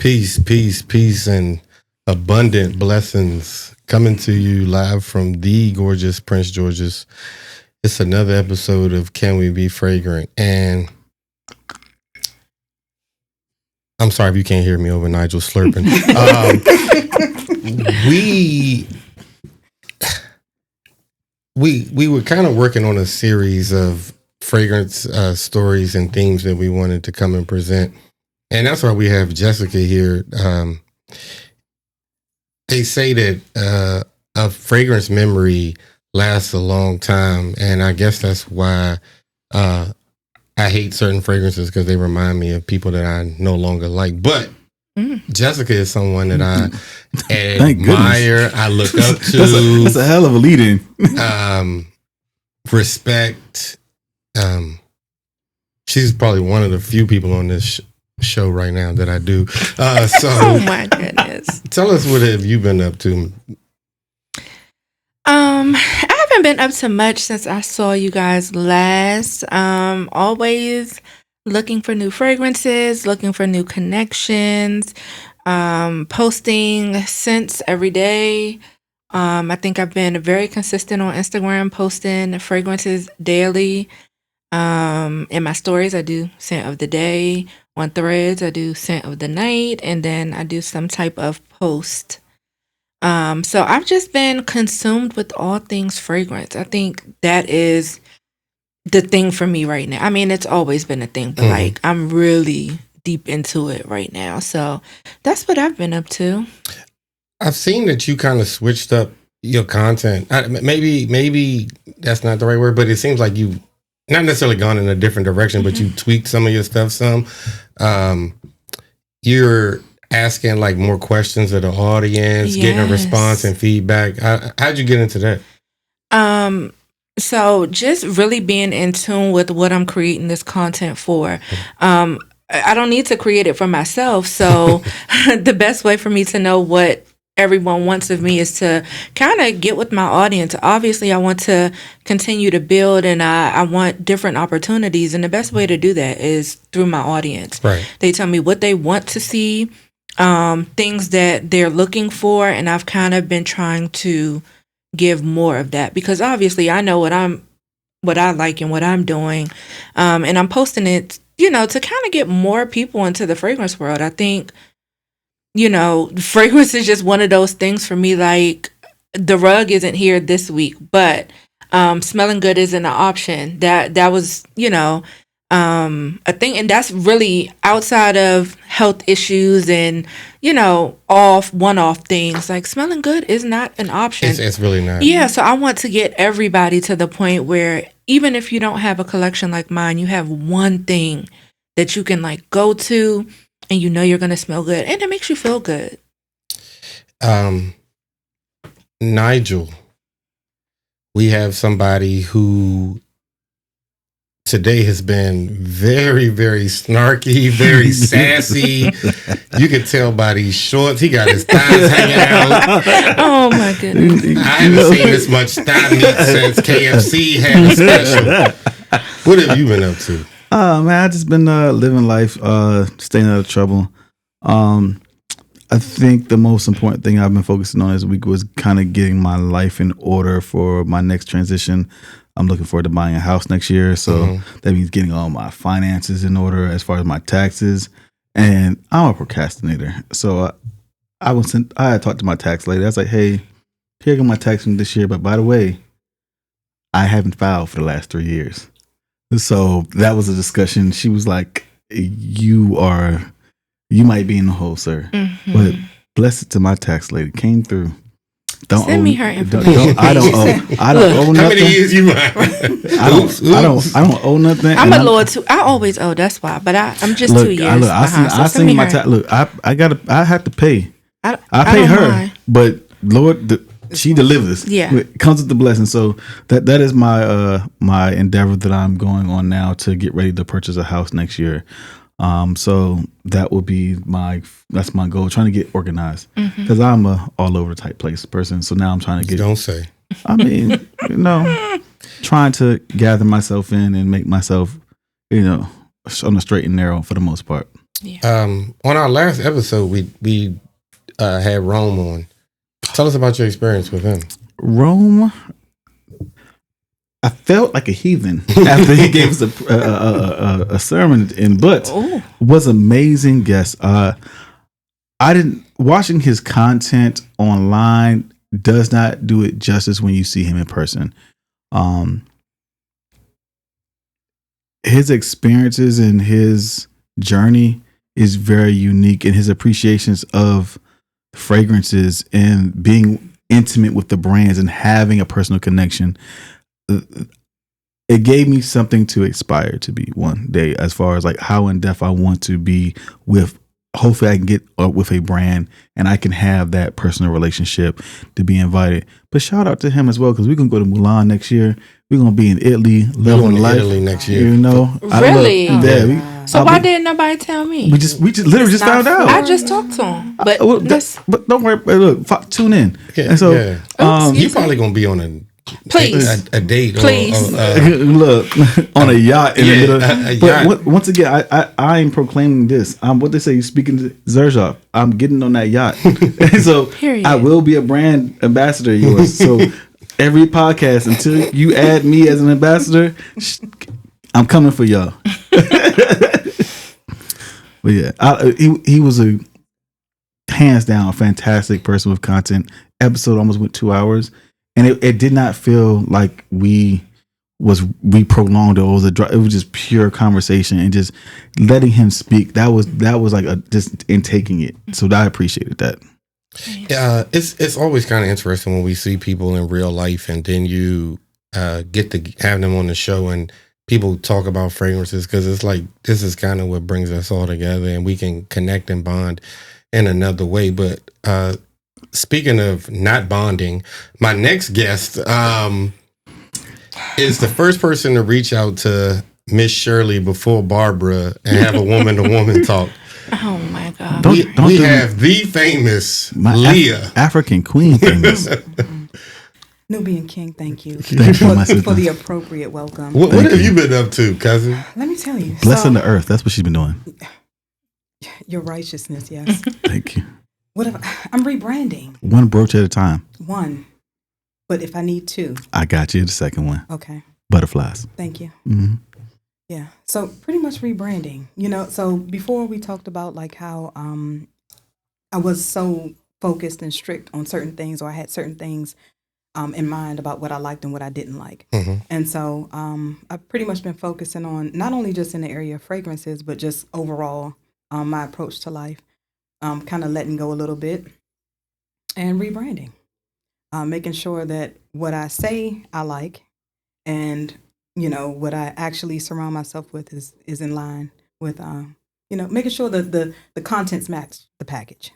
Peace, and abundant blessings coming to you live from the gorgeous Prince George's. It's another episode of Can We Be Fragrant? And I'm sorry if you can't hear me over Nigel slurping. We were kind of working on a series of fragrance stories and themes that we wanted to come and present. And that's why we have Jessica here. They say that a fragrance memory lasts a long time. And I guess that's why I hate certain fragrances, because they remind me of people that I no longer like. But Jessica is someone that I admire, I look up to. That's a hell of a lead-in. Respect. She's probably one of the few people on this show right now that I do. Oh my goodness. Tell us, what have you been up to? I haven't been up to much since I saw you guys last. Always looking for new fragrances, looking for new connections, posting scents every day. I think I've been very consistent on Instagram, posting fragrances daily. In my stories, I do scent of the day. On Threads, I do scent of the night, and then I do some type of post. So I've just been consumed with all things fragrance. I think that is the thing for me right now. I mean, it's always been a thing, but like I'm really deep into it right now. So that's what I've been up to. I've seen that you kind of switched up your content. Maybe that's not the right word, but it seems like you not necessarily gone in a different direction, but you tweaked some of your stuff some. You're asking like more questions of the audience, getting a response and feedback. How'd you get into that? So just really being in tune with what I'm creating this content for. I don't need to create it for myself. So the best way for me to know what everyone wants of me is to kind of get with my audience. Obviously, I want to continue to build, and I want different opportunities. And the best way to do that is through my audience. Right. They tell me what they want to see, things that they're looking for, and I've kind of been trying to give more of that, because obviously I know what I like and what I'm doing, and I'm posting it, to kind of get more people into the fragrance world. I think, fragrance is just one of those things for me. Like, the rug isn't here this week, but smelling good isn't an option. That was, a thing, and that's really outside of health issues and one-off things. Like, smelling good is not an option. It's really not. Yeah, so I want to get everybody to the point where even if you don't have a collection like mine, you have one thing that you can like go to, and you're gonna smell good, and it makes you feel good. Nigel, we have somebody who today has been very, very snarky, very sassy. You can tell by these shorts. He got his thighs hanging out. Oh my goodness. I haven't seen this much thigh meat since KFC had a special. What have you been up to? Man, I just been living life, staying out of trouble. I think the most important thing I've been focusing on this week was kind of getting my life in order for my next transition. I'm looking forward to buying a house next year, so that means getting all my finances in order as far as my taxes. And I'm a procrastinator, so I had talked to my tax lady. I was like, "Hey, here go my tax from this year, but by the way, I haven't filed for the last 3 years." So that was a discussion. She was like, you might be in the hole, sir. But bless it to my tax lady, came through. Send me her information. I don't owe nothing. How many years you mind? I don't owe nothing. I'm a lawyer too. I always owe. That's why. But I'm just 2 years behind. I send my tax. Look, I have to pay. I pay her, mind. But Lord, she delivers. Yeah, it comes with the blessing. So that is my endeavor that I'm going on now to get ready to purchase a house next year. So that will be that's my goal, trying to get organized, because I'm a all over the type place person. So now I'm trying to get. Don't say. I mean, trying to gather myself in and make myself, on the straight and narrow for the most part. On our last episode, we had Rome on. Tell us about your experience with him. Rome, I felt like a heathen after he gave us a sermon, but was amazing guest. Watching his content online does not do it justice when you see him in person. His experiences and his journey is very unique, and his appreciations of fragrances and being intimate with the brands and having a personal connection, it gave me something to aspire to be one day, as far as like how in depth I want to be with. Hopefully I can get up with a brand and I can have that personal relationship to be invited. But shout out to him as well, because we're gonna go to Milan next year. We're gonna be in Italy, living life. Italy next year, you know. Really? So why didn't nobody tell me? We just literally just found out. I just talked to him, but but don't worry. Look, tune in. Yeah, and so you probably gonna be on a date. Please. Look, on a yacht in the middle. But once again, I am proclaiming this. What they say, you speaking to Zerzhov. I'm getting on that yacht. So Period. I will be a brand ambassador of yours. So every podcast, until you add me as an ambassador, I'm coming for y'all. But yeah, he was a hands down fantastic person with content. Episode almost went 2 hours, and it did not feel like we prolonged it. It was just pure conversation and just letting him speak. That was like just in taking it. So I appreciated that. Yeah, it's always kind of interesting when we see people in real life, and then you get to have them on the show and people talk about fragrances, because it's like this is kind of what brings us all together, and we can connect and bond in another way. But speaking of not bonding, my next guest is the first person to reach out to Miss Shirley before Barbara and have a woman-to-woman talk. Oh my God! We have the famous Lea, African queen, famous. Nubian King, thank you. Thank you for the appropriate welcome. What have you been up to, cousin? Let me tell you. Blessing the earth. That's what she's been doing. Your righteousness, yes. Thank you. I'm rebranding. One brooch at a time. One. But if I need two. I got you the second one. Okay. Butterflies. Thank you. Mm-hmm. Yeah. So pretty much rebranding. So before we talked about like how I was so focused and strict on certain things, or I had certain things in mind about what I liked and what I didn't like. Mm-hmm. And so I've pretty much been focusing on not only just in the area of fragrances, but just overall my approach to life, kind of letting go a little bit and rebranding, making sure that what I say I like and, what I actually surround myself with is in line with, making sure that the contents match the package.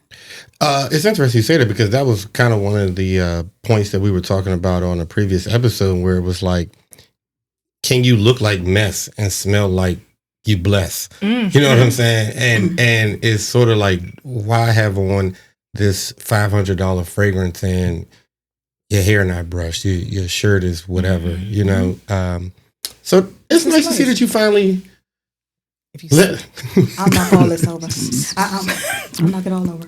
It's interesting you say that, because that was kind of one of the points that we were talking about on a previous episode, where it was like, can you look like mess and smell like you bless? You know what I'm saying? And it's sort of like, why have on this $500 fragrance and your hair not brushed, your shirt is whatever, so it's nice to see that you finally. If you I'll knock all this over. I'll knock it all over.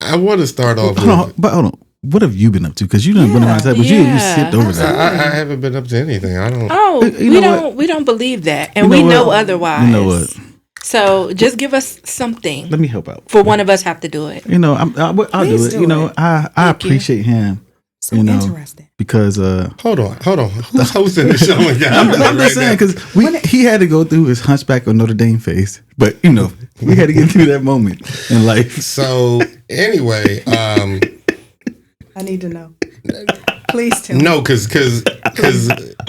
I want to start off. Hold on. What have you been up to? Because you done been around that, but you skipped over that. I haven't been up to anything. I don't. Oh, we don't believe that, and we know otherwise. You know what? So just give us something. Let me help out. For one of us have to do it. I'll do it. I appreciate him. So interesting. Because hold on, who's hosting the show? I'm just saying, because he had to go through his Hunchback of Notre Dame phase, but we had to get through that moment in life. So anyway, I need to know. Please tell me. No, because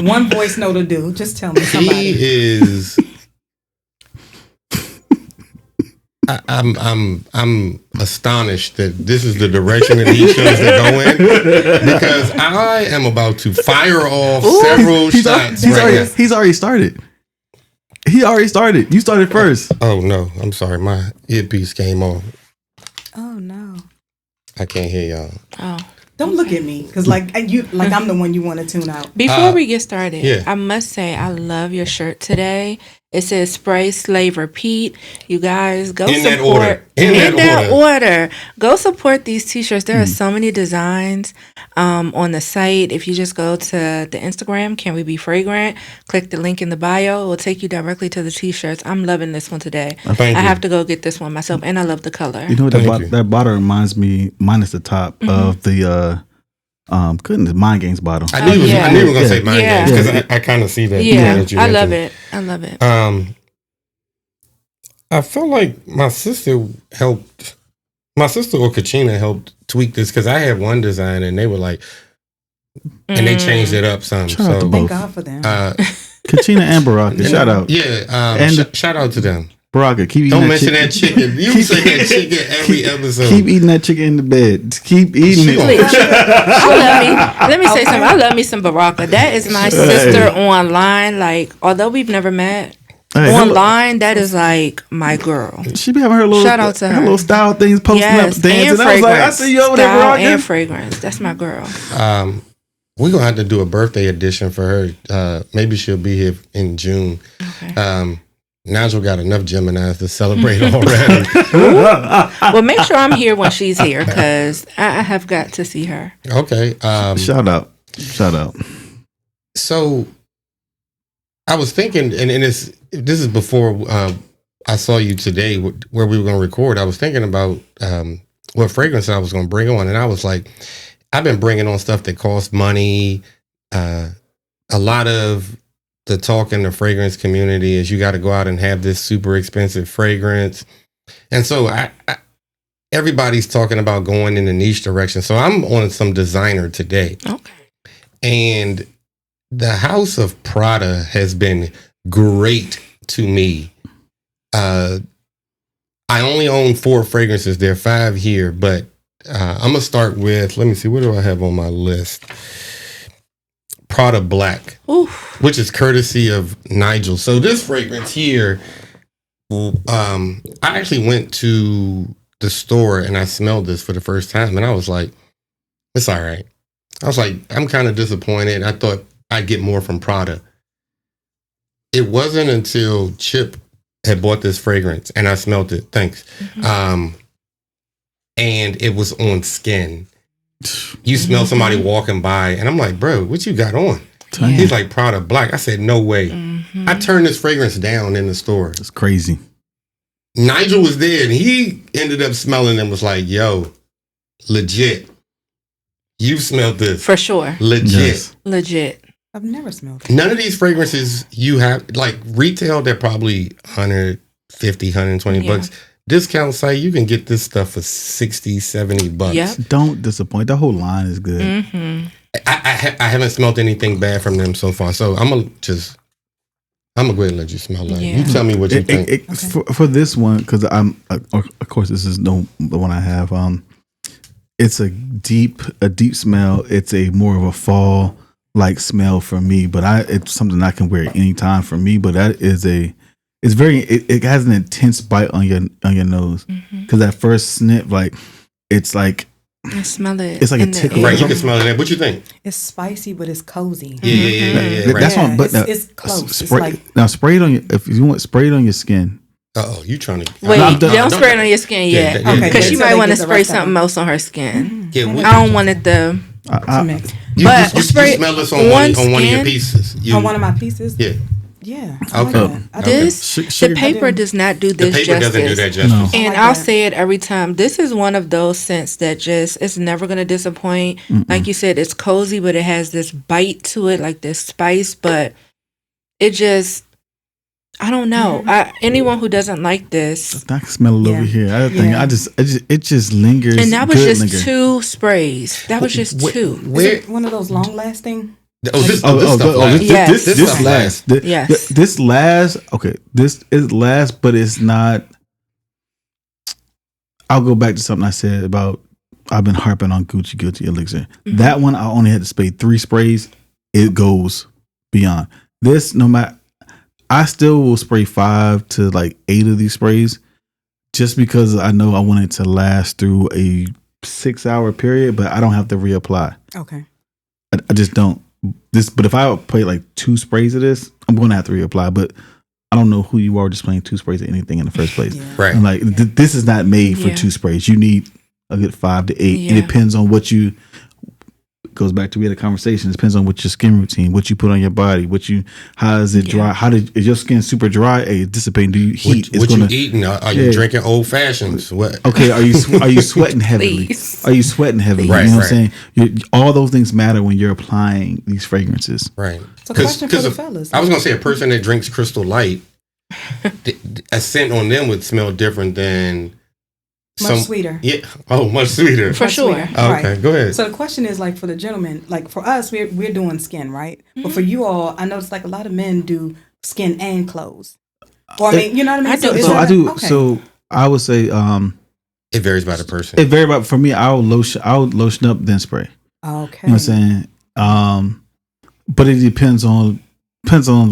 one voice note to do. Just tell me somebody. He is. I'm astonished that this is the direction that he chose to go in, because I am about to fire off several shots right now. He's already started. He already started. You started first. Oh no, I'm sorry. My earpiece came off. Oh no. I can't hear y'all. Oh. Don't look at me, because I'm the one you want to tune out. Before we get started, yeah. I must say I love your shirt today. It says spray, slave, repeat. You guys go In that support. order. In that order. Go support these t-shirts. There are so many designs on the site. If you just go to the Instagram, Can We Be Fragrant, click the link in the bio. It will take you directly to the t-shirts. I'm loving this one today. Thank I you. have to go get this one myself, and I love the color. You know what Thank you. that bottle reminds me, minus the top of the goodness, Mind Games bottle. I knew you were going to say Mind Yeah. Games because I kind of see that. Yeah, that you I love mentioned. it. I love it. I felt like my sister or Kachina helped tweak this because I had one design and they were like, and they changed it up some. Shout out to So, Thank both. God for them. Kachina and Baraka. Shout out. yeah, And shout out to them. Baraka, keep eating Don't that mention chicken. that chicken. You say that chicken every episode. Keep eating that chicken in the bed. Keep eating She it. gonna- I love me. Let me say something. I love me some Baraka. That is my sister online. Like, although we've never met, Hey, online, that is like my girl. she be having her little, Shout out to her. little style things posting Yes, up, dancing. and I was like, I fragrance. see you over there, Style Baraka. and fragrance. That's my girl. We're gonna have to do a birthday edition for her. Maybe she'll be here in June. Okay. Nigel got enough Geminis to celebrate already. Well, make sure I'm here when she's here because I have got to see her. Okay. Shout out. So I was thinking, and this is before I saw you today where we were going to record. I was thinking about what fragrance I was going to bring on, and I was like, I've been bringing on stuff that costs money. A lot of the talk in the fragrance community is you got to go out and have this super expensive fragrance, and so everybody's talking about going in the niche direction. So I'm on some designer today. Okay. And the house of Prada has been great to me. I only own 4 fragrances. There are 5 here, but I'm gonna start with. Let me see. What do I have on my list? Prada Black, Oof. which is courtesy of Nigel. So this fragrance here, I actually went to the store and I smelled this for the first time, and I was like, "It's all right." I was like, "I'm kind of disappointed. I thought I'd get more from Prada." It wasn't until Chip had bought this fragrance and I smelled it. Thanks. And it was on skin. You smell somebody walking by, and I'm like, "Bro, what you got on?" He's like, "Prada Black." I said, "No way." I turned this fragrance down in the store. It's crazy. Nigel was there, and he ended up smelling and was like, "Yo, legit. You smelled this. For sure. Legit." Yes. Legit. I've never smelled it. None of these fragrances you have, like retail, they're probably 150, 120 Yeah. bucks. Discount site, you can get this stuff for 60, 70 bucks. Yep. Don't disappoint. The whole line is good. Mm-hmm. I haven't smelled anything bad from them so far. So I'm gonna go ahead and let you smell that. Yeah. You tell me what you think. For this one, because of course this is the one I have. It's a deep smell. It's a more of a fall like smell for me, but it's something I can wear anytime for me. But it has an intense bite on your nose because that first sniff, like it's like I smell it. It's like a in the tickle. air. Right, you can smell it. What you think? It's spicy, but it's cozy. Yeah. Right. that's one. But it's close. Spray, It's like now spray it on your if you want spray it on your skin. Uh-oh, you trying to... Wait, I'm done. don't spray it on your skin Yeah, yet. yeah, yeah. Because Okay, she so might they want to get the spray rest of something them. else on her skin. Yeah, I don't want it to... to mix. You spray smell this on on one of your skin? pieces. On one of my pieces? Yeah. Yeah. Okay. This, Sugar- the paper does not do The this paper justice. doesn't do that justice. No. And like I'll that. say it every time. This is one of those scents that just, it's never going to disappoint. Like you said, it's cozy, but it has this bite to it, like this spice, but it just, I don't know. Anyone who doesn't like this, I can smell it over here. I think it just lingers. and that was good just linger. 2 sprays. That was just 2. Is Where? it one of those long lasting? This stuff lasts. Yes. This This stuff lasts. Yes. This lasts. Okay, this is last, but it's not. I'll go back to something I said about. I've been harping on Gucci Elixir. That one I only had to spray 3 sprays. It goes beyond this. No matter, I still will spray 5 to like 8 of these sprays, just because I know I want it to last through a 6-hour period, but I don't have to reapply. Okay. I just don't. But if I put like 2 sprays of this, I'm going to have to reapply. But I don't know who you are displaying 2 sprays or anything in the first place. Yeah. Right. And like this is not made for Yeah. 2 sprays. You need a good 5 to 8. Yeah. And it depends on what you. Goes back to we had a conversation. It depends on what your skin routine, what you put on your body, how is it dry? Is your skin super dry? Hey, it's dissipating. Do you heat? What you eating? Are you drinking old fashions? What? Okay, are you sweating heavily? Please. Are you sweating heavily? Right, you know what right. I'm saying? All those things matter when you're applying these fragrances. Right. So question for the fellas. I was gonna say a person that drinks Crystal Light, a scent on them would smell different than Much sweeter. Yeah. Oh, much sweeter. For Much sure. sweeter. Oh, Right. okay, go ahead. So the question is like for the gentlemen, like for us, we're doing skin, right? But for you all, I noticed like a lot of men do skin and clothes. Or I mean, you know what I mean? I do. is So that I do. okay. So I would say It varies by the person. it very much for me. I would lotion up then spray. Okay. You know what I'm saying? But it depends on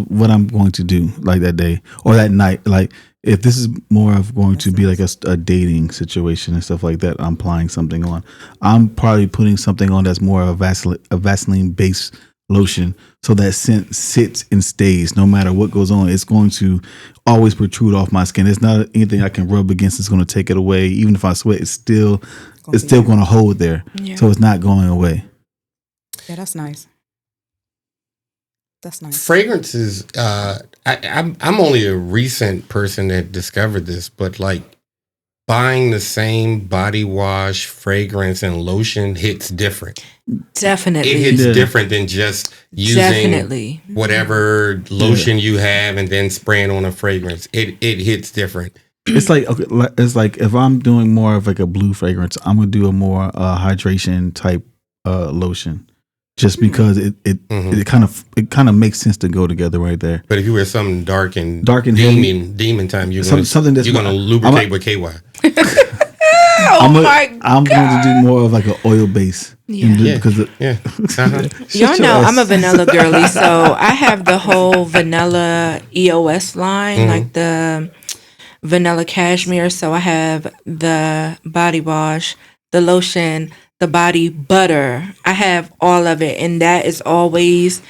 what I'm going to do like that day or that night. Like if this is more of going to be like a dating situation and stuff like that, I'm applying something on. I'm probably putting something on that's more of a Vaseline based lotion, so that scent sits and stays no matter what goes on. It's going to always protrude off my skin. It's not anything I can rub against. It's going to take it away. Even if I sweat, it's still going to hold there. Yeah. So it's not going away. Yeah, that's nice. That's nice. Fragrances. I'm only a recent person that discovered this, but like buying the same body wash, fragrance, and lotion hits different. Definitely. It hits Yeah. different than just using Definitely. whatever lotion you have and then spraying on a fragrance. It hits different. It's like it's like if I'm doing more of like a blue fragrance, I'm gonna do a more hydration type lotion, just because it kind of makes sense to go together right there. But if you wear something dark and heavy, demon time, you're something that's gonna lubricate with KY. I'm God. going to do more of like an oil base. Yeah. Because Uh-huh. Y'all know I'm a vanilla girly, so I have the whole vanilla EOS line, like the vanilla cashmere. So I have the body wash, the lotion, the body butter. I have all of it, and that is always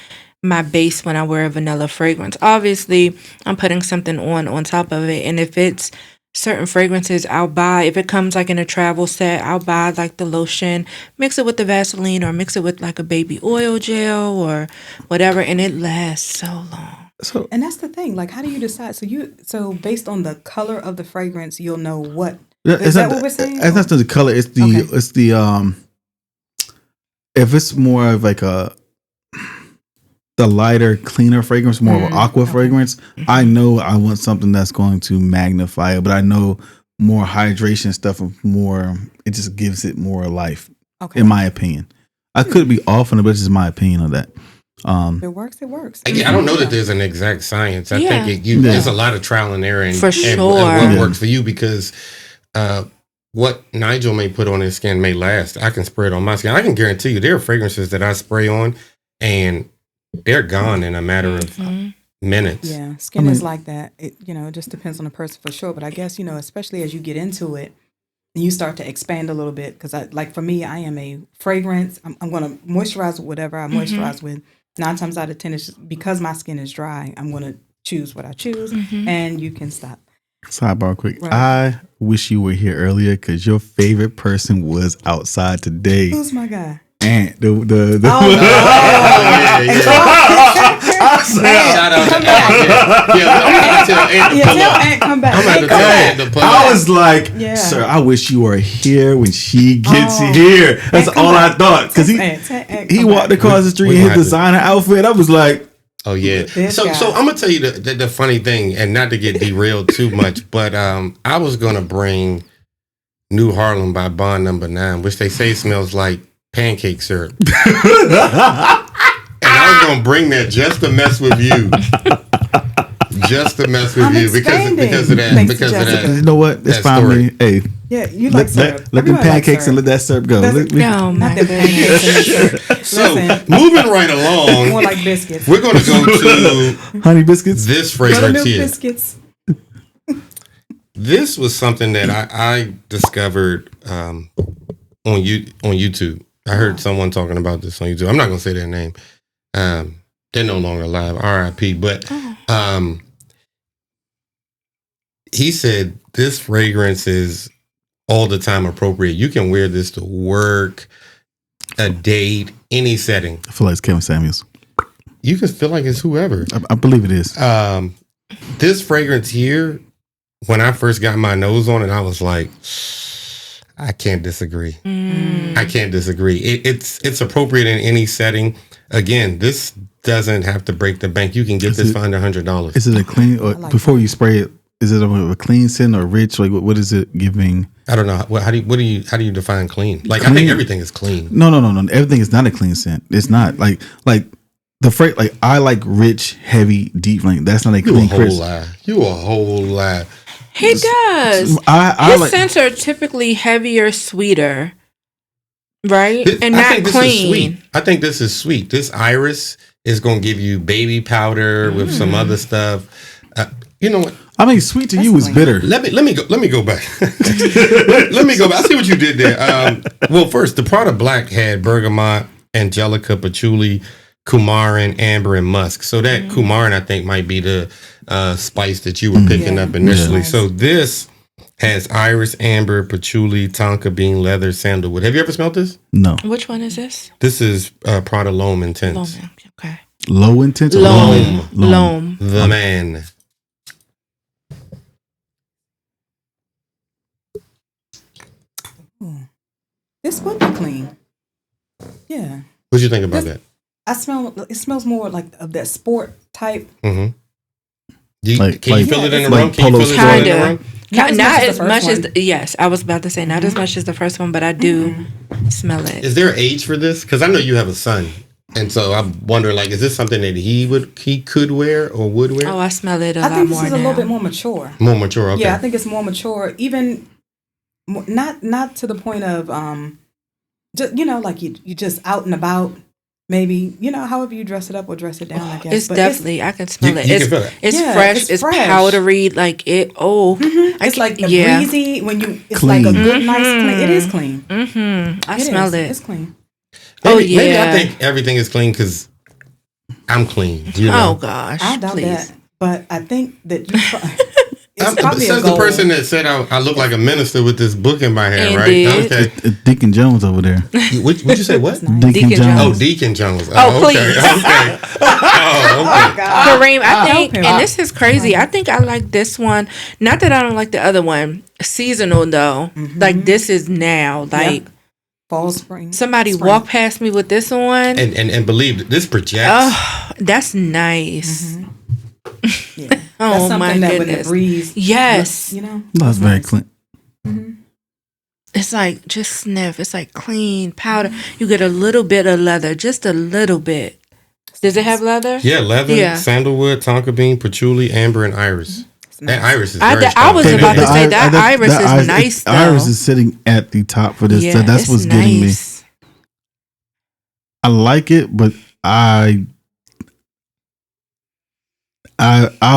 my base when I wear a vanilla fragrance. Obviously, I'm putting something on top of it, and if it's certain fragrances, I'll buy, if it comes like in a travel set, I'll buy like the lotion, mix it with the Vaseline or mix it with like a baby oil gel or whatever, and it lasts so long. so And that's the thing. Like, how do you decide? So based on the color of the fragrance, you'll know what. Is that what we're saying? It's not the color. It's the if it's more of like the lighter, cleaner fragrance, more of an aqua fragrance, I know I want something that's going to magnify it, but I know more hydration stuff of more, it just gives it more life, in my opinion. I could be off on it, but it's just my opinion on that. It works. It works. I don't know that there's an exact science. I Yeah. think there's a lot of trial and error For and sure. what works for you, because what Nigel may put on his skin may last. I can spray it on my skin. I can guarantee you there are fragrances that I spray on and they're gone in a matter of minutes. Yeah, skin is like that. It it just depends on the person for sure. But I guess especially as you get into it and you start to expand a little bit, because for me, I am a fragrance. I'm going to moisturize with whatever I moisturize with. 9 times out of 10, it's just because my skin is dry, I'm going to choose what I choose, and you can stop. Sidebar quick. Right. I wish you were here earlier because your favorite person was outside today. Who's my guy? Ant, the Shout out to Ant. Yeah, I'm gonna tell Ant to pull tell up. Ant come back. I'm gonna tell Ant to pull I up. was like, Yeah. sir, I wish you were here when she gets Oh. here. That's Ant, come all I back. thought. Because Ant, he come walked back. across the street We in his gonna have to- designer outfit. I was like, Oh yeah. This So guy. I'm gonna tell you the funny thing, and not to get derailed too much, but I was gonna bring New Harlem by Bond Number 9, which they say smells like pancake syrup. And I was gonna bring that just to mess with you. Just to mess with I'm you because of that. Thanks, Because of Jessica. that. you know what? It's That fine story. with me. Hey, Yeah, you like syrup. let them Everybody likes pancakes and syrup. let that syrup go. That's- Oh my Not the pancakes and the goodness. syrup. So Listen. moving right along, More like biscuits. we're gonna go to Honey biscuits. this Go to fragrance milk here. biscuits. This was something that I discovered on YouTube. I heard someone talking about this on YouTube. I'm not gonna say their name. They're no longer alive. R.I.P. But he said this fragrance is all the time appropriate. You can wear this to work, a date, any setting. I feel like it's Kevin Samuels. You can feel like it's whoever. I believe it is. This fragrance here, when I first got my nose on it, I was like, I can't disagree. I can't disagree. It's appropriate in any setting. Again, this doesn't have to break the bank. You can get this for under $100. Is it a clean, or before you spray it, is it a clean scent or rich? Like, what is it giving? I don't know. How do you define clean? Like, Clean? I think everything is clean. No. Everything is not a clean scent. It's not like the freight. Like, I like rich, heavy, deep. Like, that's not a You a clean whole crisp. lie. You a whole lie. He does. I His like. scents are typically heavier, sweeter, right? And I not think this is clean. sweet. I think this is sweet. This iris is going to give you baby powder with some other stuff. You know what? I mean, sweet to you is clean. bitter. Let me go back. let me go back. I see what you did there. Well, first, the Prada Black had bergamot, angelica, patchouli, coumarin, amber, and musk. So that coumarin, I think, might be the spice that you were picking up initially. Yeah. So this has iris, amber, patchouli, tonka bean, leather, sandalwood. Have you ever smelled this? No. Which one is this? This is Prada L'Homme Intense. Loam. Okay. Low intense. or Loam. Loam? Loam. The man. This would be clean. Yeah. What you think about that? It smells more like of that sport type. Mm-hmm. Like- Can you like- feel it in the like room? Can you polo feel it in the Kinda. room? Not as the much first as one. yes, I was about to say not as much as the first one, but I do smell it. Is there an age for this? Because I know you have a son, and so I'm wondering, like, is this something that he could wear or would wear? Oh, I smell it a I lot think this more is now. a little bit more mature. More mature, okay. Yeah, I think it's more mature. Even not to the point of just like you just out and about. Maybe however you dress it up or dress it down. I guess It's But definitely I can smell it. you It's can feel it. it's Yeah, fresh. it's It's fresh. powdery. Like it. Oh, it's like breezy when you. It's Clean. like a good, nice clean. It is clean. I It smell is. it. It's clean. Maybe I yeah. think everything is clean because I'm clean. You Oh know? gosh, I doubt please. that, but I think that you. It's probably a Says the goal. person that said I look like a minister with this book in my hand, right? Indeed. Okay. Deacon Jones over there. Would you say what? Deacon Jones. Oh, Deacon Jones. Oh, okay. please. Okay. Oh, okay. Kareem, I think, him. and this is crazy. I think I like this one. Not that I don't like the other one. Seasonal though. Like this is now. Like Fall, spring. somebody spring. walked past me with this on. And believe it, this projects. Oh, that's nice. Yeah. Oh, That's something my that when the goodness. breeze. Yes. That's very clean. It's like just sniff. It's like clean powder. You get a little bit of leather, just a little bit. Does it have leather? Yeah, leather, Yeah. sandalwood, tonka bean, patchouli, amber, and iris. That iris is very I strong. was about to say that iris is iris- nice, though. Iris is sitting at the top for this. So that's it's what's getting me. nice. I like it, but I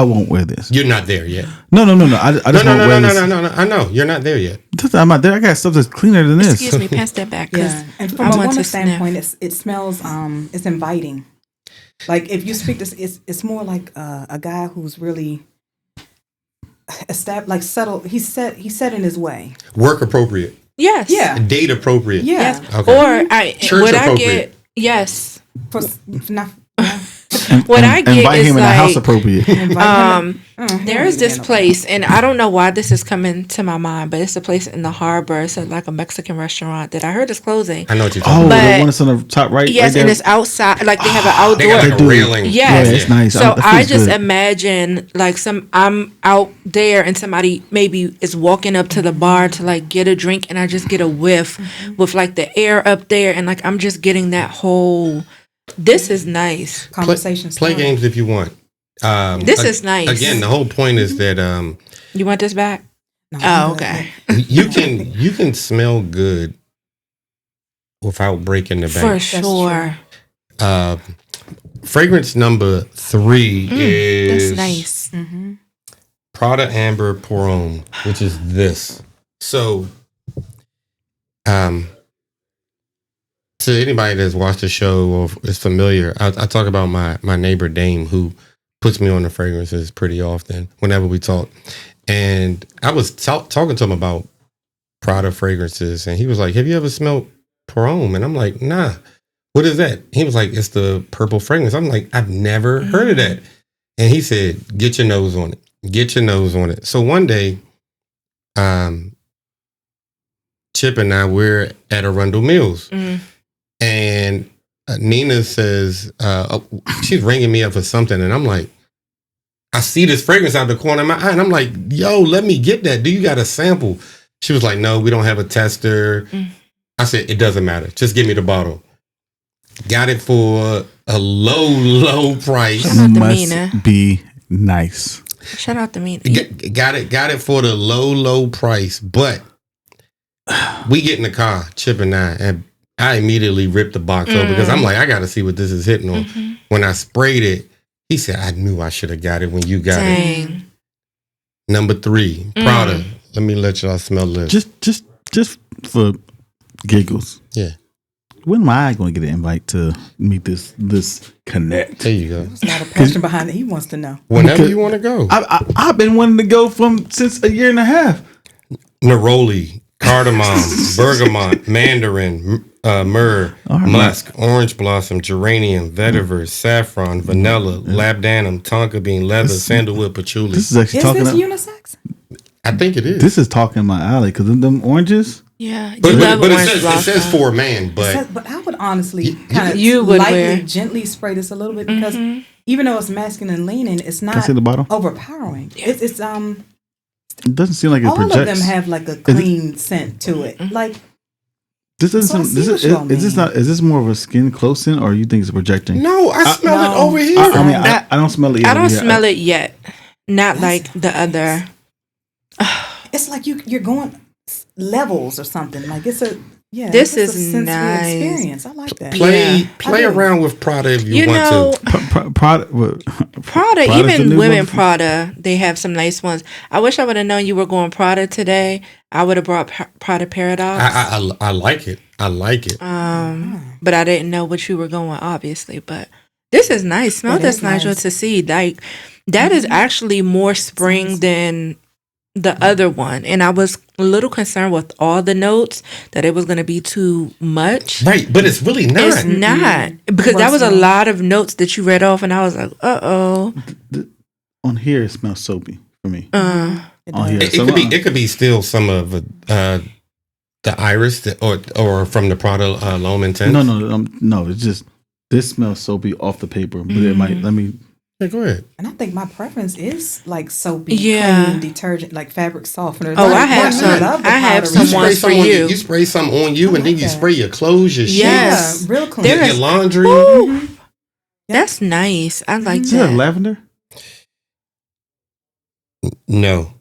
won't wear this. You're not there yet. No. I just won't wear this. No. I know you're not there yet. I'm not there. I got stuff that's cleaner than this. Excuse me, pass that back. 'Cause Yeah, and from I a want to woman's sniff. standpoint, it smells. It's inviting. Like if you speak this, it's more like a guy who's really established, like settled. He's set in his way. Work appropriate, Yes. Yeah. date appropriate. Yeah. Yes. Okay. Or I Church what I appropriate. get. Yes. For, not, What I get invite is him in a house like appropriate. there is this place, and I don't know why this is coming to my mind, but it's a place in the harbor. It's like a Mexican restaurant that I heard is closing. I know what you're talking Oh, about. But- the one that's on the top right. Yes, right there? and it's outside. Like they have an They outdoor. got like do. a railing. Yes. Yeah, it's nice. So That I feels just good. imagine like I'm out there and somebody maybe is walking up to the bar to like get a drink, and I just get a whiff with like the air up there, and like I'm just getting that whole. This is nice. conversation. Play starter. games if you want. This is nice. Again, the whole point is that You want this back? No, Oh, I'm good. okay. you can smell good without breaking the For bank. sure. Fragrance number 3 is That's nice. Mm-hmm. Prada Amber Pour Homme, which is this. So, to anybody that's watched the show or is familiar, I talk about my neighbor Dame, who puts me on the fragrances pretty often whenever we talk. And I was talking to him about Prada fragrances, and he was like, "Have you ever smelled Parome?" And I'm like, "Nah, what is that?" He was like, "It's the purple fragrance." I'm like, "I've never heard of that." And he said, "Get your nose on it. Get your nose on it." So one day, Chip and I, we're at Arundel Mills, and Nina says, she's ringing me up for something, and I'm like, I see this fragrance out the corner of my eye, and I'm like, "Yo, let me get that. Do you got a sample?" She was like, "No, we don't have a tester." I said, "It doesn't matter. Just give me the bottle." Got it for a low price. Shout out to Must Mina. be nice. Shout out to Mina. Got it for the low price. But we get in the car, Chip and I immediately ripped the box open because I'm like, I got to see what this is hitting on. When I sprayed it, he said, "I knew I should have got it when you got it." Number 3, Prada. Let y'all smell this. Just for giggles. Yeah. When am I going to get an invite to meet this connect? There you go. There's a lot of passion behind it. He wants to know. Whenever you want to go. I've been wanting to go since a year and a half. Neroli, cardamom, bergamot, mandarin, myrrh, musk, orange blossom, geranium, vetiver, saffron, vanilla, labdanum, tonka bean, leather, sandalwood, patchouli. This is actually Is talking. this unisex? I think it is. This is talking my alley because them oranges. Yeah, But, you but, love but orange it blossom. says for a man, but But I would honestly kind of you would lightly, wear. gently spray this a little bit because even though it's masculine leaning, it's Can I not see the bottle? overpowering. It's It doesn't seem like it all projects. of them have like a clean scent to it. Like This doesn't. So I Seem, see this what y'all is this mean. not? Is this more of a skin close scent, or you think it's projecting? no, I smell it no. over here. I mean, I don't smell it. Yet. I don't Yeah, smell it yet. Not like the other. it's like you're going levels or something. Like it's a This it's is a sensory nice. experience. I like that. play Yeah. play I do. around with Prada if you, You want know, to. Prada, Prada, Prada's the even new women motherfucker. Prada, they have some nice ones. I wish I would have known you were going Prada today. I would have brought Prada Paradox. I like it. I like it. But I didn't know what you were going, obviously. But this is nice. Smell That this is Nigel nice. to see. Like that is actually more spring than the other one. And I was a little concerned with all the notes that it was going to be too much. Right, but it's really not. It's not because that was a lot of notes that you read off, and I was like, on here it smells soapy for me. It On does. here, It could be still some of the iris or from the Prada L'Homme Intense. No. It's just this smells soapy off the paper, but it might. Let me. Yeah, go ahead. And I think my preference is like soapy, Yeah. clean detergent, like fabric softener. Oh, Like, I have I some. love the I have powdery some ones stuff. for you. You spray some on you, I and then like you that. spray your clothes, your sheets, Yes. Yeah, real clean. There your is- laundry. Ooh, that's nice. I like Is that that. lavender? No.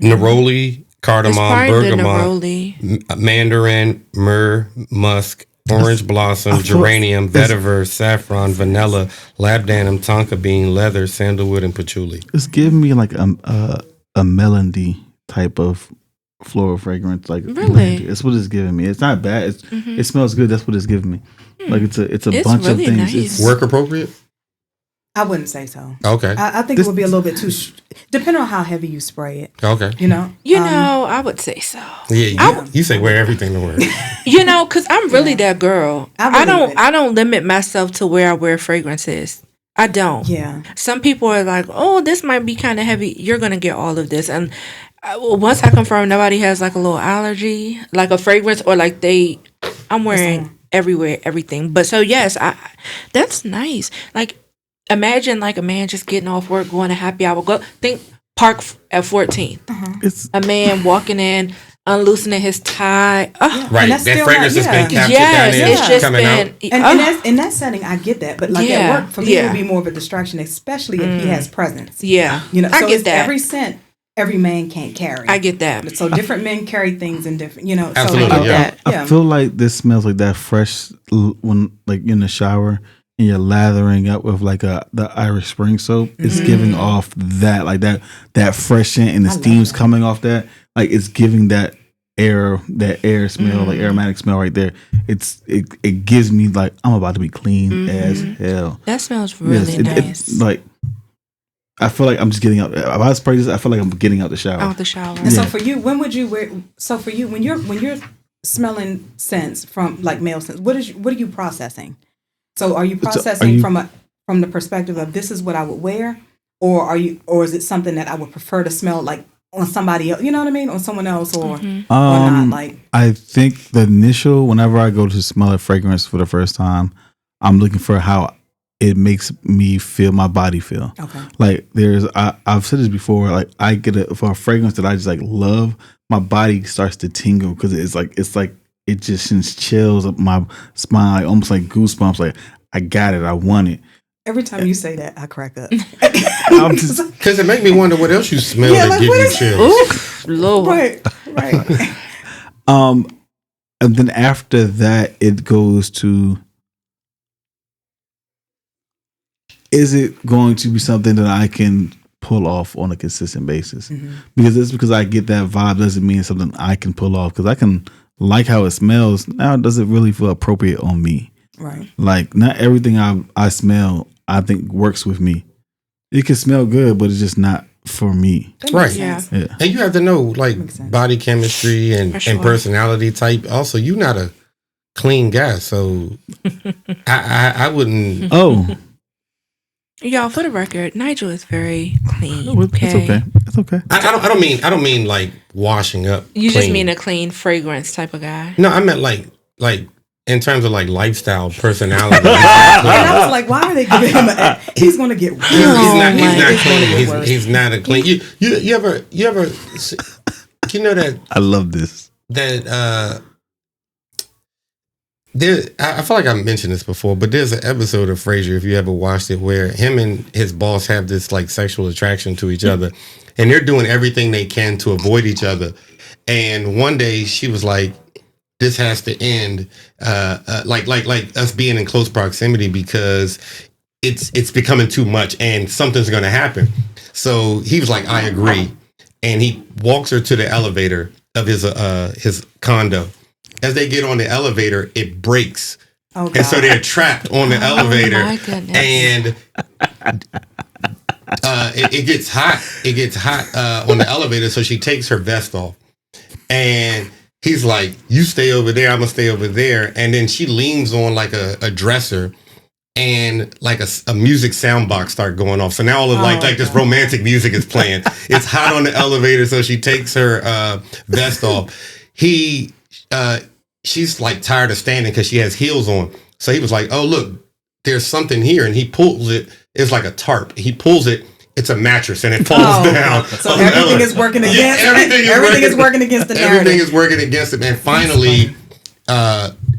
Neroli, It's cardamom, probably the bergamot, neroli. mandarin, myrrh, musk, orange blossom, geranium, vetiver, saffron, vanilla, labdanum, tonka bean, leather, sandalwood, and patchouli. It's giving me like a melody type of floral fragrance. Like Really? it's what it's giving me. It's not bad. It smells good. That's what it's giving me. Like it's a It's bunch really of things. nice. It's, Work appropriate? I wouldn't say so. Okay. I think This- it would be a little bit too, depending on how heavy you spray it. Okay. You know, You know, I would say so. Yeah, you say wear everything to wear. You know, because I'm really that girl. I believe it. I don't limit myself to where I wear fragrances. I don't. Yeah. Some people are like, oh, this might be kind of heavy. You're gonna get all of this, and once I confirm nobody has like a little allergy, like a fragrance, or like I'm wearing everywhere everything. But so yes, that's nice. Like imagine like a man just getting off work, going to happy hour. Go think park at 14th. it's A man walking in, unloosening his tie. Oh, Right. And That that's still fragrance not- has been yeah. captured yes, down there. it's just coming out. been. And in that setting, I get that. But like Yeah, at work, for me, it yeah. would be more of a distraction, especially if he has presence. yeah, You know, I so get it's that. every scent, every man can't carry. I get that. So different men carry things in different, you know. Absolutely, so I get yeah. that. I feel like this smells like that fresh when like in the shower and you're lathering up with like the Irish Spring soap. It's giving off that fresh scent and the steam's coming off that. Like it's giving that air smell, like aromatic smell right there. It gives me like I'm about to be clean as hell. That smells really Yes, nice. like I feel like I'm just getting out. If I spray this, I feel like I'm getting out the shower. Out the shower. And so for you, when would you wear? So for you, when you're smelling scents from like male scents, what are you processing? So are you processing from the perspective of this is what I would wear, or is it something that I would prefer to smell like on somebody else? You know what I mean, on someone else, or not? Like I think the initial, whenever I go to smell a fragrance for the first time, I'm looking for how it makes me feel, my body feel. Okay. Like I've said this before. Like I get for a fragrance that I just like love, my body starts to tingle because it's like it just sends chills up my spine, like, almost like goosebumps. Like I got it, I want it. every time you say that, I crack up. Because it make me wonder what else you smell that like, give you chills. Oof, Lord. Right. And then after that, it goes to, is it going to be something that I can pull off on a consistent basis? Mm-hmm. Because just because I get that vibe doesn't mean it's something I can pull off. Because I can like how it smells. Now, does it really feel appropriate on me? Right. Like, not everything I smell, I think works with me. It can smell good, but it's just not for me. Right. Yeah. And you have to know, like, body chemistry and personality type. Also, you're not a clean guy, so I wouldn't. Oh. Y'all, for the record, Nigel is very clean. Okay? It's okay. It's okay. I don't mean like washing up. You clean. just mean a clean fragrance type of guy. No, I meant like in terms of like lifestyle, personality. And I was like, why are they giving him he's going to get worse. He's not clean. He's not a clean. You ever you know that I love this. That I feel like I mentioned this before, but there's an episode of Frasier, if you ever watched it, where him and his boss have this like sexual attraction to each other, and they're doing everything they can to avoid each other. And one day she was like, "This has to end, like us being in close proximity because it's becoming too much, and something's going to happen." So he was like, "I agree," and he walks her to the elevator of his condo. As they get on the elevator, it breaks. Oh, and so they're trapped on the elevator. Oh, my goodness. And it gets hot. It gets hot on the elevator. So she takes her vest off. And he's like, "You stay over there. I'm going to stay over there." And then she leans on like a dresser. And like a music sound box start going off. So now all of like this romantic music is playing. It's hot on the elevator. So she takes her vest off. She's like tired of standing because she has heels on. So he was like, "Oh, look, there's something here." And he pulls it. It's like a tarp. He pulls it. It's a mattress and it falls down. So everything is working against everything is working against the narrative. Everything is working against him. And finally,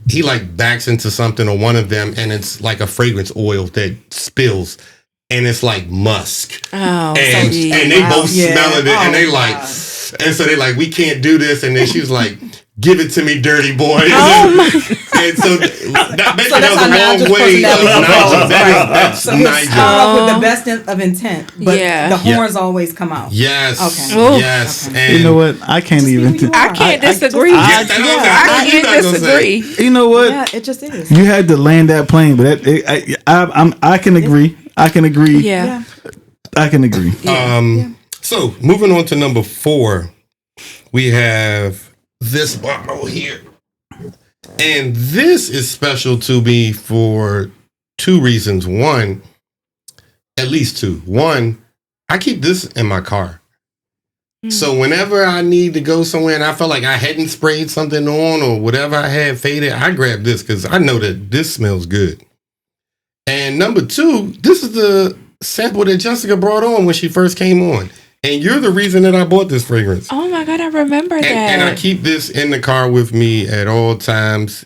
he like backs into something or one of them, and it's like a fragrance oil that spills. And it's like musk. Oh, and they both smelling it, and they like, and so they like, "We can't do this." And then she was like, "Give it to me, dirty boy." And so that was a long way of Nigel. That's Nigel. Start off with the best of intent, but the horns always come out. Yes. Okay. Yes. And you know what? I can't even. I can't disagree. I can't disagree. You know what? Yeah, it just is. You had to land that plane, but I can agree. I can agree. Yeah. I can agree. So moving on to number 4, we have this bottle here. And this is special to me for 2 reasons. One, at least 2. One, I keep this in my car. So whenever I need to go somewhere and I felt like I hadn't sprayed something on or whatever I had faded, I grab this because I know that this smells good. And number 2, this is the sample that Jessica brought on when she first came on. And you're the reason that I bought this fragrance. Oh my God, I remember that. And I keep this in the car with me at all times.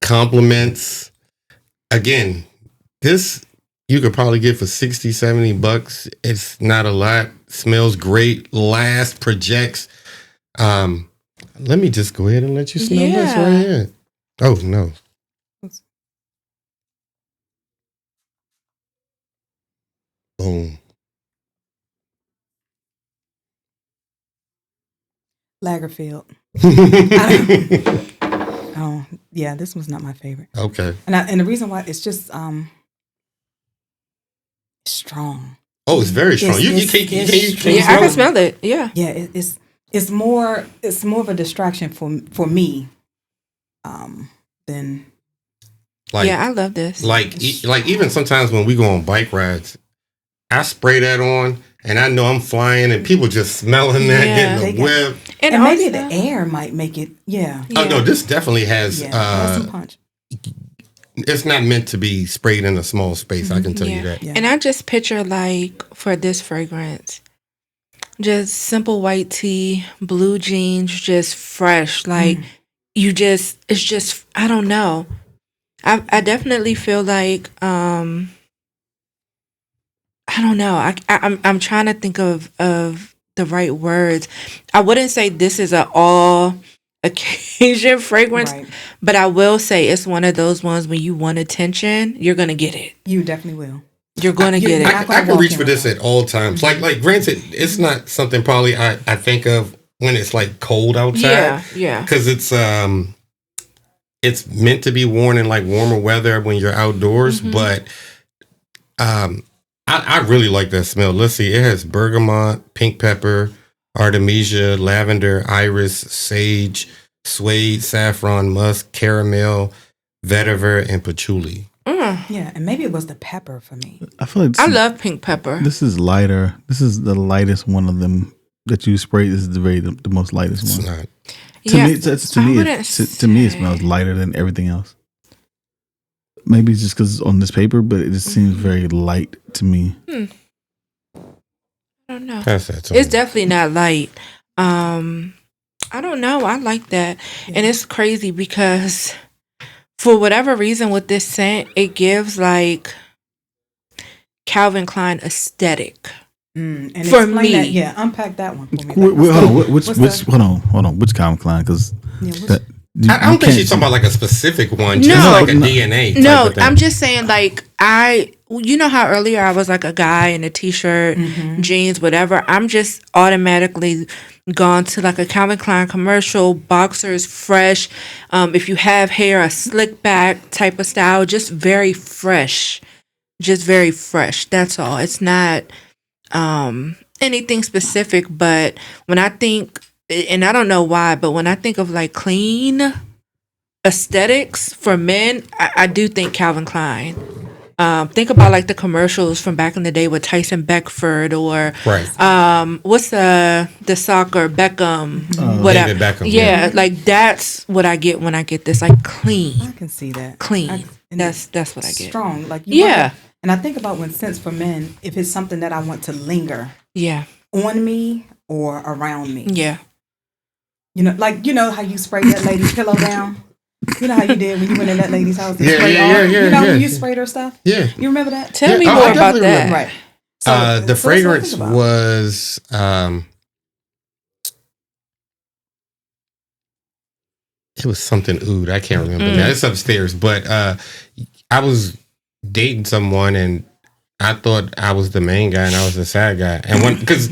Compliments. Again, this you could probably get for $60-$70. It's not a lot. Smells great. Lasts, projects. Let me just go ahead and let you smell this right here. Oh, no. Boom. Lagerfeld. Oh, yeah, this was not my favorite. Okay. And the reason why it's just strong. Oh, it's very strong. It's- You it's- can't it's- Yeah, I smell can it? smell it. Yeah. Yeah, it's more of a distraction for me than Like, yeah, I love this. like even sometimes when we go on bike rides, I spray that on, and I know I'm flying, and people just smelling that, Yeah. getting the whip. and maybe also- the air might make it. Yeah, Oh no, this definitely has. yeah, has some punch. It's not meant to be sprayed in a small space. I can tell you that. Yeah. And I just picture like for this fragrance, just simple white tee, blue jeans, just fresh. Like it's just I don't know. I definitely feel like I don't know. I'm trying to think of the right words. I wouldn't say this is an all occasion fragrance, Right. but I will say it's one of those ones when you want attention, you're gonna get it. You definitely will. You're gonna get it. I- I can reach for this at all times. Like granted, it's not something probably I think of when it's like cold outside. Yeah. Because it's meant to be worn in like warmer weather when you're outdoors. But I really like that smell. Let's see, it has bergamot, pink pepper, artemisia, lavender, iris, sage, suede, saffron, musk, caramel, vetiver, and patchouli. Yeah, and maybe it was the pepper for me. I feel like I love pink pepper. this is lighter. This is the lightest one of them that you sprayed. This is the most lightest It's one. not. Yeah, To I me, wouldn't to me, it say. smells lighter than everything else. Maybe it's just because it's on this paper, but it just seems very light to me. I don't know. Pass that to It's me. definitely not light. I don't know. I like that, and it's crazy because for whatever reason with this scent, it gives like Calvin Klein aesthetic. And For explain me. that. Yeah, unpack that one for me. Hold on, which what's the- hold on, which Calvin Klein? Because Yeah, what's- I don't think she's talking about like a specific one, just No. like a No. DNA. Type No, of thing. I'm just saying like you know how earlier I was like a guy in a t-shirt, jeans, whatever. I'm just automatically gone to like a Calvin Klein commercial, boxers, fresh. If you have hair, a slick back type of style, just very fresh. Just very fresh. That's all. It's not anything specific, but when I think, and I don't know why, but when I think of like clean aesthetics for men, I do think Calvin Klein. Think about like the commercials from back in the day with Tyson Beckford or Right. what's the soccer Beckham, whatever. David Beckham, Yeah, like that's what I get when I get this like I clean, can see that. clean. And That's what I get. strong. Like Yeah. And I think about when scents for men, if it's something that I want to linger Yeah, on me or around me. yeah. You know how you sprayed that lady's pillow down? You know how you did when you went in that lady's house and Yeah, sprayed yeah, all, yeah, you know yeah. when you sprayed her stuff? Yeah. You remember that? Tell me I more about definitely that. remember. Right. The So that's what I fragrance think about. was it was something oud. I can't remember now. It's upstairs, but I was dating someone and I thought I was the main guy and I was the side guy. And because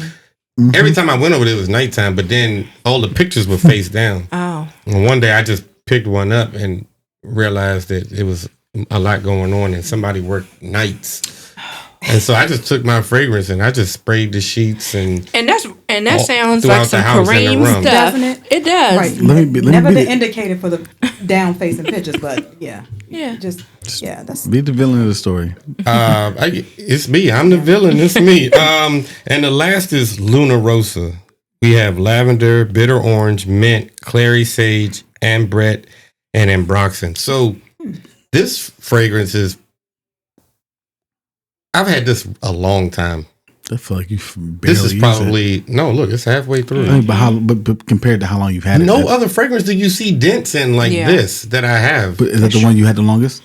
every time I went over there, it was nighttime, but then all the pictures were face down. Oh, And one day I just picked one up and realized that it was a lot going on and somebody worked nights. And so I just took my fragrance and I just sprayed the sheets and and that All sounds throughout like the some house in the Kareem room. stuff. Doesn't it? It does. Right. Let me Never be the the- indicator for the down facing pictures, but yeah. Yeah. That's Be the villain of the story. it's me. I'm the villain. It's me. And the last is Luna Rossa. We have lavender, bitter orange, mint, clary sage, ambret, and ambroxan. So this fragrance is. I've had this a long time. I feel like you barely This is use it. probably no. Look, it's halfway through. I mean, but compared to how long you've had it, No that's- other fragrance do you see dents in like Yeah. this that I have. But is that the one you had the longest?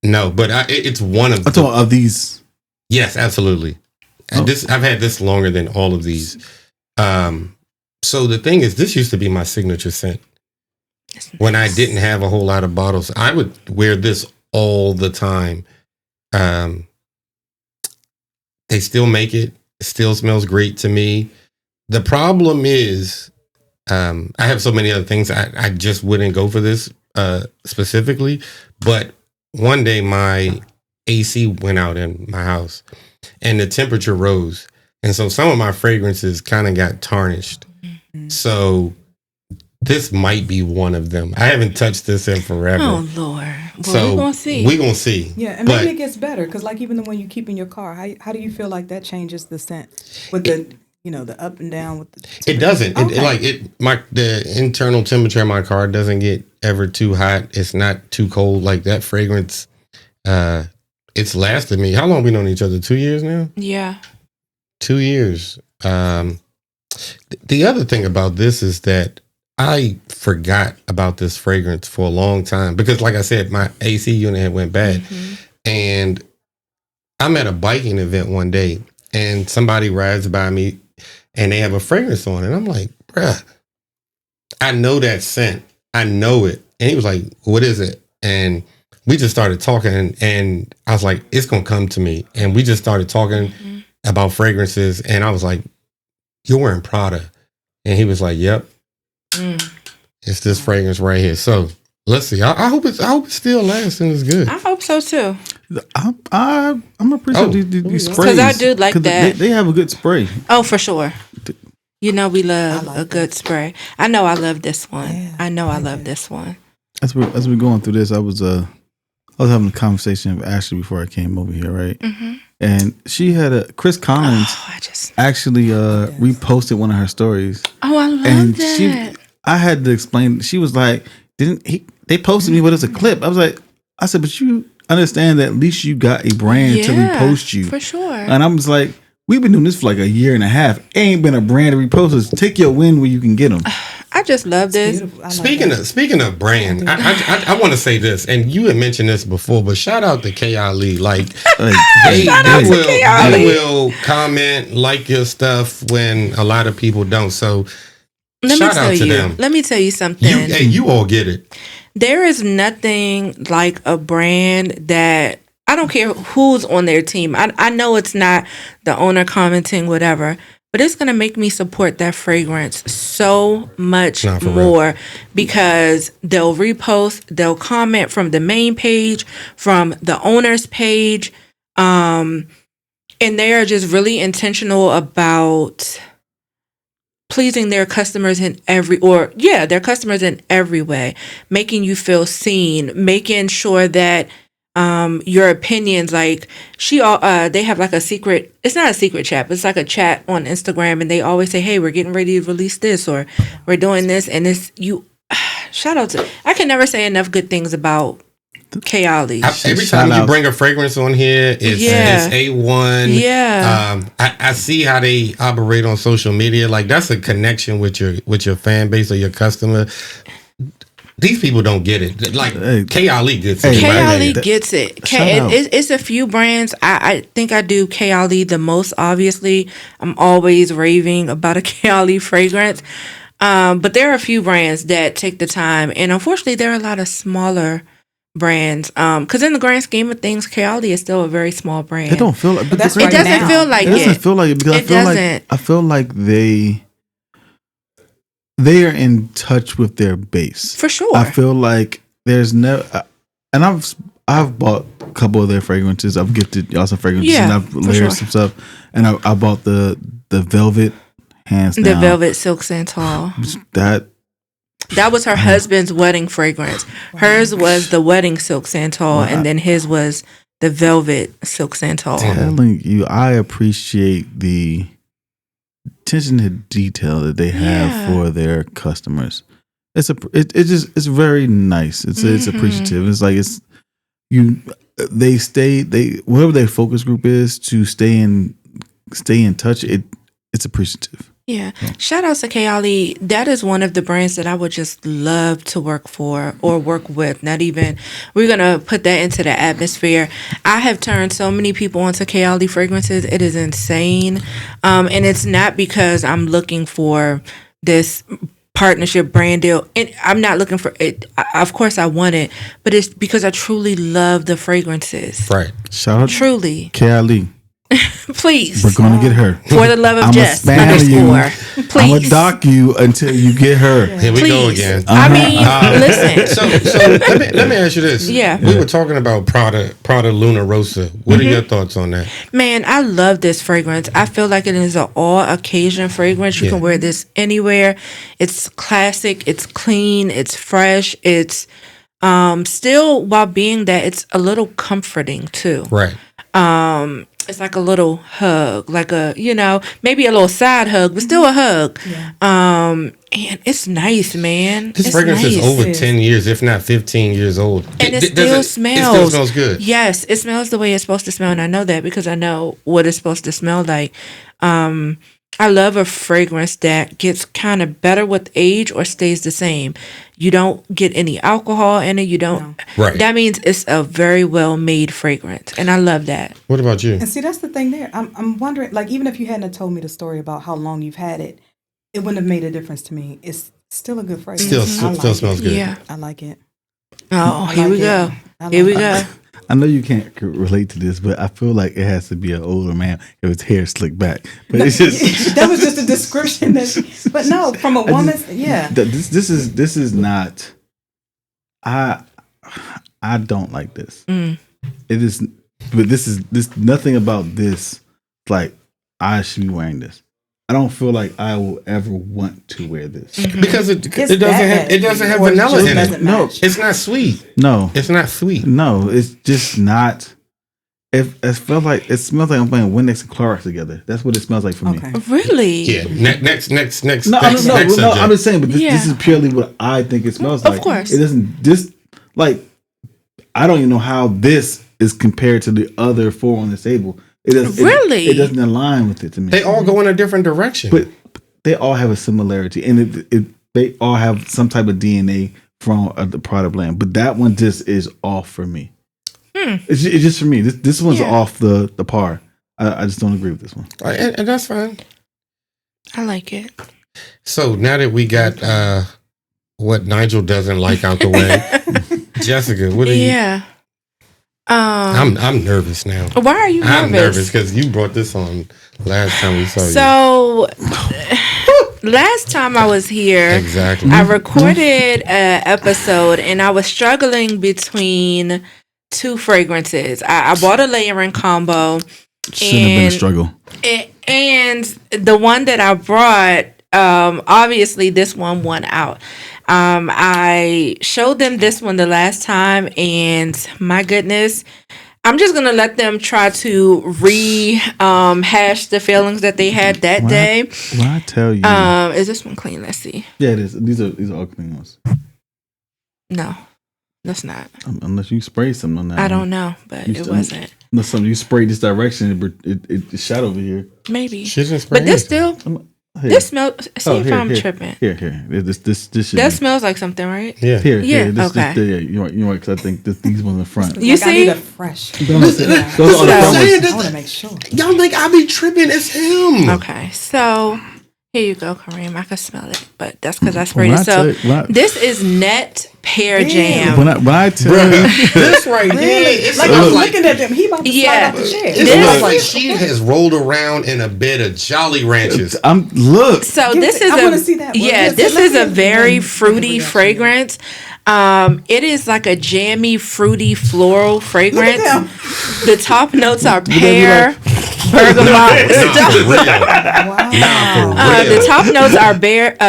No, but it's one of I thought of these. Yes, absolutely. And Oh. I've had this longer than all of these. So the thing is, this used to be my signature scent. When I didn't have a whole lot of bottles, I would wear this all the time. They still make it. It still smells great to me. The problem is, I have so many other things. I just wouldn't go for this specifically. But one day, my AC went out in my house and the temperature rose. And so some of my fragrances kind of got tarnished. So this might be one of them. I haven't touched this in forever. Oh, Lord. Well, So we're going to see. we're going to see. Yeah, and maybe it gets better because, like, even the one you keep in your car, how do you feel like that changes the scent with the the up and down with the? It doesn't. Okay. The internal temperature in my car doesn't get ever too hot. It's not too cold. Like that fragrance, it's lasted me. How long we known each other? 2 years now. Yeah. 2 years. The other thing about this is that I forgot about this fragrance for a long time because, like I said, my AC unit had went bad, and I'm at a biking event one day, and somebody rides by me, and they have a fragrance on, and I'm like, bruh, I know that scent, I know it, and he was like, what is it? And we just started talking, and I was like, it's gonna come to me, and we just started talking about fragrances, and I was like, you're wearing Prada, and he was like, yep. It's this fragrance right here. So let's see. I hope it still lasts and it's good. I hope so too. I'm appreciative these sprays because I do like that. They have a good spray. Oh, for sure. We love a good spray. I know I love this one. Yeah, I know I love this one. As we're going through this, I was having a conversation with Ashley before I came over here, right? And she had Chris Collins actually reposted one of her stories. Oh, I love that. I had to explain. She was like, they posted me, but it's a clip. I said, but you understand that at least you got a brand to repost you. For sure. And I was like, we've been doing this for like a year and a half. Ain't been a brand to repost us. Take your win where you can get them. I just love this. Speaking of brand, I want to say this, and you had mentioned this before, but shout out to K.I.Lee. Like they will comment, like your stuff when a lot of people don't. So shout out to them. Let me tell you something. You all get it. There is nothing like a brand that I don't care who's on their team. I know it's not the owner commenting, whatever. But it's going to make me support that fragrance so much more because they'll repost, they'll comment from the main page, from the owner's page. And they are just really intentional about pleasing their customers in every way, making you feel seen, making sure that your opinions, like they have like a secret, it's not a secret chat, but it's like a chat on Instagram, and they always say, hey, we're getting ready to release this, or we're doing this, and it's shout out to, I can never say enough good things about K.I.Lee. Every time you bring a fragrance on here, it's A1. Yeah. I see how they operate on social media. Like that's a connection with your fan base or your customer. These people don't get it. Like K.I.Lee gets it. K.I.Lee gets it. It's a few brands. I think I do K.I.Lee the most. Obviously, I'm always raving about a K.I.Lee fragrance. But there are a few brands that take the time, and unfortunately, there are a lot of smaller brands. Because in the grand scheme of things, K.I.Lee is still a very small brand. It don't feel like, but it doesn't feel like it. It doesn't feel like it because I feel like they are in touch with their base. For sure. I feel like there's never, and I've bought a couple of their fragrances. I've gifted y'all some fragrances, and I've layered some stuff. And I bought the velvet, hands down. The velvet silk santal. That was her husband's wedding fragrance. Hers was the wedding silk santal, and then his was the velvet silk santal. Telling you, I appreciate the attention to detail that they have for their customers. It's very nice. It's appreciative. It's like whatever their focus group is to stay in touch. It's appreciative. Yeah. Shout out to K.I.Lee. That is one of the brands that I would just love to work for or work with. Not even, we're going to put that into the atmosphere. I have turned so many people onto K.I.Lee fragrances. It is insane. And it's not because I'm looking for this partnership brand deal. And I'm not looking for it. Of course I want it, but it's because I truly love the fragrances. Right. Shout out truly. K.I.Lee. Please. We're gonna get her. For the love of I'ma Jess spam you. _. I'm Please. gonna dock you until you get her. Here we go Please. again. I mean, listen. So let me ask you this. Yeah. We were talking about Prada Luna Rossa. What are your thoughts on that? Man, I love this fragrance. I feel like it is an all occasion fragrance. You can wear this anywhere. It's classic. It's clean. It's fresh. It's still, while being that, it's a little comforting too. Right. It's like a little hug, like a, maybe a little side hug, but still a hug. Yeah. And it's nice, man. This It's fragrance is nice. over 10 years, if not 15 years old. And it Does still smells. It still smells good. Yes, it smells the way it's supposed to smell, and I know that because I know what it's supposed to smell like. I love a fragrance that gets kind of better with age or stays the same. You don't get any alcohol in it. You don't. No. Right. That means it's a very well made fragrance, and I love that. What about you? And see, that's the thing there. I'm wondering, like, even if you hadn't have told me the story about how long you've had it, it wouldn't have made a difference to me. It's still a good fragrance. Still smells good. Yeah. I like it. Oh, I here like we it. go. I Here we like go. I know you can't relate to this, but I feel like it has to be an older man if his hair slicked back. But it's just that was just a description. But no, from a woman's, This is not. I don't like this. Mm. It is, but this nothing about this. Like I should be wearing this. I don't feel like I will ever want to wear this. Because it doesn't have vanilla in it. No, It's not sweet. no, It's not sweet. no. It's just not. It smells like I'm playing Windex and Clorox together. That's what it smells like for me. Okay. Really? Yeah. Next. No, next I'm subject. just saying, but this Yeah. is purely what I think it smells Of like. course. It doesn't. This like I don't even know how this is compared to the other four on the table. It doesn't. Really? It doesn't align with it to me. They all go in a different direction. But they all have a similarity, and they all have some type of DNA from the Prada blend. But that one just is off for me. It's just for me. This one's off the par. I just don't agree with this one. And that's fine. I like it. So now that we got what Nigel doesn't like out the way, Jessica, what are you? Yeah. I'm nervous now. Why are you nervous? I'm nervous because you brought this on last time we saw you. So, last time I was here, Exactly. I recorded an episode and I was struggling between two fragrances. I bought a layering combo. Shouldn't have been a struggle. And the one that I brought, obviously this one won out. I showed them this one the last time, and my goodness, I'm just gonna let them try to hash the feelings that they had that day. When I tell you, Is this one clean? Let's see. yeah, it is. These are all clean ones. No, that's not. Unless you spray something on that. I one. don't know, but You it still- wasn't. Unless something you spray this direction, it shot over here. Maybe. She didn't spray But this anything. still, Here. this smells. See if here, I'm here. tripping. Here. This should That be- smells like something, right? Yeah. Here, Yeah, this, okay. yeah, you're right. Because I think these ones in front. You Like, I see? need a fresh. Those are all the That's front what I'm ones. saying. I want to make sure. Y'all think I be tripping? It's him. Okay, so here you go, Kareem. I can smell it, but that's because I sprayed When it. I So tell you- this is Nette Pear Jam. When I tell you, This right here, it Like, smells I'm like looking at them. He about to slide Yeah. off the chair. it This- smells like she has rolled around in a bed of Jolly Ranchers. look. So Give this it- is I wanna see that one. yeah, Let's- this let's is a get very one. fruity Look at that. fragrance. It is like a jammy, fruity, floral Look at fragrance. them. The top notes are pear, bergamot. Nah, for real. Wow. Nah, for The real. top notes are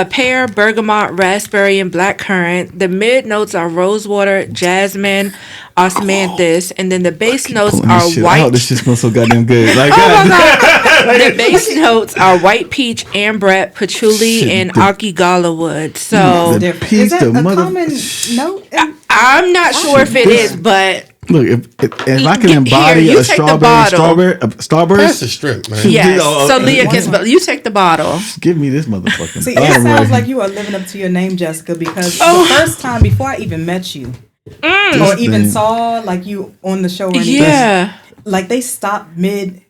pear, bergamot, raspberry, and black currant. The mid notes are rosewater, jasmine, osmanthus, and then the base notes are white. Oh, this shit smells so goddamn good. Like, Oh my God. god! The base notes are white peach, ambret, patchouli, Shit, and the- Akigala wood. So The Different. piece, Is that the a mother- common note? I'm not sure if it is, but Look, if I can Here, embody you a take the strawberry, bottle. That's Starburst, a strip, man. yes. Oh, So okay. Leah can smell. You take the bottle. give me this motherfucker. See, it sounds like you are living up to your name, Jessica, because the first time before I even met you, or even thing. saw like you on the show or anything, Yeah. like they stopped mid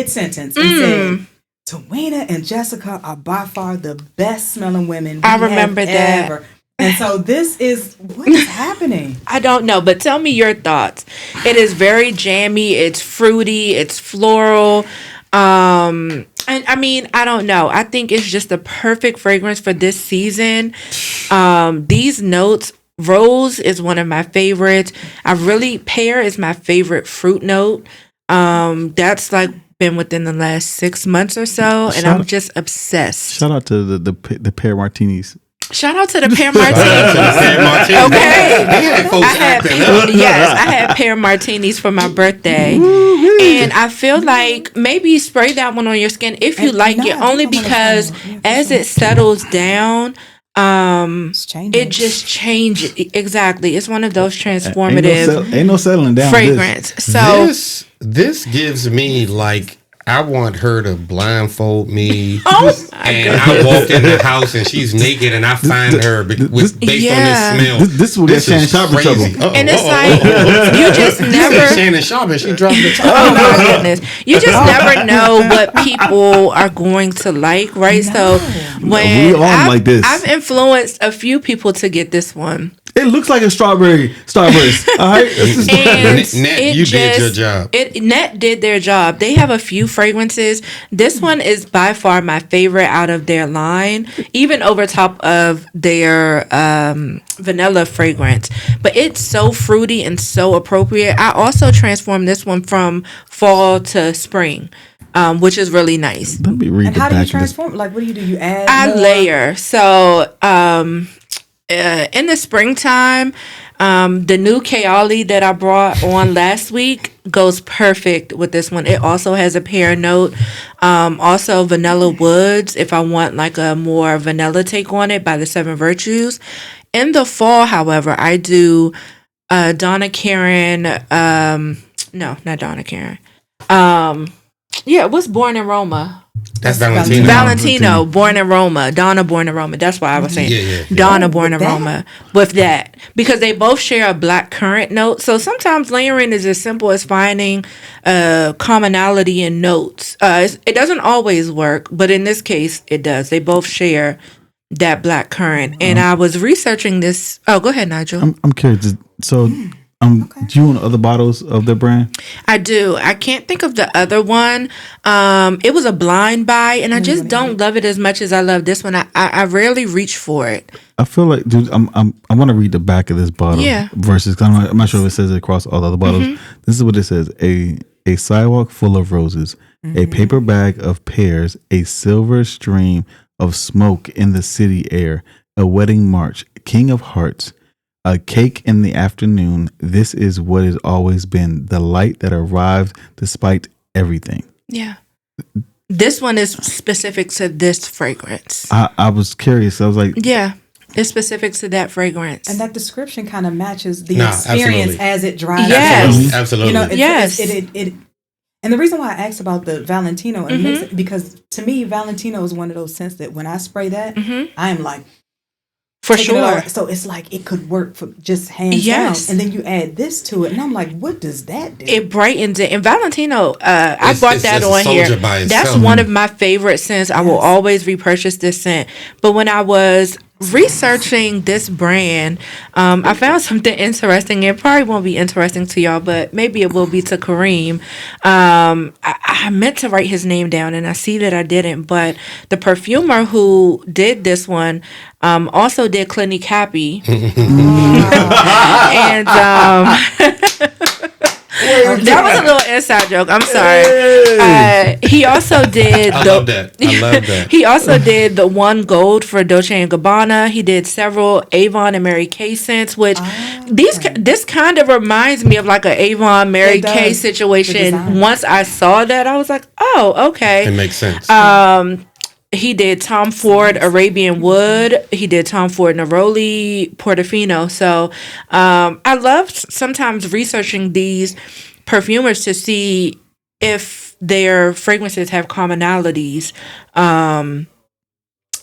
sentence and said, Tawina and Jessica are by far the best smelling women I we have remember that. ever. And so what is happening? I don't know, but tell me your thoughts. It is very jammy. It's fruity. It's floral. And I mean, I don't know. I think it's just the perfect fragrance for this season. These notes, rose is one of my favorites. Pear is my favorite fruit note. That's like been within the last 6 months or so, and I'm just obsessed. Shout out to the pear martinis. Shout out to the pear martinis. Okay. I had pear martinis for my birthday. And I feel like maybe spray that one on your skin if you like it, only because as it settles down, it just changes. Exactly. It's one of those transformative ain't no settling down fragrance. This gives me like, I want her to blindfold me, and I walk in the house and she's naked, and I find her based on this smell. This will get Shannon Sharp in trouble. And it's like you just never. Shannon Sharp, and she dropped the. Oh my goodness! You just never know what people are going to like, right? So when I've influenced a few people to get this one. It looks like a starburst. All right, Nette, you did your job. Nette did their job. They have a few fragrances. This one is by far my favorite out of their line, even over top of their vanilla fragrance. But it's so fruity and so appropriate. I also transformed this one from fall to spring. Which is really nice. Let me read. And how do you transform? Like, what do? You add? I layer. So, in the springtime, the new Kaoli that I brought on last week goes perfect with this one. It also has a pear note. Also vanilla woods if I want like a more vanilla take on it by the Seven Virtues. In the fall, however, I do Donna Karan. No, not Donna Karan. Yeah, what's Born in Roma? That's Valentino. Valentino, Born in Roma. Donna, Born in Roma. That's why I was saying Donna, Born in Roma. With that. Because they both share a black currant note. So sometimes layering is as simple as finding commonality in notes. It doesn't always work, but in this case, it does. They both share that black currant. And I was researching this. Oh, go ahead, Nigel. I'm curious. So... do you own other bottles of their brand? I do. I can't think of the other one. It was a blind buy, and I just don't love it as much as I love this one. I rarely reach for it. I feel like, dude, I want to read the back of this bottle. Yeah. Versus, I'm not sure if it says it across all the other bottles. Mm-hmm. This is what it says: a sidewalk full of roses, a paper bag of pears, a silver stream of smoke in the city air, a wedding march, king of hearts. A cake in the afternoon. This is what has always been. The light that arrived despite everything. Yeah. This one is specific to this fragrance. I was curious. I was like... Yeah. It's specific to that fragrance. And that description kind of matches the experience as it dries. Yes. Absolutely. You know, it and the reason why I asked about the Valentino, and because to me, Valentino is one of those scents that when I spray that, I am like... For sure. So it's like it could work for just hands down. And then you add this to it. And I'm like, what does that do? It brightens it. And Valentino, I brought that on here. That's one of my favorite scents. I will always repurchase this scent. But when I was researching this brand, I found something interesting. It probably won't be interesting to y'all, but maybe it will be to Kareem. I meant to write his name down, and I see that I didn't. But the perfumer who did this one also did Clinique Happy. And that was a little inside joke. I'm sorry. He also did. I love that. He also did the one gold for Dolce and Gabbana. He did several Avon and Mary Kay scents, which this kind of reminds me of like an Avon Mary Kay situation. Once I saw that, I was like, oh, okay. It makes sense. He did Tom Ford Arabian Wood. He did Tom Ford Neroli Portofino. So I love sometimes researching these perfumers to see if their fragrances have commonalities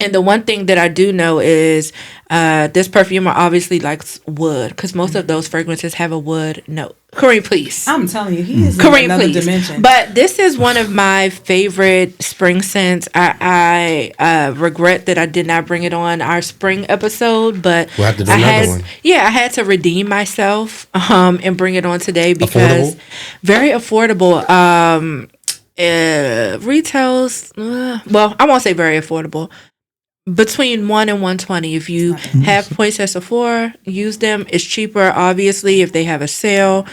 And the one thing that I do know is this perfumer obviously likes wood because most of those fragrances have a wood note. Kareem, please. I'm telling you, he is in Kareem, another please. dimension. But this is one of my favorite spring scents. I regret that I did not bring it on our spring episode, but We'll have to do I another had, one. yeah, I had to redeem myself and bring it on today because very affordable. Retails, well, I won't say very affordable. Between 1 and 120. If you have points at Sephora, use them. It's cheaper, obviously. If they have a sale,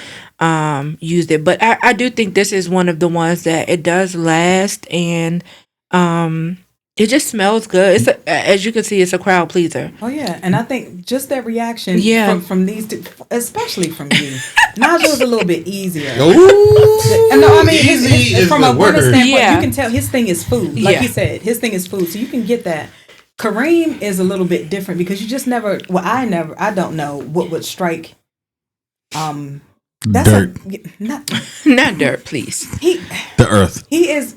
use it. But I do think this is one of the ones that it does last, and it just smells good. It's as you can see, it's a crowd pleaser. Oh yeah, and I think just that reaction from these two, especially from you, Nigel's a little bit easier. Ooh, And no, I mean, easy is from the a woman's word. standpoint, Yeah. you can tell his thing is food. Like he said, his thing is food, so you can get that. Kareem is a little bit different because you just never. Well, I don't know what would strike. That's Dirt. Not dirt, please. The earth. He is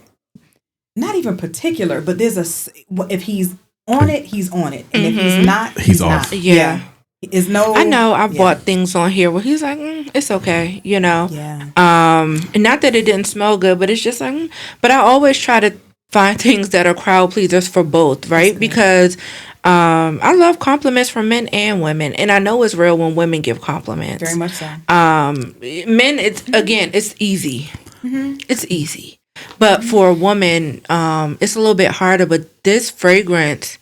not even particular, but there's if he's on it, he's on it, and if he's not, He's off. not. Yeah. Is no. I know I bought things on here where he's like, it's okay, you know. Yeah. And not that it didn't smell good, but it's just like, but I always try to find things that are crowd pleasers for both, right? Because I love compliments from men and women, and I know it's real when women give compliments. Very much so. Men, it's easy. It's easy, but for a woman, it's a little bit harder. But this fragrance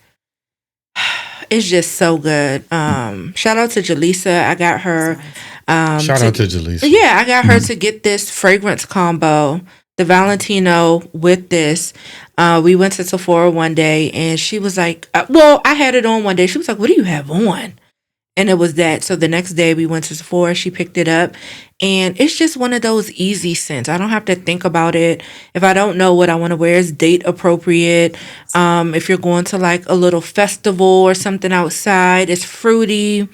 is just so good. Shout out to Jaleesa. I got her. Shout out to Jaleesa. Yeah, I got her to get this fragrance combo, the Valentino with this. We went to Sephora one day and she was like, I had it on one day. She was like, what do you have on? And it was that. So the next day we went to Sephora, she picked it up, and it's just one of those easy scents. I don't have to think about it. If I don't know what I want to wear, it's date appropriate. If you're going to like a little festival or something outside, it's fruity.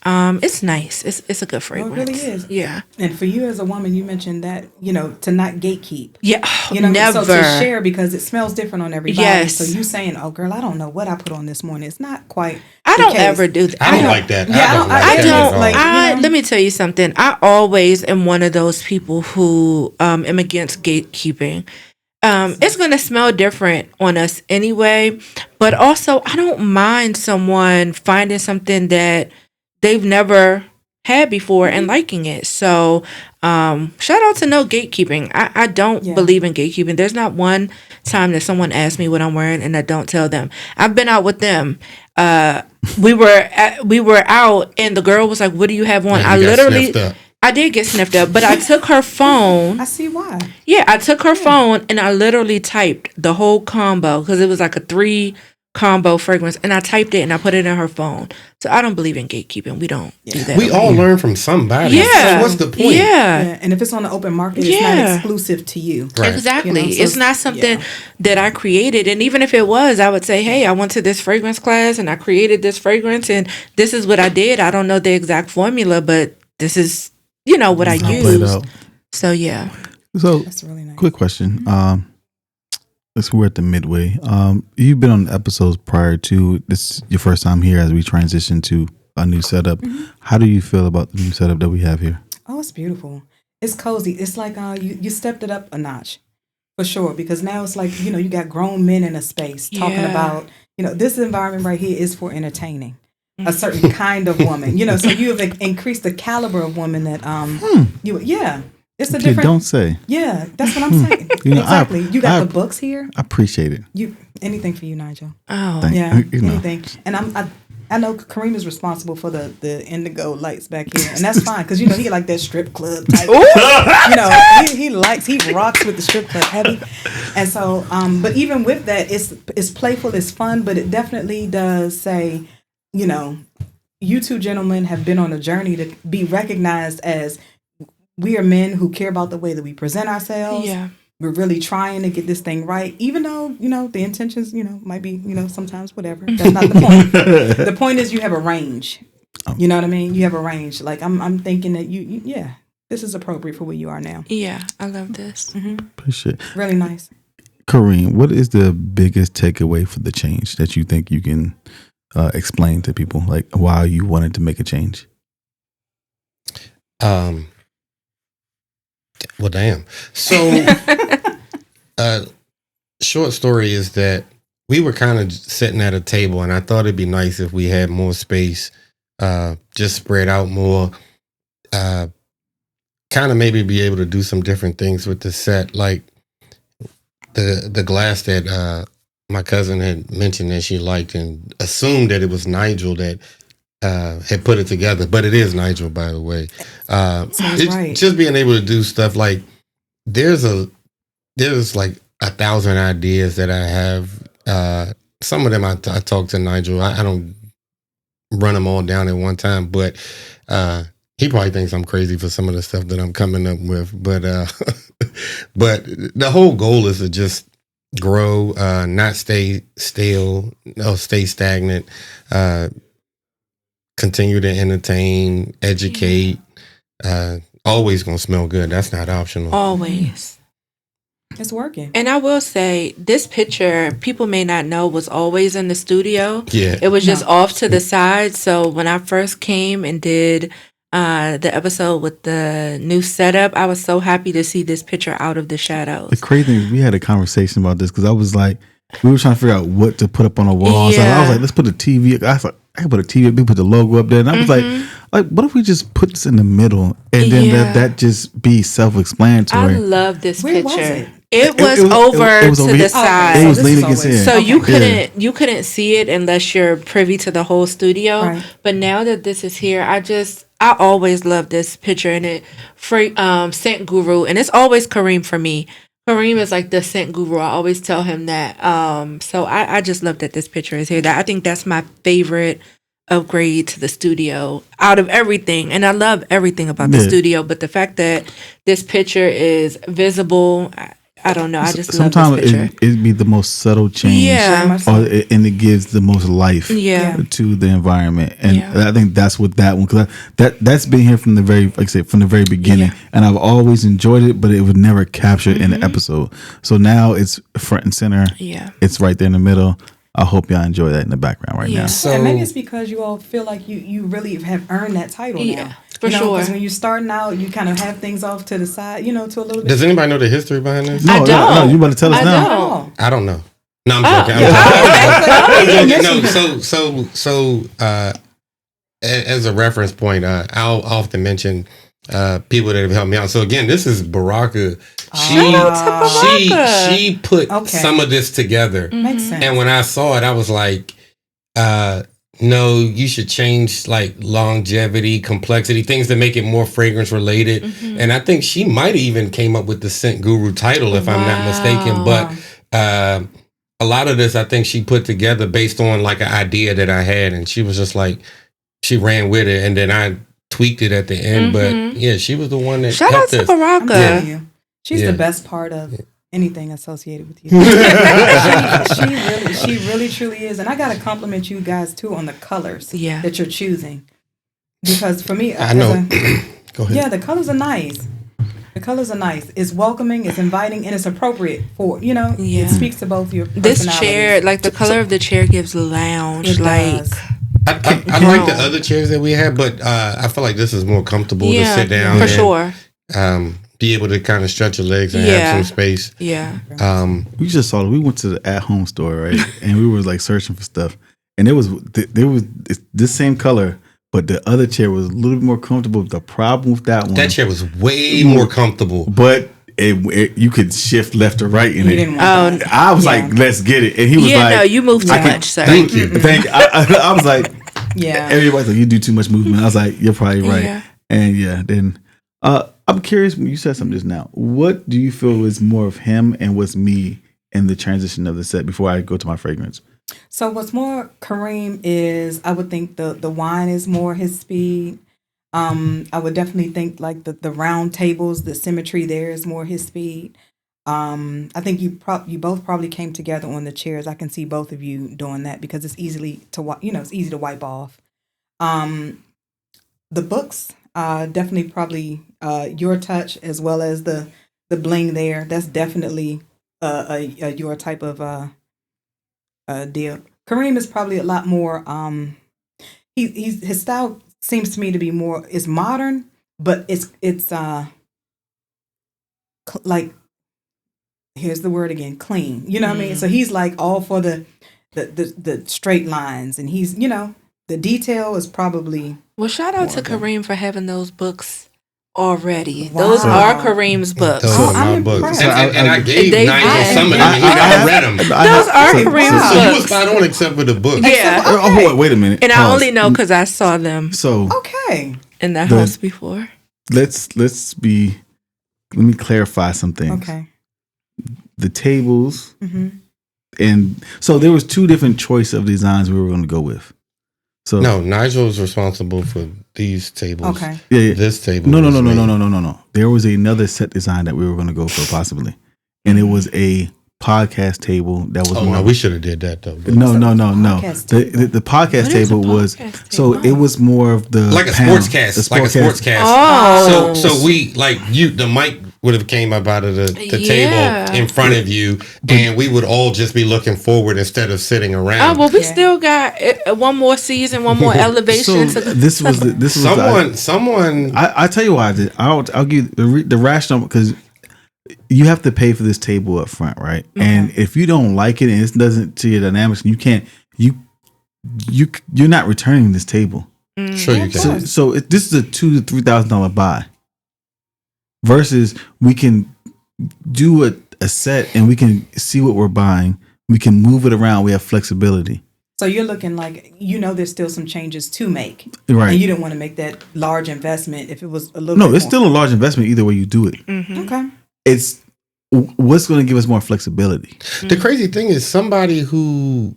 It's nice. It's a good fragrance. It really is. Yeah. And for you as a woman, you mentioned that, to not gatekeep. Yeah. Never. So Never. to share because it smells different on everybody. Yes. So you saying, oh girl, I don't know what I put on this morning. It's not quite. I don't case. ever do that. I don't like that. Yeah, I don't like I that don't at all. like- Let me tell you something. I always am one of those people who am against gatekeeping. It's going to smell different on us anyway, but also I don't mind someone finding something that they've never had before and liking it. So shout out to no gatekeeping. I don't believe in gatekeeping. There's not one time that someone asks me what I'm wearing and I don't tell them. I've been out with them. We were out and the girl was like, what do you have on? And I you got literally sniffed up. I did get sniffed up, but I took her phone. I see why. Yeah, I took her phone and I literally typed the whole combo because it was like a 3 combo fragrance, and I typed it and I put it in her phone. So I don't believe in gatekeeping. We don't do that. We all learn from somebody. Yeah. So what's the point? Yeah. And if it's on the open market, it's not exclusive to you. Right. Exactly. So it's not something that I created. And even if it was, I would say, hey, I went to this fragrance class and I created this fragrance and this is what I did. I don't know the exact formula, but this is, what I used. So, yeah. So, That's really nice. quick question. We're at the midway. You've been on episodes prior to this, your first time here as we transition to a new setup. How do you feel about the new setup that we have here? Oh, it's beautiful. It's cozy. It's like you stepped it up a notch, for sure. Because now it's like, you got grown men in a space talking about, this environment right here is for entertaining a certain kind of woman. So you have increased the caliber of woman that it's a different. Don't say. Yeah, that's what I'm saying. Exactly. You got the books here. I appreciate it. Anything for you, Nigel. Oh. Yeah, anything. And I know Kareem is responsible for the indigo lights back here, and that's fine because he like that strip club type. He rocks with the strip club heavy, and so but even with that, it's playful, it's fun, but it definitely does say, you two gentlemen have been on a journey to be recognized as we are men who care about the way that we present ourselves. Yeah. We're really trying to get this thing right, even though, the intentions, might be, sometimes whatever. That's not the point. The point is you have a range. You know what I mean? You have a range. Like, I'm thinking that this is appropriate for where you are now. Yeah, I love this. Appreciate it. Really nice. Kareem, what is the biggest takeaway for the change that you think you can explain to people? Like why you wanted to make a change? Well, damn. So, short story is that we were kind of sitting at a table, and I thought it'd be nice if we had more space, just spread out more, kind of maybe be able to do some different things with the set, like the glass that my cousin had mentioned that she liked and assumed that it was Nigel that had put it together, but it is Nigel, by the way. Right. Just being able to do stuff like there's like 1,000 ideas that I have. Some of them I talk to Nigel. I don't run them all down at one time, but he probably thinks I'm crazy for some of the stuff that I'm coming up with. But but the whole goal is to just grow, not stay stale, no, stay stagnant. Continue to entertain, educate. Always gonna smell good. That's not optional. Always. It's working. And I will say, this picture, people may not know, was always in the studio. Yeah. It was just off to the side. So when I first came and did the episode with the new setup, I was so happy to see this picture out of the shadows. The crazy thing is we had a conversation about this because I was like, we were trying to figure out what to put up on the wall. So I was like, let's put a TV. I was like, I can put a TV up, we put the logo up there. And I was like, what if we just put this in the middle and then that just be self-explanatory? I love this Where picture. was it? It was over to the side. It was leaning against it. So you couldn't see it unless you're privy to the whole studio. Right. But now that this is here, I always love this picture, and it scent guru, and it's always Kareem for me. Kareem is like the scent guru. I always tell him that. So I just love that this picture is here. That I think that's my favorite upgrade to the studio out of everything. And I love everything about the studio, but the fact that this picture is visible, I don't know. I just love this picture. Sometimes it'd be the most subtle change, and it gives the most life to the environment. And I think that's what that one, because that's been here from the very, like I said, from the very beginning. And I've always enjoyed it, but it was never captured in the episode. So now it's front and center. Yeah, it's right there in the middle. I hope y'all enjoy that in the background right now. So maybe it's because you all feel like you really have earned that title now. For sure. Because when you're starting out, you kind of have things off to the side, to a little bit. Does anybody know the history behind this? I don't. No, you about to tell us now. I don't know. No, I'm joking. So as a reference point, I'll often mention people that have helped me out. So again, this is Baraka. She put some of this together. Makes sense. And when I saw it, I was like, no, you should change like longevity, complexity, things that make it more fragrance related. And I think she might even came up with the Scent Guru title, if I'm not mistaken. But a lot of this, I think she put together based on like an idea that I had, and she was just like, she ran with it, and then I tweaked it at the end. But yeah, she was the one that shout out to Baraka. I'm telling you, she's the best part of anything associated with you. she really truly is. And I gotta compliment you guys too on the colors that you're choosing, because for me, I know. Go ahead. Yeah, the colors are nice. The colors are nice. It's welcoming, it's inviting, and it's appropriate for, it speaks to both your personalities. This chair, like the color of the chair gives lounge. It does. I like the other chairs that we had, but I feel like this is more comfortable to sit down. For sure. Be able to kind of stretch your legs and have some space. Yeah. We just saw it. We went to the at-home store, right? And we were like searching for stuff, and there was this same color, but the other chair was a little bit more comfortable. The problem with that one, that chair was way more comfortable, but you could shift left or right in it. I was like, let's get it, and he was like, no, you move too much, sir. Thank you. I was like, everybody's like, you do too much movement. I was like, you're probably right. And then I'm curious, when you said something just now, what do you feel is more of him and what's me in the transition of the set before I go to my fragrance? So what's more Kareem is, I would think the wine is more his speed. I would definitely think like the round tables, the symmetry there is more his speed. I think you both probably came together on the chairs. I can see both of you doing that because it's easy to wipe off. The books, definitely probably your touch as well as the bling there. That's definitely your type of deal. Kareem is probably a lot more. His style seems to me to be more is modern, but it's like, here's the word again, clean. You know what I mean? So he's like all for the straight lines, and he's, the detail is probably. Well, shout out to Kareem for having those books already. Wow. Those are Kareem's books. Those are my I'm books. impressed. And I gave They- Nigel some of them. He never read them. Those are Kareem's So you was books. spot on except for the book. Yeah. Oh, wait a minute. And I Pause. only know because I saw them So Okay. in that The- house before. let me clarify some things. Okay. The tables, Mm-hmm. and so there was two different choice of designs we were going to go with. So No, Nigel is responsible for these tables. Okay. yeah. This table. No. was made. No. There was another set design that we were going to go for possibly, and it was a podcast table that was Oh more. no, we should have did that though. No. Podcast The podcast What is a table was podcast so table? it was more of the Like a panel, sportscast. the Like a sportscast. Oh. So we the mic would have came up out of the Yeah. table in front of you, and we would all just be looking forward instead of sitting Oh, around. well, we still got one more season, one more elevation. So to this was Someone. I tell you why I did. I'll give you the rationale because you have to pay for this table up front, right? And if you don't like it and it doesn't to your dynamics, you can't you're not returning this table. Sure, you can. So this is a $2,000 to $3,000 buy. Versus we can do a set and we can see what we're buying. We can move it around. We have flexibility. So you're looking like, there's still some changes to make. Right. And you didn't want to make that large investment if it was a little No, bit it's more. still a large investment either way you do it. Okay. It's what's going to give us more flexibility. The crazy thing is somebody who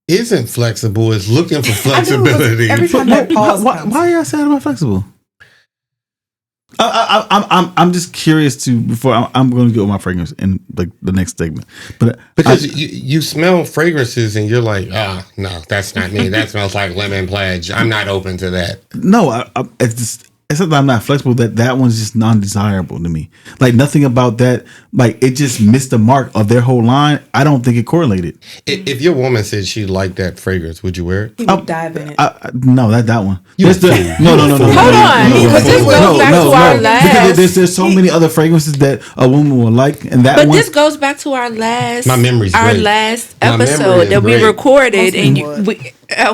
isn't flexible is looking for flexibility. Every time that pause comes. Why are y'all saying I'm flexible? I'm just curious to before I'm going to go with my fragrance in like the next segment, but Because you smell fragrances and you're like, no, that's not me. That smells like lemon pledge. I'm not open to that. no, it's not that I'm not flexible. That one's just non-desirable to me. Like nothing about that. Like it just missed the mark of their whole line. I don't think it correlated. If your woman said she liked that fragrance, would you wear it? He would dive in it. No, that one. You There's the, fool. no. Hold on, because this goes back to our last. Because there's so many other fragrances that a woman will like, and that But one. this goes back to our last. My memory's our great. last My memory episode is that we great. recorded, and Most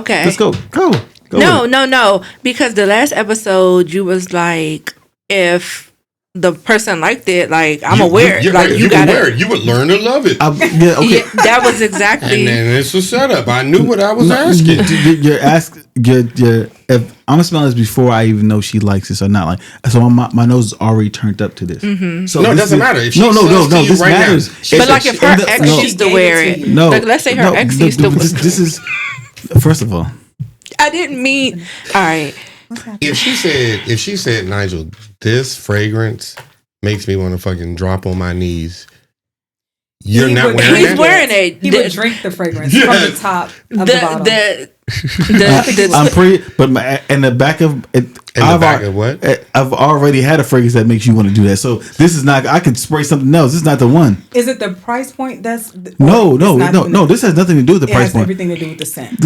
okay. Let's go. Go. No, because the last episode you was like, if the person liked it, like I'm aware, You're like right. you can gotta. wear it. You would learn to love it. Yeah. Okay. Yeah, that was exactly. And then it's a setup. I knew what I was asking. If I'm smelling this before I even know she likes this or not, like so, my nose is already turned up to this. So No, it this doesn't is- matter. If she no. says to you This right now, matters. But like if her and the- ex no, used to Gave wear it to it, you. no, like let's say her no, ex used to. This is first of all. I didn't mean. All right. if she said, Nigel, this fragrance makes me want to fucking drop on my knees. You're He not would- wearing He's that? wearing it. He would drink the fragrance from the top of the bottle. I'm pretty, but in the back of it, I've already had a fragrance that makes you want to do that. So this is not. I could spray something else. This is not the one. Is it the price point? That's No. it's not even- This has nothing to do with the It price has point. everything to do with the scent.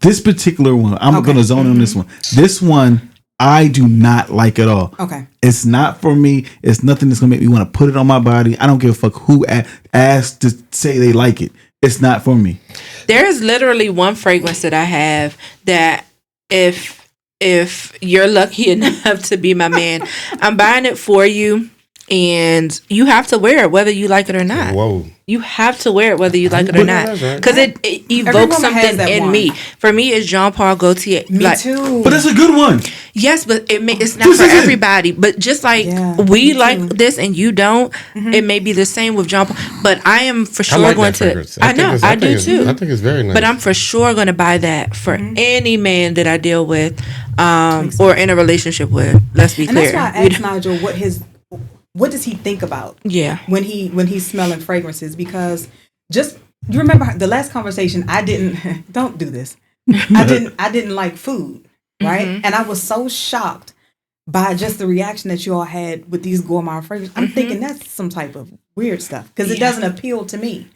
This particular one, I'm Okay. going to zone in on this one. This one, I do not like at all. Okay. It's not for me. It's nothing that's going to make me want to put it on my body. I don't give a fuck who asked to say they like it. It's not for me. There is literally one fragrance that I have that if you're lucky enough to be my man, I'm buying it for you, and you have to wear it whether you like it or not. Whoa. You have to wear it whether you like it or Well, not, that's right. because it Every evokes woman has something that in one. me. For me, it's Jean Paul Gaultier. Me too. But it's a good one. Yes, but it's not This for is it. everybody. But just like Yeah, we me like too. this and you don't, it may be the same with Jean Paul. But I am for I sure like going that to. fragrance. I know, I do too. I think it's very nice. But I'm for sure going to buy that for any man that I deal with, or in a relationship with. Let's be And clear. that's why I asked Nigel what does he think about Yeah. when he's smelling fragrances, because just you remember the last conversation I didn't don't do this. I didn't like food, right? And I was so shocked by just the reaction that you all had with these gourmand fragrances. I'm thinking that's some type of weird stuff because it doesn't appeal to me.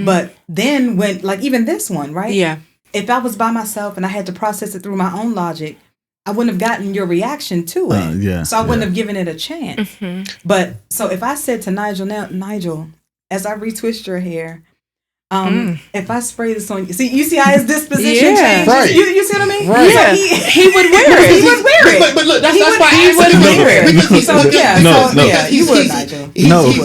But then when, like even this one, right? Yeah. If I was by myself and I had to process it through my own logic, I wouldn't have gotten your reaction to it. So I wouldn't have given it a chance. But so if I said to Nigel, now, Nigel, as I retwist your hair, if I spray this on you, you see how his disposition changes? Right. You see what I mean? Right. Yeah. He would wear it. He would wear it. But look, that's He why would wear it. So yeah, because you would, Nigel.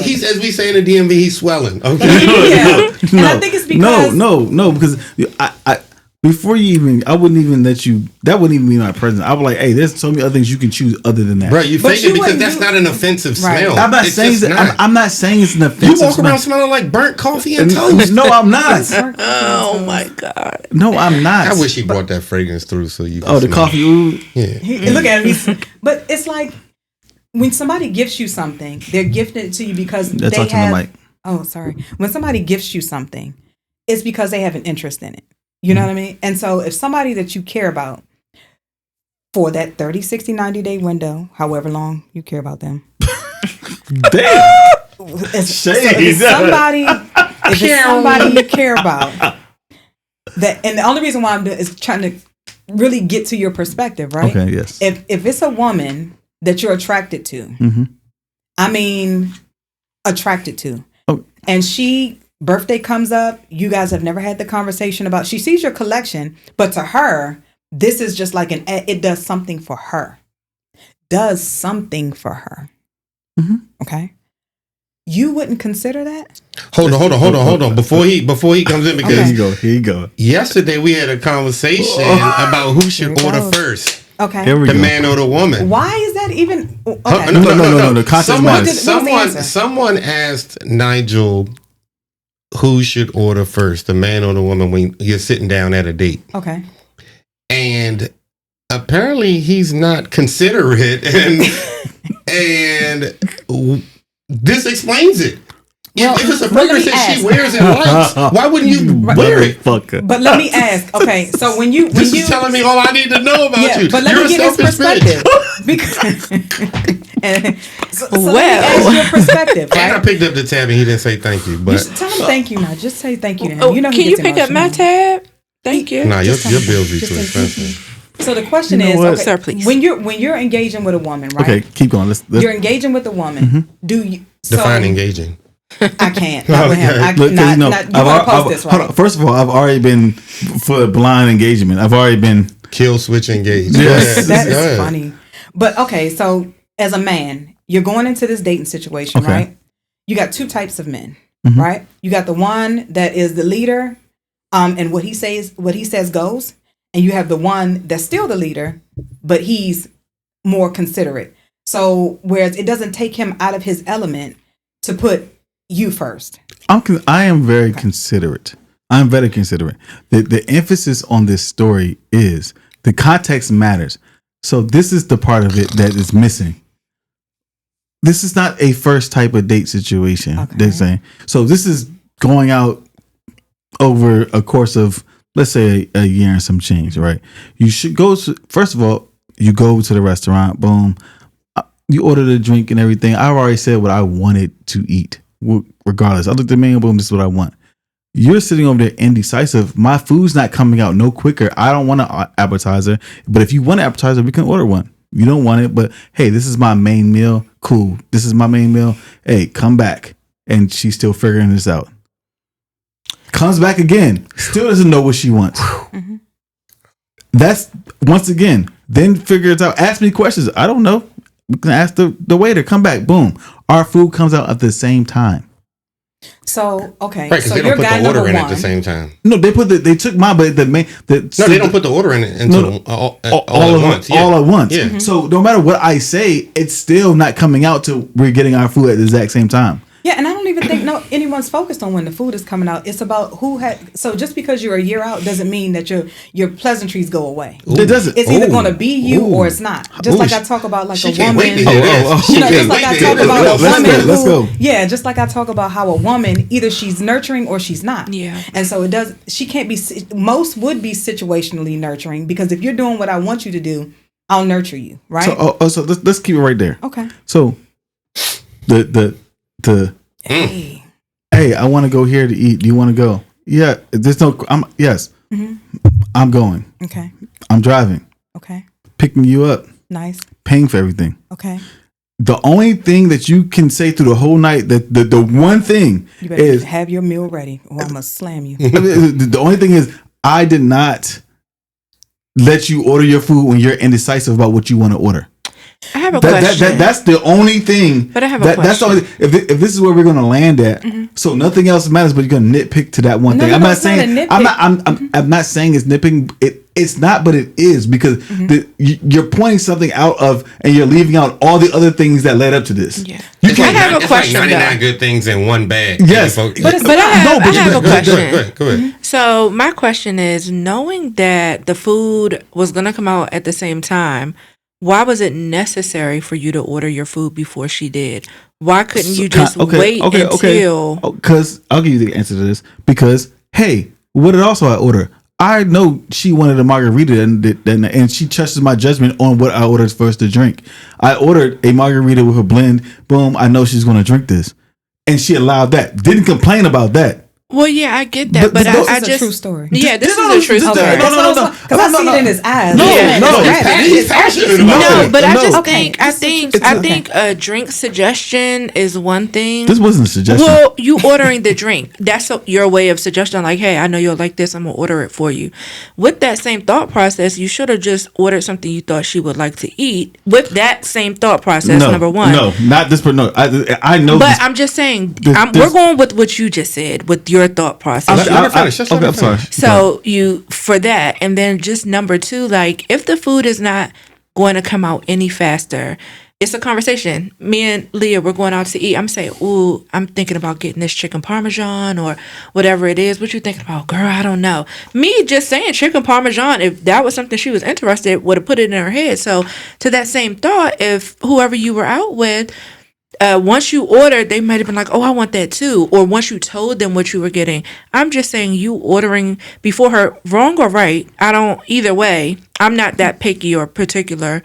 He's, as we say in the DMV, he's swelling. Okay. And I think it's because no, because I before you even, I wouldn't even let you. That wouldn't even be my presence. I was like, hey, there's so many other things you can choose other than that. Right, you fake it because that's not an offensive smell. I'm not saying that. I'm not saying it's an offensive smell. You walk around smelling like burnt coffee and toast. No, I'm not. Oh my God. No, I'm not. I wish he brought that fragrance through so you. The coffee oud. Yeah. Look at him. But it's like when somebody gifts you something, they're gifting it to you because they have. Oh, sorry. When somebody gifts you something, it's because they have an interest in it. You know what I mean? And so if somebody that you care about for that 30, 60, 90 day window, however long you care about them. Damn. If it's somebody you care about, that, and the only reason why I'm doing is trying to really get to your perspective, right? Okay, yes. If it's a woman that you're attracted to, I mean, attracted to, and birthday comes up, you guys have never had the conversation about, she sees your collection, but to her, this is just like it does something for her. Does something for her. Okay? You wouldn't consider that? Hold on. Before he comes in, because here you go. Yesterday we had a conversation about who should order first. Okay. The man or the woman. Why is that even? Okay. No. The context matters. Someone asked Nigel who should order first, the man or the woman, when you're sitting down at a date. Okay. And apparently he's not considerate, and this explains it. If it's a fragrance that she wears and likes, why wouldn't you wear it? But let me ask. Okay, so when you is telling me all I need to know about you. But let me get his perspective. Because let me ask your perspective. Right? And I picked up the tab and he didn't say thank you. But tell him thank you now. Just say thank you to him. You know, can you pick up my tab? Thank you. Nah, your bills be too expensive. So the question is, okay, sir, please. When you're engaging with a woman, right? Okay, keep going. You're engaging with a woman. Do you define engaging? I can't. Not with him. You want to post this, right? First of all, I've already been for blind engagement. I've already been kill switch engaged. Yes. That is funny. But okay, so as a man, you're going into this dating situation, right? You got two types of men, right? You got the one that is the leader, and what he says goes, and you have the one that's still the leader, but he's more considerate. So whereas it doesn't take him out of his element to put you first. I am very considerate. I'm very considerate. The emphasis on this story is the context matters. So this is the part of it that is missing. This is not a first type of date situation. Okay. They're saying. So this is going out over a course of, let's say, a year and some change, right? You should go to, first of all, you go to the restaurant, boom. You order the drink and everything. I've already said what I wanted to eat, regardless. I looked at the menu, boom, this is what I want. You're sitting over there indecisive. My food's not coming out no quicker. I don't want an appetizer. But if you want an appetizer, we can order one. You don't want it, but hey, this is my main meal. Cool. This is my main meal. Hey, come back. And she's still figuring this out. Comes back again. Still doesn't know what she wants. That's, once again, then figures out. Ask me questions. I don't know. We can ask the waiter. Come back. Boom. Our food comes out at the same time. So okay, right? Because so they don't put the order in at the same time. No, they took mine, but they don't put the order in until all at once. All at once. Yeah. So no matter what I say, it's still not coming out till we're getting our food at the exact same time. Yeah, and I don't even think anyone's focused on when the food is coming out. It's about who had. So just because you're a year out doesn't mean that your pleasantries go away. It doesn't. It's either going to be you or it's not. Just like I talk about like a woman. Just like I talk about a woman. Let's go. Yeah, just like I talk about how a woman either she's nurturing or she's not. Yeah. And so it does. She can't be. Most would be situationally nurturing because if you're doing what I want you to do, I'll nurture you, right? So let's keep it right there. Okay. So the Hey. hey, I want to go here to eat. Do you want to go? Yeah. There's no. Yes. I'm going. Okay. I'm driving. Okay. Picking you up. Nice. Paying for everything. Okay. The only thing that you can say through the whole night, that the one thing You better is have your meal ready, or I'm gonna slam you. the only thing is I did not let you order your food when you're indecisive about what you want to order. I have a question. That's the only thing. But I have a question. That's the only, if this is where we're going to land at, so nothing else matters, but you're going to nitpick to that one thing. I'm not saying I'm not saying it's nitpicking. It's not, but it is, because you're pointing something out of, and you're leaving out all the other things that led up to this. Yeah. It's I have a question. Like 99 good things in one bag. Yes, But I have a question. Go ahead. So my question is, knowing that the food was going to come out at the same time, why was it necessary for you to order your food before she did? Why couldn't you just wait until? Because I'll give you the answer to this. Because hey, what did also I order? I know she wanted a margarita, and she trusts my judgment on what I ordered for us to drink. I ordered a margarita with a blend. Boom! I know she's going to drink this, and she allowed that. Didn't complain about that. Well, yeah, I get that, but this I is just a true story. Yeah, this is a true story. No. Because I see it in his eyes. He's passionate about it. But I just Okay, I think a drink suggestion is one thing. This wasn't a suggestion. Well, you ordering the drink, that's your way of suggesting, like, hey, I know you'll like this, I'm going to order it for you. With that same thought process, you should have just ordered something you thought she would like to eat with that same thought process, number one. No, not this, but no. I know. But I'm just saying, we're going with what you just said, with your thought process. I'm sorry. So you, for that, and then just number two, like, if the food is not going to come out any faster, it's a conversation. Me and Leah, we're going out to eat. I'm saying, ooh, I'm thinking about getting this chicken parmesan or whatever it is. What you thinking about? Girl, I don't know. Me just saying chicken parmesan, if that was something she was interested, would have put it in her head. So to that same thought, if whoever you were out with, once you ordered, they might have been like, oh, I want that too. Or once you told them what you were getting. I'm just saying, you ordering before her, wrong or right, I don't, either way, I'm not that picky or particular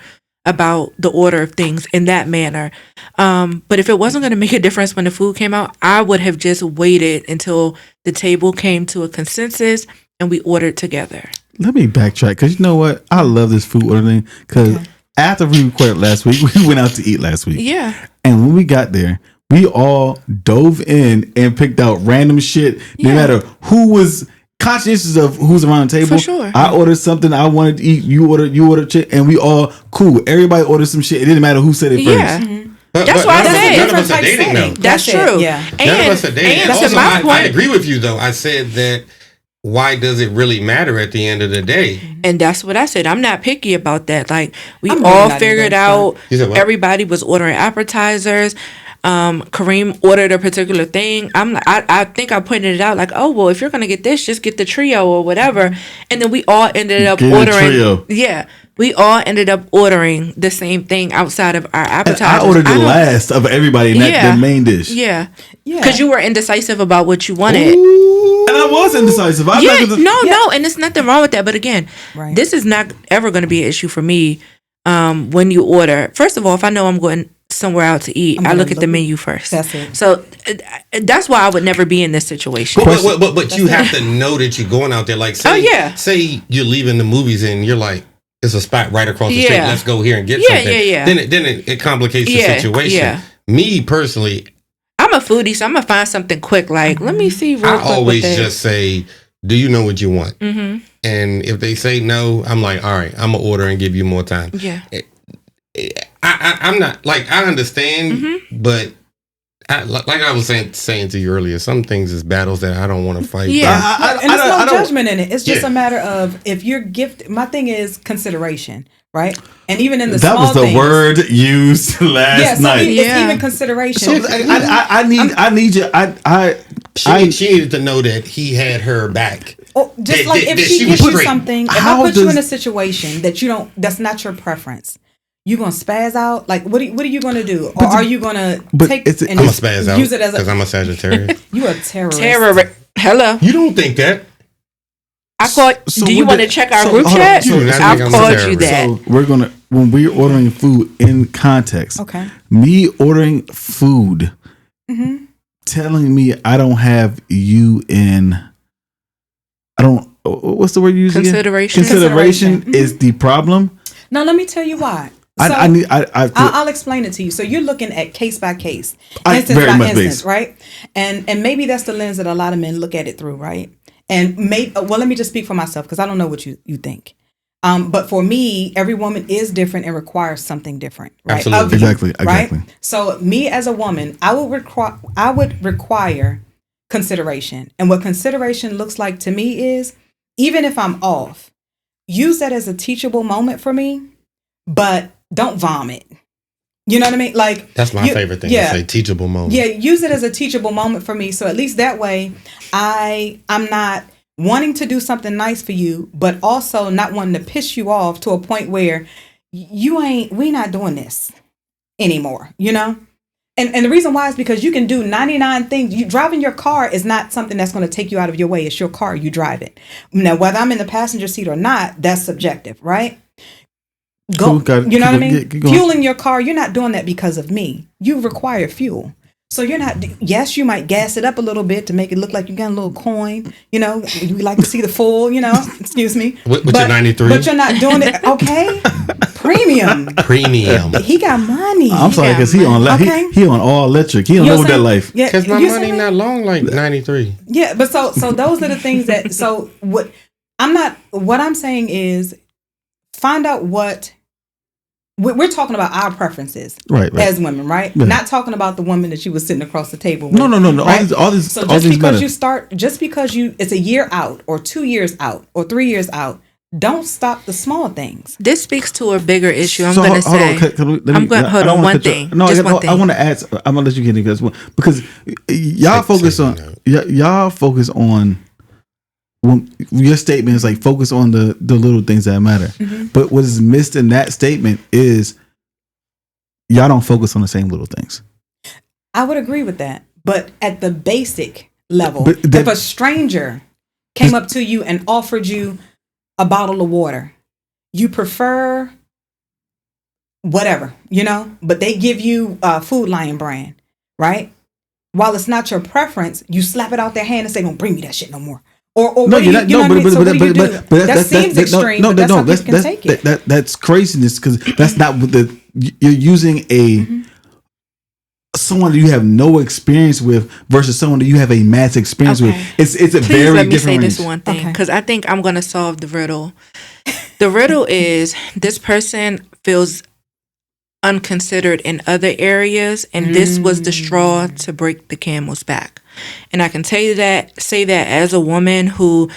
about the order of things in that manner. But if it wasn't going to make a difference when the food came out, I would have just waited until the table came to a consensus and we ordered together. Let me backtrack, because you know what? I love this food ordering, because after we recorded last week, we went out to eat last week. Yeah. And when we got there, we all dove in and picked out random shit. No matter who was conscientious of who's around the table. For sure. I ordered something I wanted to eat. You ordered shit, and we all cool. Everybody ordered some shit. It didn't matter who said it first. Yeah. That's why I said none of us are dating though. That's true. Yeah. None of us are dating. And Also, to my point, I agree with you though. I said that. Why does it really matter at the end of the day? And that's what I said. I'm not picky about that. Like, we I'm all really figured out. Everybody was ordering appetizers. Kareem ordered a particular thing. I think I pointed it out, like, oh, well, if you're gonna get this, just get the trio or whatever. And then we all ended up ordering. Trio. Yeah, we all ended up ordering the same thing outside of our appetizers. I ordered the last of everybody in that the main dish. Yeah, because you were indecisive about what you wanted. Ooh, and I was indecisive. No, and there's nothing wrong with that. But again, this is not ever going to be an issue for me. When you order, first of all, if I know I'm going somewhere out to eat, I look at the menu first. That's it. So that's why I would never be in this situation. But you have to know that you're going out there. Like, say you're leaving the movies and you're like, there's a spot right across the street. Let's go here and get something. Then it complicates the situation. Yeah. Me personally, I'm a foodie, so I'm gonna find something quick. Like, let me see. I always just say, do you know what you want? Mm-hmm. And if they say no, I'm like, all right, I'm gonna order and give you more time. Yeah. I'm not like, I understand, but like I was saying to you earlier, some things is battles that I don't want to fight. Yeah, and there's no judgment in it. It's just a matter of, if you're gifted. My thing is consideration, right? And even in the small things. That was the word used last night. It's even consideration. So I need you. She needed to know that he had her back. Oh, just like if she gives you something, if I put you in a situation that that's not your preference, you gonna spaz out? Like, what are you gonna do? Or are you gonna take and I'm gonna spaz out, use it as because I'm a Sagittarius. You a terrorist. Hello. You don't think that? I called. So do you what want to the- check our so- group hold on. chat? So that's I've like I'm called a you terrorist. that. So when we're ordering food in context, Okay. me ordering food, Mm-hmm. telling me I don't have you in, I don't. What's the word you use again? Consideration. Consideration Consideration. is the problem. Now let me tell you why. I'll explain it to you. So you're looking at case by case, instance very by much instance, based. right? And maybe that's the lens that a lot of men look at it through, right? And let me just speak for myself because I don't know what you think. But for me, every woman is different and requires something different, right? Absolutely. Of you, Exactly. Right? So me as a woman, I would require consideration. And what consideration looks like to me is, even if I'm off, use that as a teachable moment for me, but don't vomit. You know what I mean? Like, That's my favorite thing to say, teachable moment. Yeah, use it as a teachable moment for me. So at least that way I'm not wanting to do something nice for you, but also not wanting to piss you off to a point where we're not doing this anymore, you know? And the reason why is because you can do 99 things. Driving your car is not something that's going to take you out of your way. It's your car. You drive it. Now, whether I'm in the passenger seat or not, that's subjective, right? Cool, got it. You know what I Keep mean? going. Fueling your car, you're not doing that because of me. You require fuel. So you're not, yes, you might gas it up a little bit to make it look like you got a little coin. You know, we like to see the full, excuse me. With your 93? But you're not doing it, okay? Premium. He got money. I'm sorry, because he on Okay. he on all electric. He don't know that life. Yeah, Because my you money see me? not long like 93. Yeah, but so those are the things what I'm saying is find out what we're talking about our preferences Right. as women, right? Yeah. Not talking about the woman that you was sitting across the table with. No. Right? All these. So all just these because matter. it's a year out or 2 years out or 3 years out, don't stop the small things. This speaks to a bigger issue. I'm So, going to hold say. on, Hold on. One thing. No, Just one I thing. want to add. I'm gonna let you get into this one because y'all focus on y'all focus on. Your statement is like focus on the little things that matter. Mm-hmm. But what is missed in that statement is y'all don't focus on the same little things. I would agree with that. But at the basic level, But if a stranger came up to you and offered you a bottle of water, you prefer whatever, but they give you Food Lion brand, right? While it's not your preference, you slap it out their hand and say, "Don't bring me that shit no more." Or what do you, you know what I mean? So what do you do? That seems extreme, but that's how people can take it. That's craziness because that's not what you're using someone that you have no experience with versus someone that you have a mass experience with. It's a Please very let me different say range. this one thing because I think I'm going to solve the riddle. The riddle is this person feels unconsidered in other areas, and this was the straw to break the camel's back. And I can say that as a woman who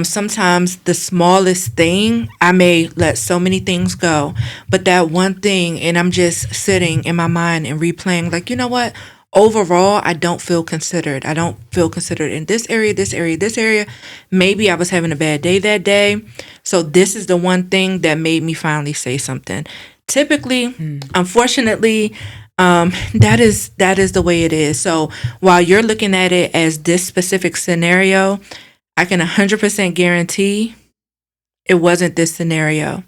sometimes the smallest thing, I may let so many things go, but that one thing, and I'm just sitting in my mind and replaying, like, you know what? Overall, I don't feel considered. I don't feel considered in this area, this area, this area. Maybe I was having a bad day that day. So this is the one thing that made me finally say something. Typically, unfortunately, that is the way it is. So while you're looking at it as this specific scenario, I can 100% guarantee it wasn't this scenario.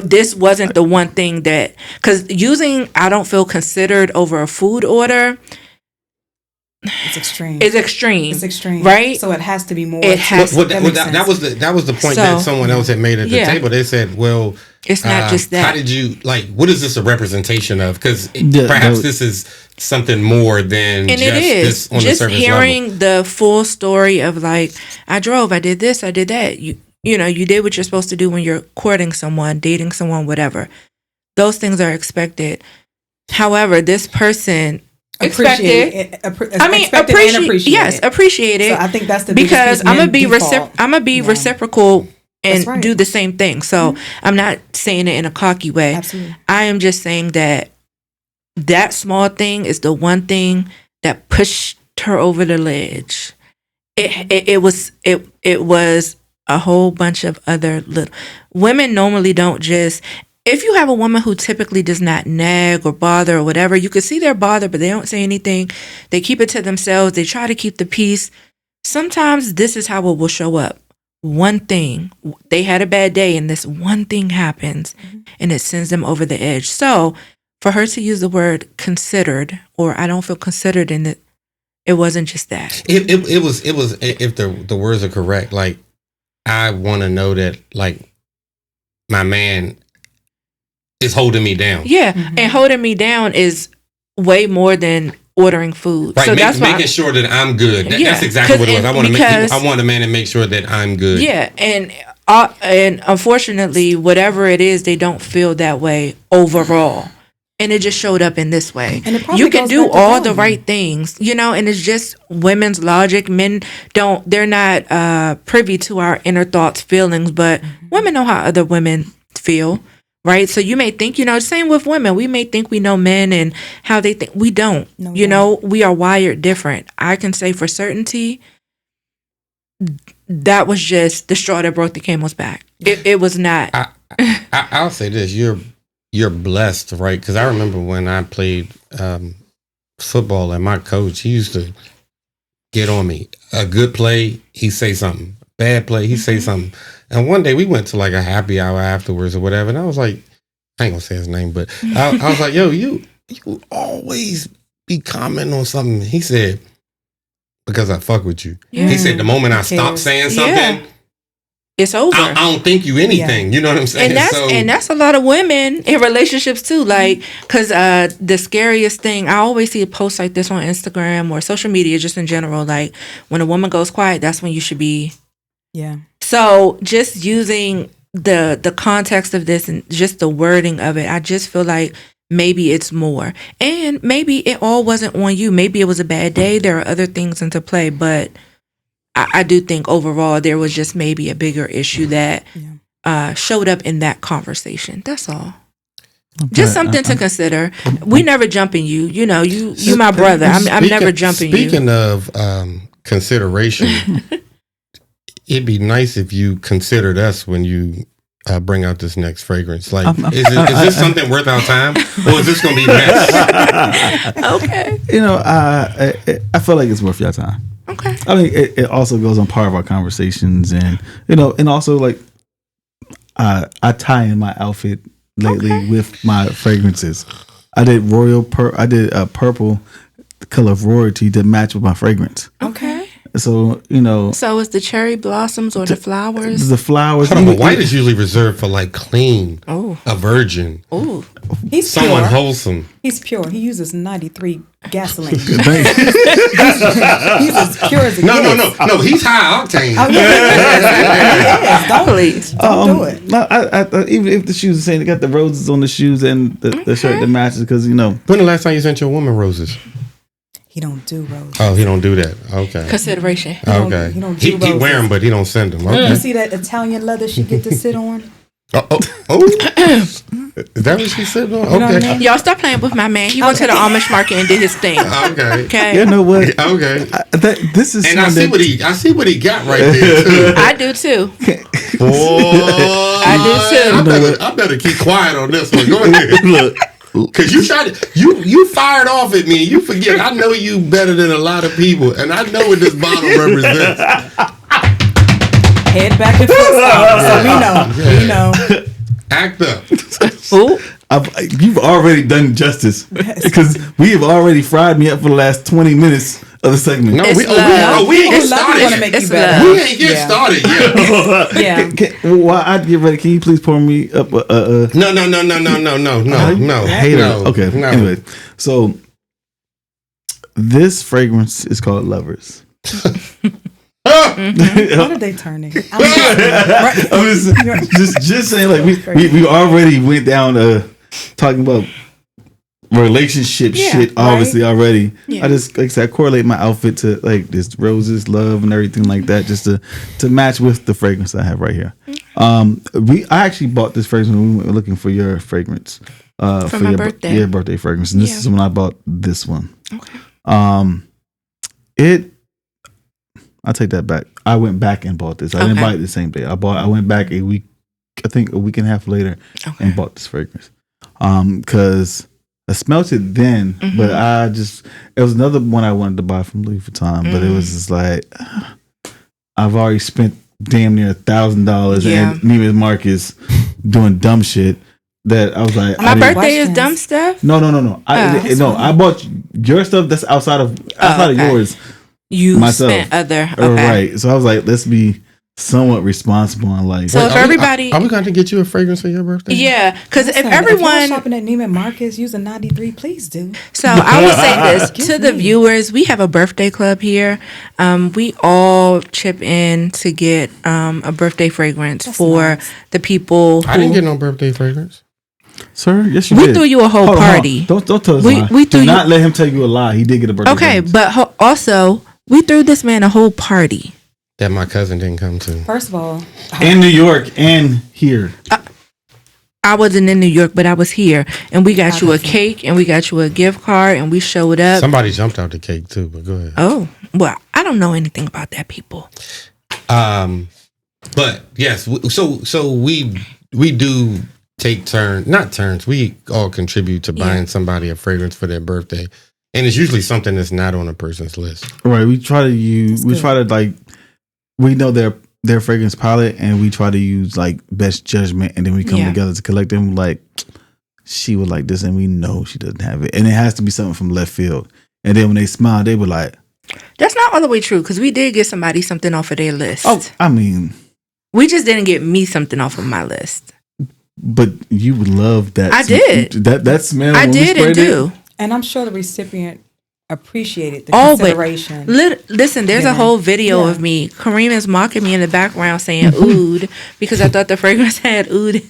This wasn't the one thing that, because using "I don't feel considered" over a food order, it's extreme. It's extreme, right? So it has to be more. It has. That was the point that someone else had made at the table. They said, "Well, it's not just that. How did you what is this a representation of? Because perhaps this is something more than and just it is this on just the surface hearing level. The full story of like, I drove, I did this, I did that. You know, you did what you're supposed to do when you're courting someone, dating someone, whatever. Those things are expected. However, this person appreciate it. Yes, appreciate it. So I think that's the because I'm gonna be reciprocal and do the same thing. So I'm not saying it in a cocky way. Absolutely. I am just saying that small thing is the one thing that pushed her over the ledge. It was a whole bunch of other little women normally don't just. If you have a woman who typically does not nag or bother or whatever, you could see they're bothered, but they don't say anything. They keep it to themselves. They try to keep the peace. Sometimes this is how it will show up. one thing. They had a bad day and this one thing happens and it sends them over the edge. So for her to use the word considered, or I don't feel considered in it, it wasn't just that. It was if the words are correct, like I want to know that like my man is holding me down. Yeah. And holding me down is way more than ordering food. Right, so that's making sure that I'm good. That's exactly what it was. I want a man to make sure that I'm good. Yeah, and unfortunately, whatever it is, they don't feel that way overall. And it just showed up in this way. And you can do all the right things, you know, and it's just women's logic. Men they're not privy to our inner thoughts, feelings, but women know how other women feel. Right. So you may think, you know, same with women. We may think we know men and how they think. We don't. No, you know, we are wired different. I can say for certainty that was just the straw that broke the camel's back. It was not. I'll say this. You're blessed, right? Because I remember when I played football and my coach, he used to get on me. A good play, he'd say something. Bad play, he'd say something. And one day we went to like a happy hour afterwards or whatever. And I was like, I ain't gonna say his name, but I was like, yo, you always be commenting on something. He said, because I fuck with you. Yeah. He said, the moment I stop saying something, it's over. I don't think you anything. Yeah. You know what I'm saying? And that's a lot of women in relationships too. Like, because the scariest thing, I always see a post like this on Instagram or social media, just in general. Like, when a woman goes quiet, that's when you should be. Yeah. So just using the context of this and just the wording of it, I just feel like maybe it's more. And maybe it all wasn't on you. Maybe it was a bad day. There are other things into play, but I do think overall there was just maybe a bigger issue that showed up in that conversation. That's all. Okay. Just something to consider. We never jumping you. You know, you my brother. I'm never jumping you. Speaking of consideration, it'd be nice if you considered us when you bring out this next fragrance. Like, is this something worth our time, or is this going to be next? Okay. You know, I feel like it's worth your time. Okay. I mean, it also goes on part of our conversations, and you know, and also like I tie in my outfit lately with my fragrances. I did purple, the color of royalty, to match with my fragrance. Okay. So, you know. So it's the cherry blossoms or the flowers? The flowers. Hold on, but white is usually reserved for like clean, a virgin. Oh, he's someone pure. Wholesome. He's pure. He uses 93 gasoline. He's as pure as it gets. No. He's high octane. Oh, yeah. Don't do it. I, even if the shoes are saying they got the roses on the shoes and the shirt that matches, because you know. When the last time you sent your woman roses? He don't do roses. Oh, he don't do that. Okay. Consideration. Okay. He don't do roses. He wear them, but he don't send them. Okay. You see that Italian leather she get to sit on? Oh. Is that what she said? Okay. You know what I mean? Y'all stop playing with my man. He went to the Amish market and did his thing. Okay. You know what? Okay. This is. And I see what he got right there too. I do too. Oh, I do too. I better keep quiet on this one. Go ahead. Look. Cause you fired off at me. You forget I know you better than a lot of people, and I know what this bottle represents. Head back and forth. So we know. Act up. Ooh. You've already done justice because we have already fried me up for the last 20 minutes of the segment. No, we ain't get started. We ain't get started yet. While I get ready, can you please pour me up? No. Okay. No. Anyway, so this fragrance is called Lovers. What are they turning? I'm just saying, like we already went down talking about relationship shit, obviously, already. Yeah. I just, like I said, I correlate my outfit to like this roses, love, and everything like that, just to match with the fragrance I have right here. I actually bought this fragrance when we were looking for your fragrance for my birthday. Your birthday fragrance, and this is when I bought this one. Okay. I'll take that back. I went back and bought this. I didn't buy it the same day. I went back a week and a half later and bought this fragrance. Because I smelt it then, but it was another one I wanted to buy from Louis Vuitton, but it was just like, I've already spent damn near $1,000, Yeah. and Neiman Marcus doing dumb shit. That I was like, My birthday is dumb stuff. No. I bought your stuff that's outside of yours. You myself. spent other Right. So I was like, let's be somewhat responsible in life. So if everybody, are we going to get you a fragrance for your birthday? Yeah, because if If everyone you're shopping at Neiman Marcus using 93, please do. So I will say this to the viewers: we have a birthday club here. We all chip in to get a birthday fragrance for the people. I didn't get no birthday fragrance. Sir, yes, you We did. threw you a whole party. Don't tell us a lie. We threw Do not let him tell you a lie. He did get a birthday. Okay, fragrance. but also we threw this man a whole party. That my cousin didn't come to. First of all, in New York and here. I wasn't in New York, but I was here, and we got you a cake, and we got you a gift card, and we showed up. Somebody jumped out the cake too, but go ahead. Oh, well, I don't know anything about that, people. But yes, so we do take not turns. We all contribute to buying somebody a fragrance for their birthday, and it's usually something that's not on a person's list. Right. We try to like, we know their fragrance palette, and we try to use like best judgment, and then we come together to collect them. Like, she would like this, and we know she doesn't have it, and it has to be something from left field. And then when they smile, they were like, "That's not all the way true," because we did get somebody something off of their list. Oh, I mean, we just didn't get me something off of my list. But you would love that. I did. That smell. I did and do. And I'm sure the recipient appreciated the consideration. Listen, there's a whole video of me. Kareem is mocking me in the background saying oud because I thought the fragrance had oud.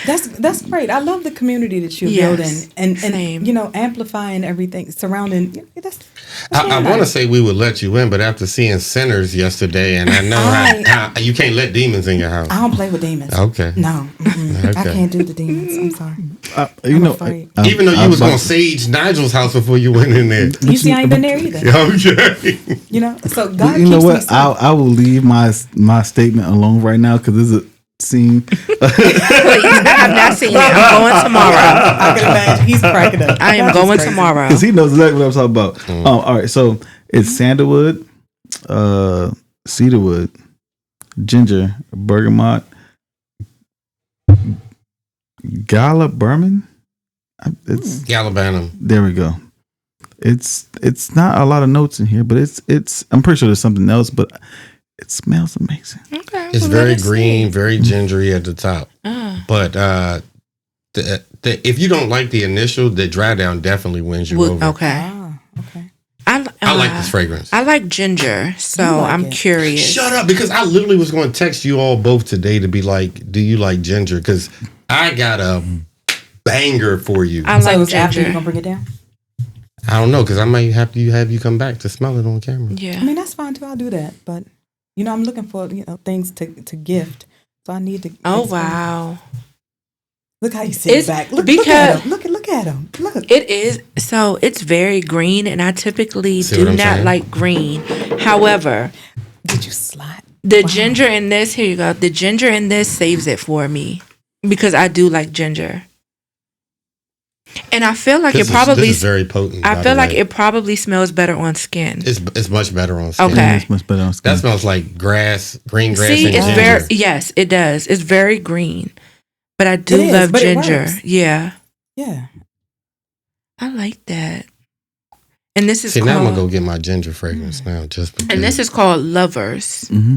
That's great. I love the community that you're building and amplifying everything surrounding. I want to say we would let you in, but after seeing Sinners yesterday, and I know how you can't let demons in your house. I don't play with demons. Okay. No, I can't do the demons. I'm sorry. Even though you was on Sage Nigel's house before you went in there. You see, I ain't been there either. Okay. So God. You know what? I will leave my statement alone right now because this is a scene. Please, I have not seen it. I'm going tomorrow. I can imagine he's cracking up. I am going tomorrow because he knows exactly what I'm talking about. All right, so it's sandalwood, cedarwood, ginger, bergamot, Gala Berman. It's Gallivanum. There we go. It's not a lot of notes in here, but it's. I'm pretty sure there's something else, but it smells amazing. Okay, it's very green, very gingery at the top. But if you don't like the initial, the dry down definitely wins you over. Okay. Okay. I like this fragrance. I like ginger, so I'm curious. Shut up, because I literally was going to text you all both today to be like, do you like ginger? Because I got a banger for you. I like ginger. After you gonna bring it down? I don't know, because I might have you come back to smell it on camera. Yeah. I mean, that's fine too. I'll do that. But, I'm looking for, things to gift. So I need to. Oh, wow. Look how you sit back. Look at him. Look at him. Look. It is. So it's very green, and I typically do not like green. However, did you slide? The ginger in this, here you go. The ginger in this saves it for me because I do like ginger. And I feel like this is very potent. I feel like it probably smells better on skin. It's much better on skin. Okay. It's much better on skin. That smells like grass, green grass. See, and it's ginger. yes, it does. It's very green. But I do love ginger. Yeah. Yeah. I like that. And this is See, called, now I'm going to go get my ginger fragrance now. Just because. And this is called Lovers. Mm-hmm.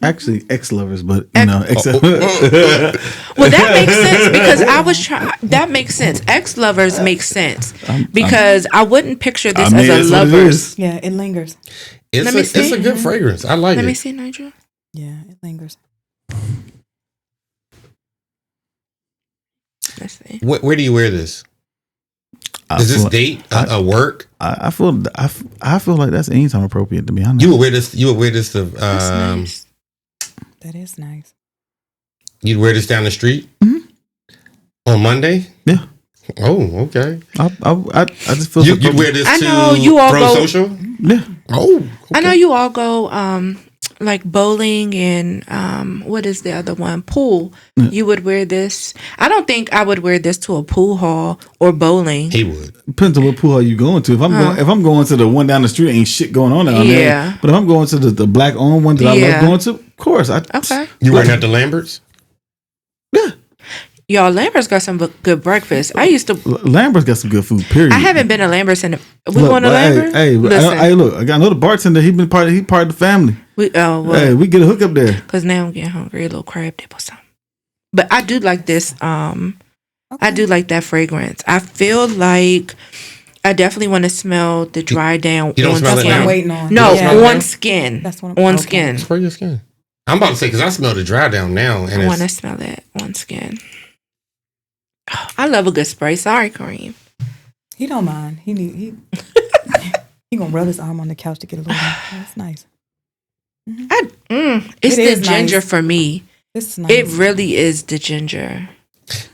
Actually, ex-lovers, but, Well, that makes sense because I was trying. That makes sense. Ex-lovers makes sense because I wouldn't picture this as a lovers. Yeah, it lingers. It's a good fragrance. I like it. Let me see, Nigel. Yeah, it lingers. Let's see. Where do you wear this? Is this date a work? I feel like that's anytime appropriate, to be honest. You would wear this. You would wear this to. That's nice. That is nice. You'd wear this down the street on Monday. Yeah. Oh, okay. I just feel you wear this I to know you all Pro go, Social. Yeah. Oh, okay. I know you all go like bowling and what is the other one? Pool. You would wear this. I don't think I would wear this to a pool hall or bowling. He would. Depends on what pool hall you going to. If I'm going to the one down the street, ain't shit going on down there. But if I'm going to the black owned one that I love going to, of course. Okay. You weren't at the Lamberts? Yeah. Y'all, Lambert's got some good breakfast. I used to. Lambert's got some good food. Period. I haven't been to Lambert's in. We going to Lambert? Hey, look. I know the bartender. He part of the family. We get a hook up there. Because now I'm getting hungry. A little crab dip or something. But I do like this. I do like that fragrance. I feel like I definitely want to smell the dry down. You don't smell it now? I'm waiting on. No, on skin. That's what on skin. Spray your skin. I'm about to say because I smell the dry down now, and I want to smell it on skin. Oh, I love a good spray. Sorry, Kareem. He don't mind. He gonna rub his arm on the couch to get a little. That's nice. It's the ginger nice. For me. It's nice. It really is the ginger.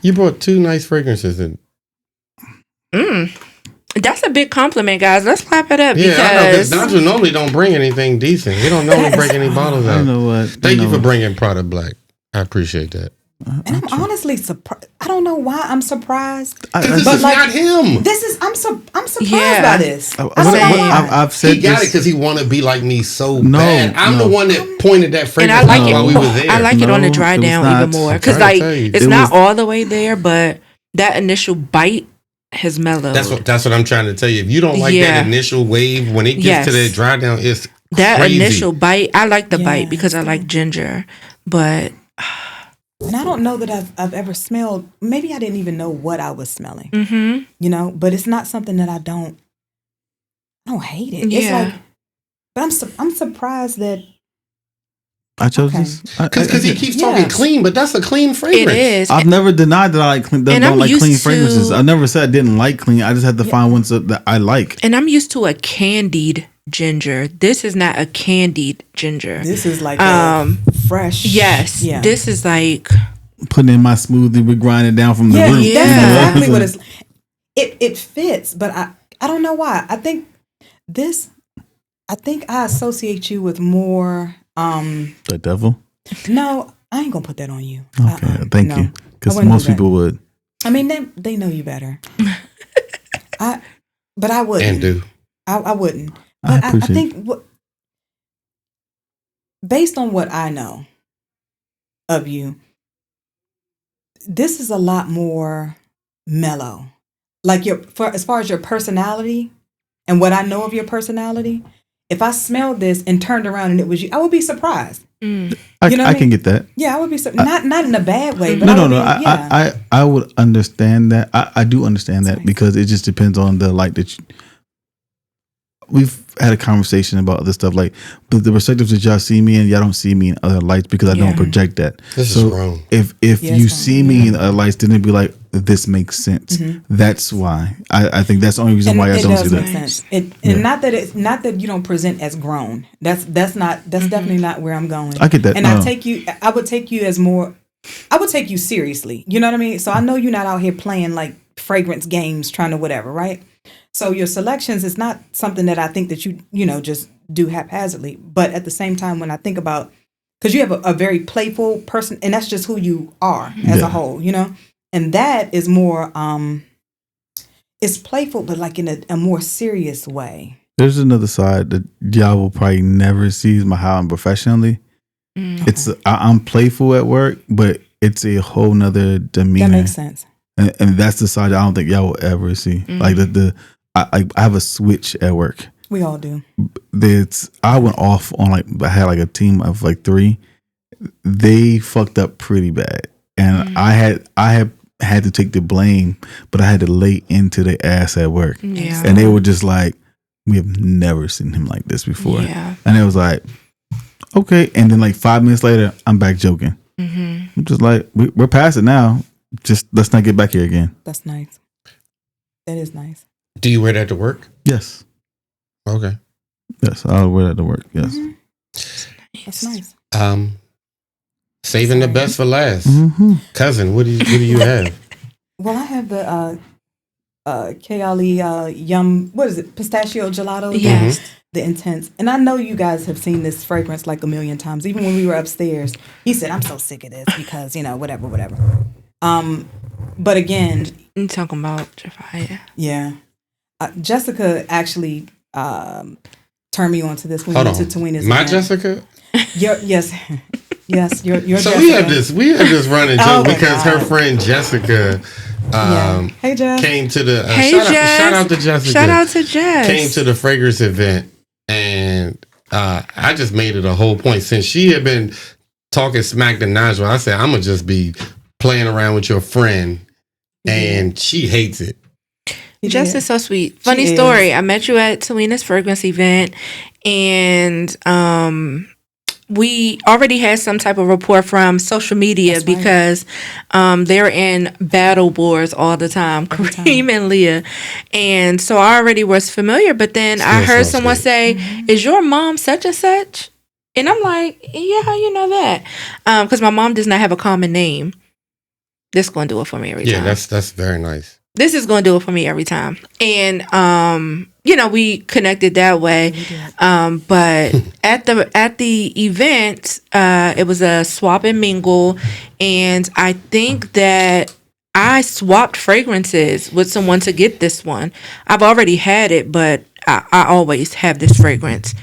You brought 2 nice fragrances in. That's a big compliment, guys. Let's clap it up. Yeah, because I know. Because Nigel normally don't bring anything decent. He don't normally bring any bottles out. You know what? Thank you for bringing Prada Black. I appreciate that. And I'm honestly surprised. I don't know why I'm surprised. Because this is not him. I'm surprised by this. I don't know why. I've said he got it because he want to be like me so bad. I'm the one that pointed that fragrance out while we were there. I like it on the dry down even more because it's not all the way there, but that initial bite has mellowed. That's what I'm trying to tell you. If you don't like that initial wave when it gets to that dry down, it's that crazy. Initial bite. I like the bite because I like ginger, but. And I don't know that I've ever smelled. Maybe I didn't even know what I was smelling. Mm-hmm. But it's not something that I don't hate it. Yeah. It's like, but I'm surprised that I chose this because he keeps talking clean, but that's a clean fragrance. It is. I've never denied that I like clean. Don't like clean fragrances. I never said I didn't like clean. I just had to find ones that I like. And I'm used to a candied ginger. This is not a candied ginger. This is like a fresh. Yes. Yeah. This is like putting in my smoothie. We grind it down from the root. Yeah, that's exactly what it's. It fits, but I don't know why. I think I associate you with more. The devil? No, I ain't gonna put that on you. Okay, thank you. Because most people would. I mean, they know you better. But I wouldn't. And do. I wouldn't. But I think based on what I know of you, this is a lot more mellow. Like as far as your personality and what I know of your personality, if I smelled this and turned around and it was you, I would be surprised. I can get that. Yeah, I would be not in a bad way. But No. I would understand that. I do understand that because it just depends on the light that you. We've had a conversation about other stuff like the perspectives that y'all see me in, y'all don't see me in other lights because I don't project that. This is wrong. If you see me in other lights, then it'd be like this makes sense. Mm-hmm. That's why I think that's the only reason why I don't see that. Sense. Not that you don't present as grown. That's definitely not where I'm going. I get that. And I would take you seriously. You know what I mean? So I know you're not out here playing like fragrance games, trying to whatever, right? So your selections is not something that I think that you just do haphazardly. But at the same time, when I think about, because you have a very playful person, and that's just who you are as a whole, and that is more, it's playful, but like in a more serious way. There's another side that y'all will probably never see how I'm professionally. It's I'm playful at work, but it's a whole nother demeanor. That makes sense. And that's the side I don't think y'all will ever see. Like I have a switch at work. We all do. I went off on I had a team of 3. They fucked up pretty bad, and I had to take the blame, but I had to lay into their ass at work. Yeah. And they were just like, we have never seen him like this before. Yeah. And it was like, okay. And then 5 minutes later, I'm back joking. Mm-hmm. I'm just like, we're past it now. Just let's not get back here again. That's nice. That is nice. Do you wear that to work? Yes. Okay. Yes, I'll wear that to work. Yes. Mm-hmm. That's nice. Saving the best for last. Mm-hmm. Cousin, what do you have? Well, I have the Kayali Yum, what is it? Pistachio gelato? Yes. The intense. And I know you guys have seen this fragrance like a million times. Even when we were upstairs, he said, I'm so sick of this because, whatever. But again, You talking about Jafia? yeah. Jessica actually turned me on to this when Hold we went on. to Tawena's My event. Jessica? Yes, your So Jessica. we have this running joke Oh my because her God. friend Jessica Hey, Jess. came to the Hey, shout Jess. out to Jessica. Shout out to Jess. Came to the fragrance event, and I just made it a whole point since she had been talking smack to Najwa. I said I'm gonna just be playing around with your friend, and she hates it. Jess is so sweet. Funny story. I met you at Tawena's fragrance event, and we already had some type of rapport from social media. That's right. Because they're in battle wars all the time, Every time. Kareem and Leah. And so I already was familiar, but then I Still heard so someone sweet. say, is your mom such and such? And I'm like, yeah, how you know that? Because my mom does not have a common name. This is going to do it for me every Yeah, time. that's very nice. This is going to do it for me every time. And, we connected that way. But at the event, it was a swap and mingle. And I think that I swapped fragrances with someone to get this one. I've already had it, but I always have this fragrance.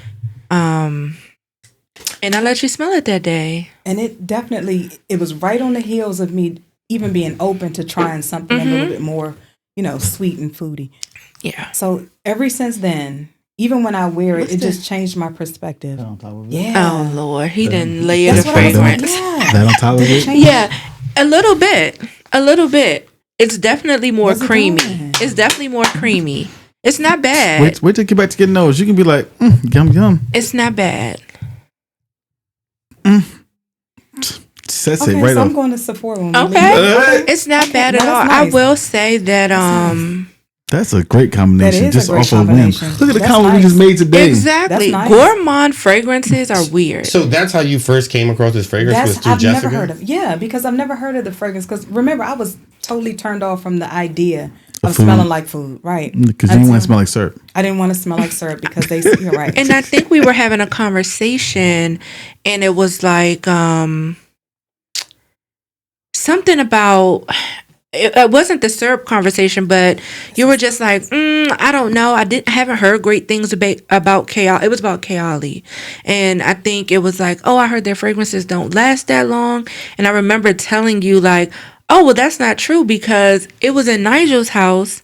And I let you smell it that day. And it was right on the heels of me even being open to trying something a little bit more, sweet and foody. Yeah. So ever since then, even when I wear it, it just changed my perspective. That on top of it? Yeah. Oh, Lord. He didn't layer the That's what I was like, fragrance. yeah. That on top of it? Yeah, a little bit. It's definitely more What's it creamy. doing? It's definitely more creamy. It's not bad. Wait till you get back to getting those. You can be like, yum, yum. It's not bad. Sets Okay, it right so off. I'm going to Sephora when we Okay. leave. It's not bad No, at all. that's I nice. will say that nice. That's a great combination. That is a Just great off a whim. combination. Look at the That's combo we nice. just made today. exactly. That's nice. Gourmand fragrances are weird. So that's how you first came across this fragrance was through I've Jessica? never heard of. Yeah, because I've never heard of the fragrance. Because remember, I was totally turned off from the idea of food. smelling like food. Right. Because you didn't want to smell like syrup. I didn't want to smell like syrup because you're right. And I think we were having a conversation, and it was like something about. It wasn't the syrup conversation, but you were just like, I don't know. I haven't heard great things about Kayali. It was about Kayali. And I think it was like, I heard their fragrances don't last that long. And I remember telling you like, well, that's not true because it was in Nigel's house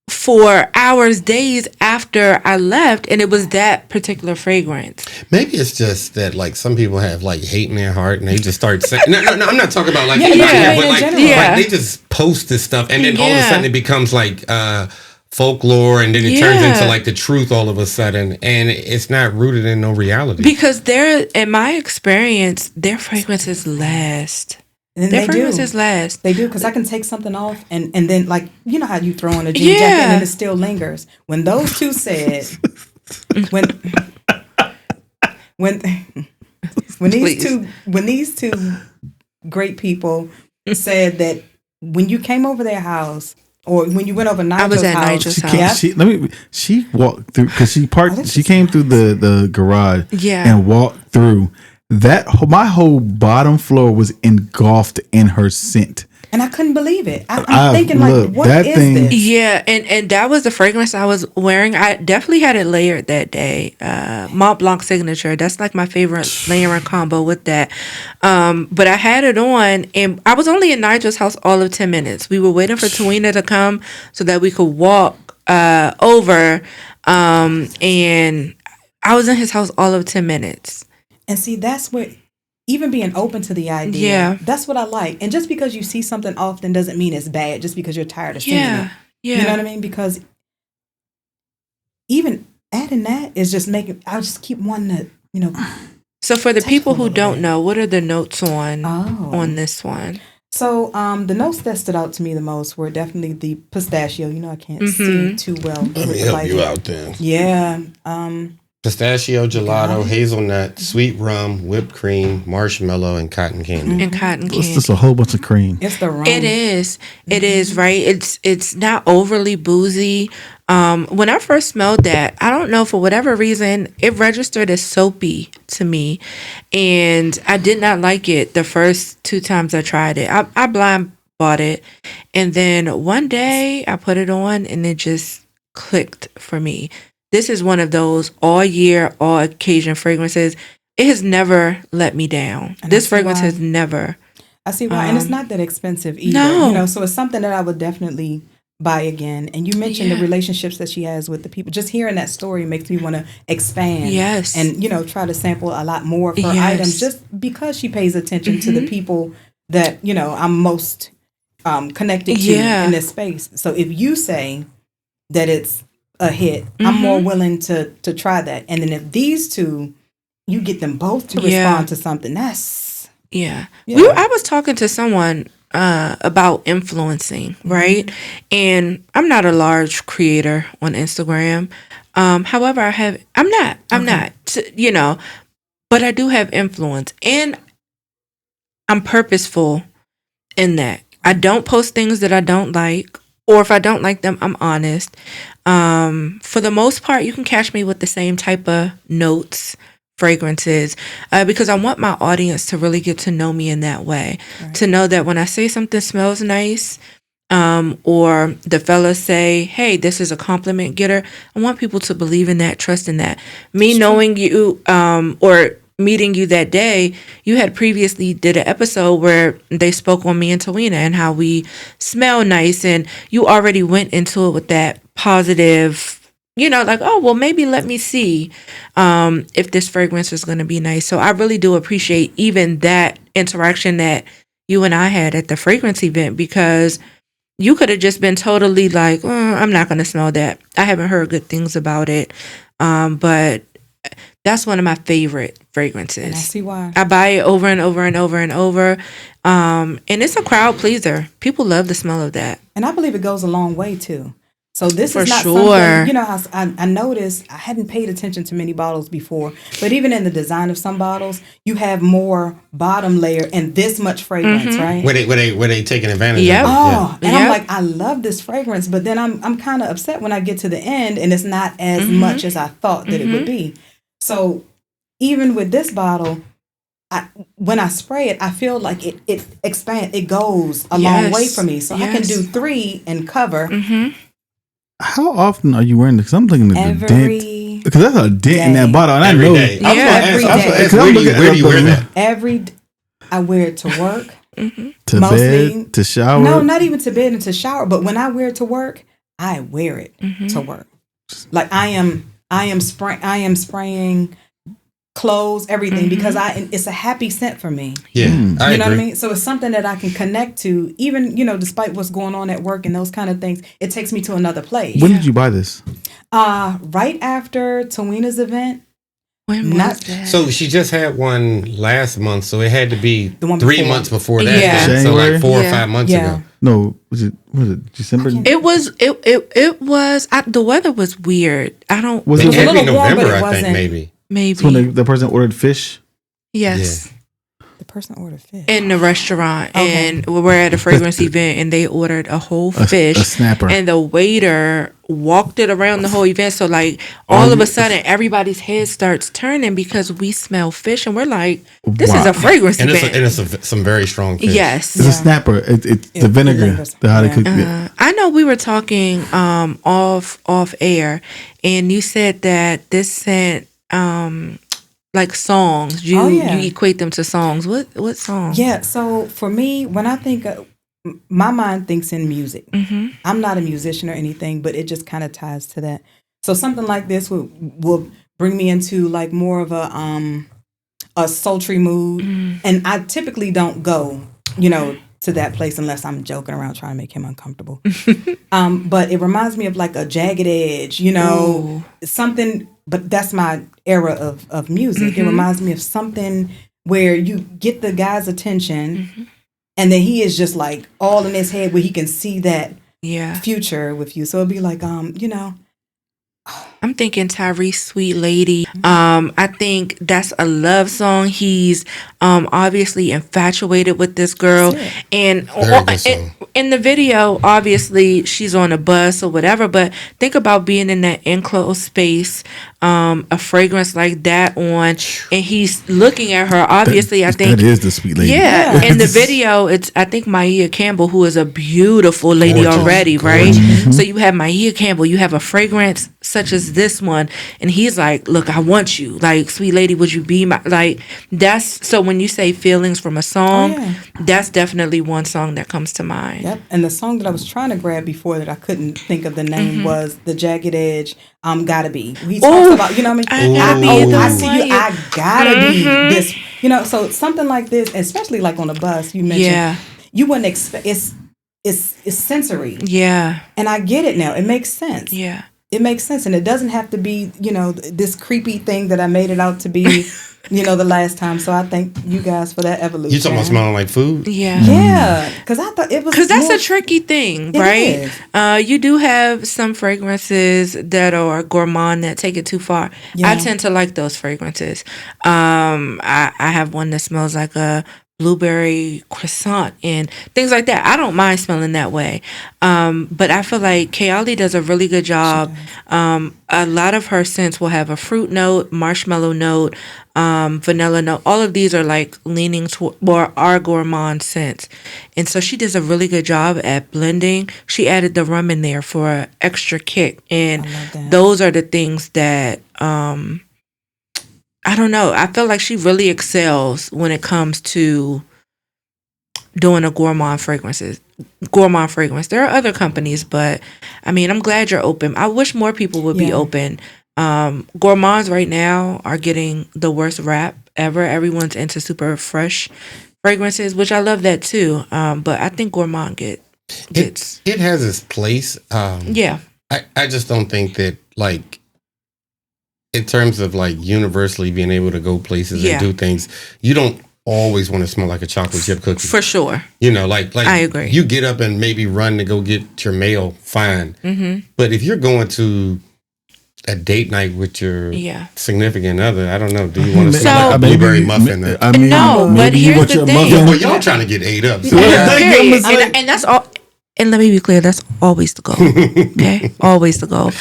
for hours, days after I left, and it was that particular fragrance. Maybe it's just that like some people have like hate in their heart and they just start saying no, I'm not talking about like Yeah, anybody yeah, here, but in like, general. Yeah. like they just post this stuff and then all of a Yeah. sudden it becomes like folklore and then it turns into like the truth all of a sudden and it's not rooted in no reality. Because in my experience, their fragrances last. And Their they do. fragrances last. They do because I can take something off and then like you know how you throw on a jean Yeah. jacket and then it still lingers. When those two said when these two great people said that when you came over their house or when you went over Nigel's was at house, Nigel's house. yeah, She walked through because she parked. this She is came through the garage. Yeah. And walked through. My whole bottom floor was engulfed in her scent. and I couldn't believe it. I'm thinking look, like, what that is thing- this? Yeah, and that was the fragrance I was wearing. I definitely had it layered that day. Mont Blanc Signature. That's like my favorite layering combo with that. But I had it on, and I was only in Nigel's house all of 10 minutes. We were waiting for Tawena to come so that we could walk over, and I was in his house all of 10 minutes. And see, that's what, even being open to the idea, Yeah. that's what I like. And just because you see something often doesn't mean it's bad, just because you're tired of seeing Yeah, it. yeah. You know what I mean? Because even adding that is just I'll just keep wanting to, So for the Touch people a who little don't bit. know, what are the notes on Oh. this one? So the notes that stood out to me the most were definitely the pistachio. I can't see too well. Let me help you out then. Yeah. Pistachio gelato, hazelnut, sweet rum, whipped cream, marshmallow, and cotton candy. And cotton It's candy. just a whole bunch of cream. It's the rum. It is. It is, right? It's not overly boozy. When I first smelled that, I don't know, for whatever reason, it registered as soapy to me. And I did not like it the first 2 times I tried it. I blind bought it. And then one day I put it on and it just clicked for me. This is one of those all year, all occasion fragrances. It has never let me down. And This I see fragrance why. has never. I see why. And it's not that expensive either. No. You know, so it's something that I would definitely buy again. And you mentioned the relationships that she has with the people. Just hearing that story makes me want to expand. Yes. And, you know, try to sample a lot more of her Yes. items just because she pays attention to the people that, you know, I'm most connected to in this space. So if you say that it's a hit, I'm more willing to try that. And then if these two, you get them both to respond to something, that's... Yeah. Yeah. I was talking to someone about influencing, right? And I'm not a large creator on Instagram. However, I'm not, you know, but I do have influence, and I'm purposeful in that. I don't post things that I don't like, or if I don't like them, I'm honest. For the most part, you can catch me with the same type of notes, fragrances, because I want my audience to really get to know me in that way. Right. To know that when I say something smells nice, or the fellas say, hey, this is a compliment getter, I want people to believe in that, trust in that. Me knowing you, or meeting you that day, you had previously did an episode where they spoke on me and Tawina and how we smell nice, and you already went into it with that positive, you know, like, oh, well, maybe let me see if this fragrance is going to be nice. So I really do appreciate even that interaction that you and I had at the fragrance event, because you could have just been totally like, I'm not going to smell that. I haven't heard good things about it. But that's one of my favorite fragrances. And I see why. I buy it over and over and over and over. And it's a crowd pleaser. People love the smell of that. And I believe it goes a long way too. So this For is not sure. something, you know, I noticed, I hadn't paid attention to many bottles before, but even in the design of some bottles, you have more bottom layer and this much fragrance, right? Where they taking advantage Yep. of it. Oh, and I'm Yep. like, I love this fragrance, but then I'm kind of upset when I get to the end and it's not as much as I thought that it would be. So even with this bottle, when I spray it, I feel like it expands, it goes a long way for me. So I can do 3 and cover. How often are you wearing this? Because I'm looking at the Every dent. Because that's a dent in that day. bottle. And Every I know. day. Yeah. Every day. Where do you wear that? I wear it to work. To Mostly- bed, to shower. No, not even to bed and to shower. But when I wear it to work, I wear it to work. Like I am spraying clothes, everything, because it's a happy scent for me. Yeah, I You know what I agree. mean? So it's something that I can connect to, even, you know, despite what's going on at work and those kind of things. It takes me to another place. When did you buy this? Right after Tawina's event. When was Not- that? So she just had one last month, so it had to be The one 3 before. months before that. Yeah. then. So January? like 4 or Yeah. 5 months Yeah. ago. No, was it December? It was the weather was weird. I don't Was It it had to be little warm, but November, it I think, wasn't. maybe. maybe when the person ordered fish? yes. The person ordered fish. In the restaurant, Okay. and we were at a fragrance event, and they ordered a whole A fish, snapper. and the waiter walked it around the whole event. So like all of a sudden, everybody's head starts turning because we smell fish, and we're like, "This is Wow. a fragrance And event." it's some very strong fish. Yes. It's a snapper. It's Yeah, the vinegar. lingers. How they Yeah. cook it. I know we were talking off air, and you said that this scent like songs. You Oh, yeah. you equate them to songs. What songs? Yeah, so for me, when I think my mind thinks in music. Mm-hmm. I'm not a musician or anything, but it just kind of ties to that. So something like this will bring me into like more of a sultry mood. And I typically don't go, you know, to that place unless I'm joking around trying to make him uncomfortable. But it reminds me of like a Jagged Edge, you know, something, but that's my era of music. It reminds me of something where you get the guy's attention and then he is just like all in his head where he can see that Yeah. future with you. So it'd be like, you know, I'm thinking Tyrese Sweet Lady. I think that's a love song. He's obviously infatuated with this girl. And Very good song. in the video, obviously she's on a bus or whatever, but think about being in that enclosed space, a fragrance like that on, and he's looking at her. Obviously, I think that is the Sweet Lady. Yeah, in the video, it's I think Maia Campbell, who is a beautiful lady Gorgeous, already, gorgeous. right? So you have Maia Campbell, you have a fragrance such as this one, and he's like, "Look, I want you, like, sweet lady, would you be my like?" That's so when you say feelings from a song, that's definitely one song that comes to mind. Yep. And the song that I was trying to grab before that I couldn't think of the name was The Jagged Edge. Gotta Be. He talks about, you know what I mean? I see you. I gotta be this. You know, so something like this, especially like on a bus, you mentioned, you wouldn't expect. It's sensory. Yeah. And I get it now. It makes sense. Yeah. It makes sense, and it doesn't have to be, you know, this creepy thing that I made it out to be, you know, the last time. So I thank you guys for that evolution. You talking about smelling like food? Yeah. Yeah, because I thought it was because that's a tricky thing, right? You do have some fragrances that are gourmand that take it too far. Yeah. I tend to like those fragrances. I have one that smells like a blueberry croissant and things like that. I don't mind smelling that way. But I feel like Kayali does a really good job. A lot of her scents will have a fruit note, marshmallow note, vanilla note. All of these are like leaning toward or are gourmand scents. And so she does a really good job at blending. She added the rum in there for an extra kick. And those are the things that I don't know. I feel like she really excels when it comes to doing a gourmand fragrance. There are other companies, but I mean, I'm glad you're open. I wish more people would be open. Gourmands right now are getting the worst rap ever. Everyone's into super fresh fragrances, which I love that too. But I think gourmand gets it has its place. Yeah. I just don't think that, like, in terms of like universally being able to go places and do things, you don't always want to smell like a chocolate chip cookie. For sure. You know, like I agree. You get up and maybe run to go get your mail, fine. Mm-hmm. But if you're going to a date night with your significant other, I don't know. Do you want to smell like a blueberry muffin? No, but here's the thing. Well, y'all trying to get ate up. So and that's all. And let me be clear, that's always the goal. Okay? Always the goal.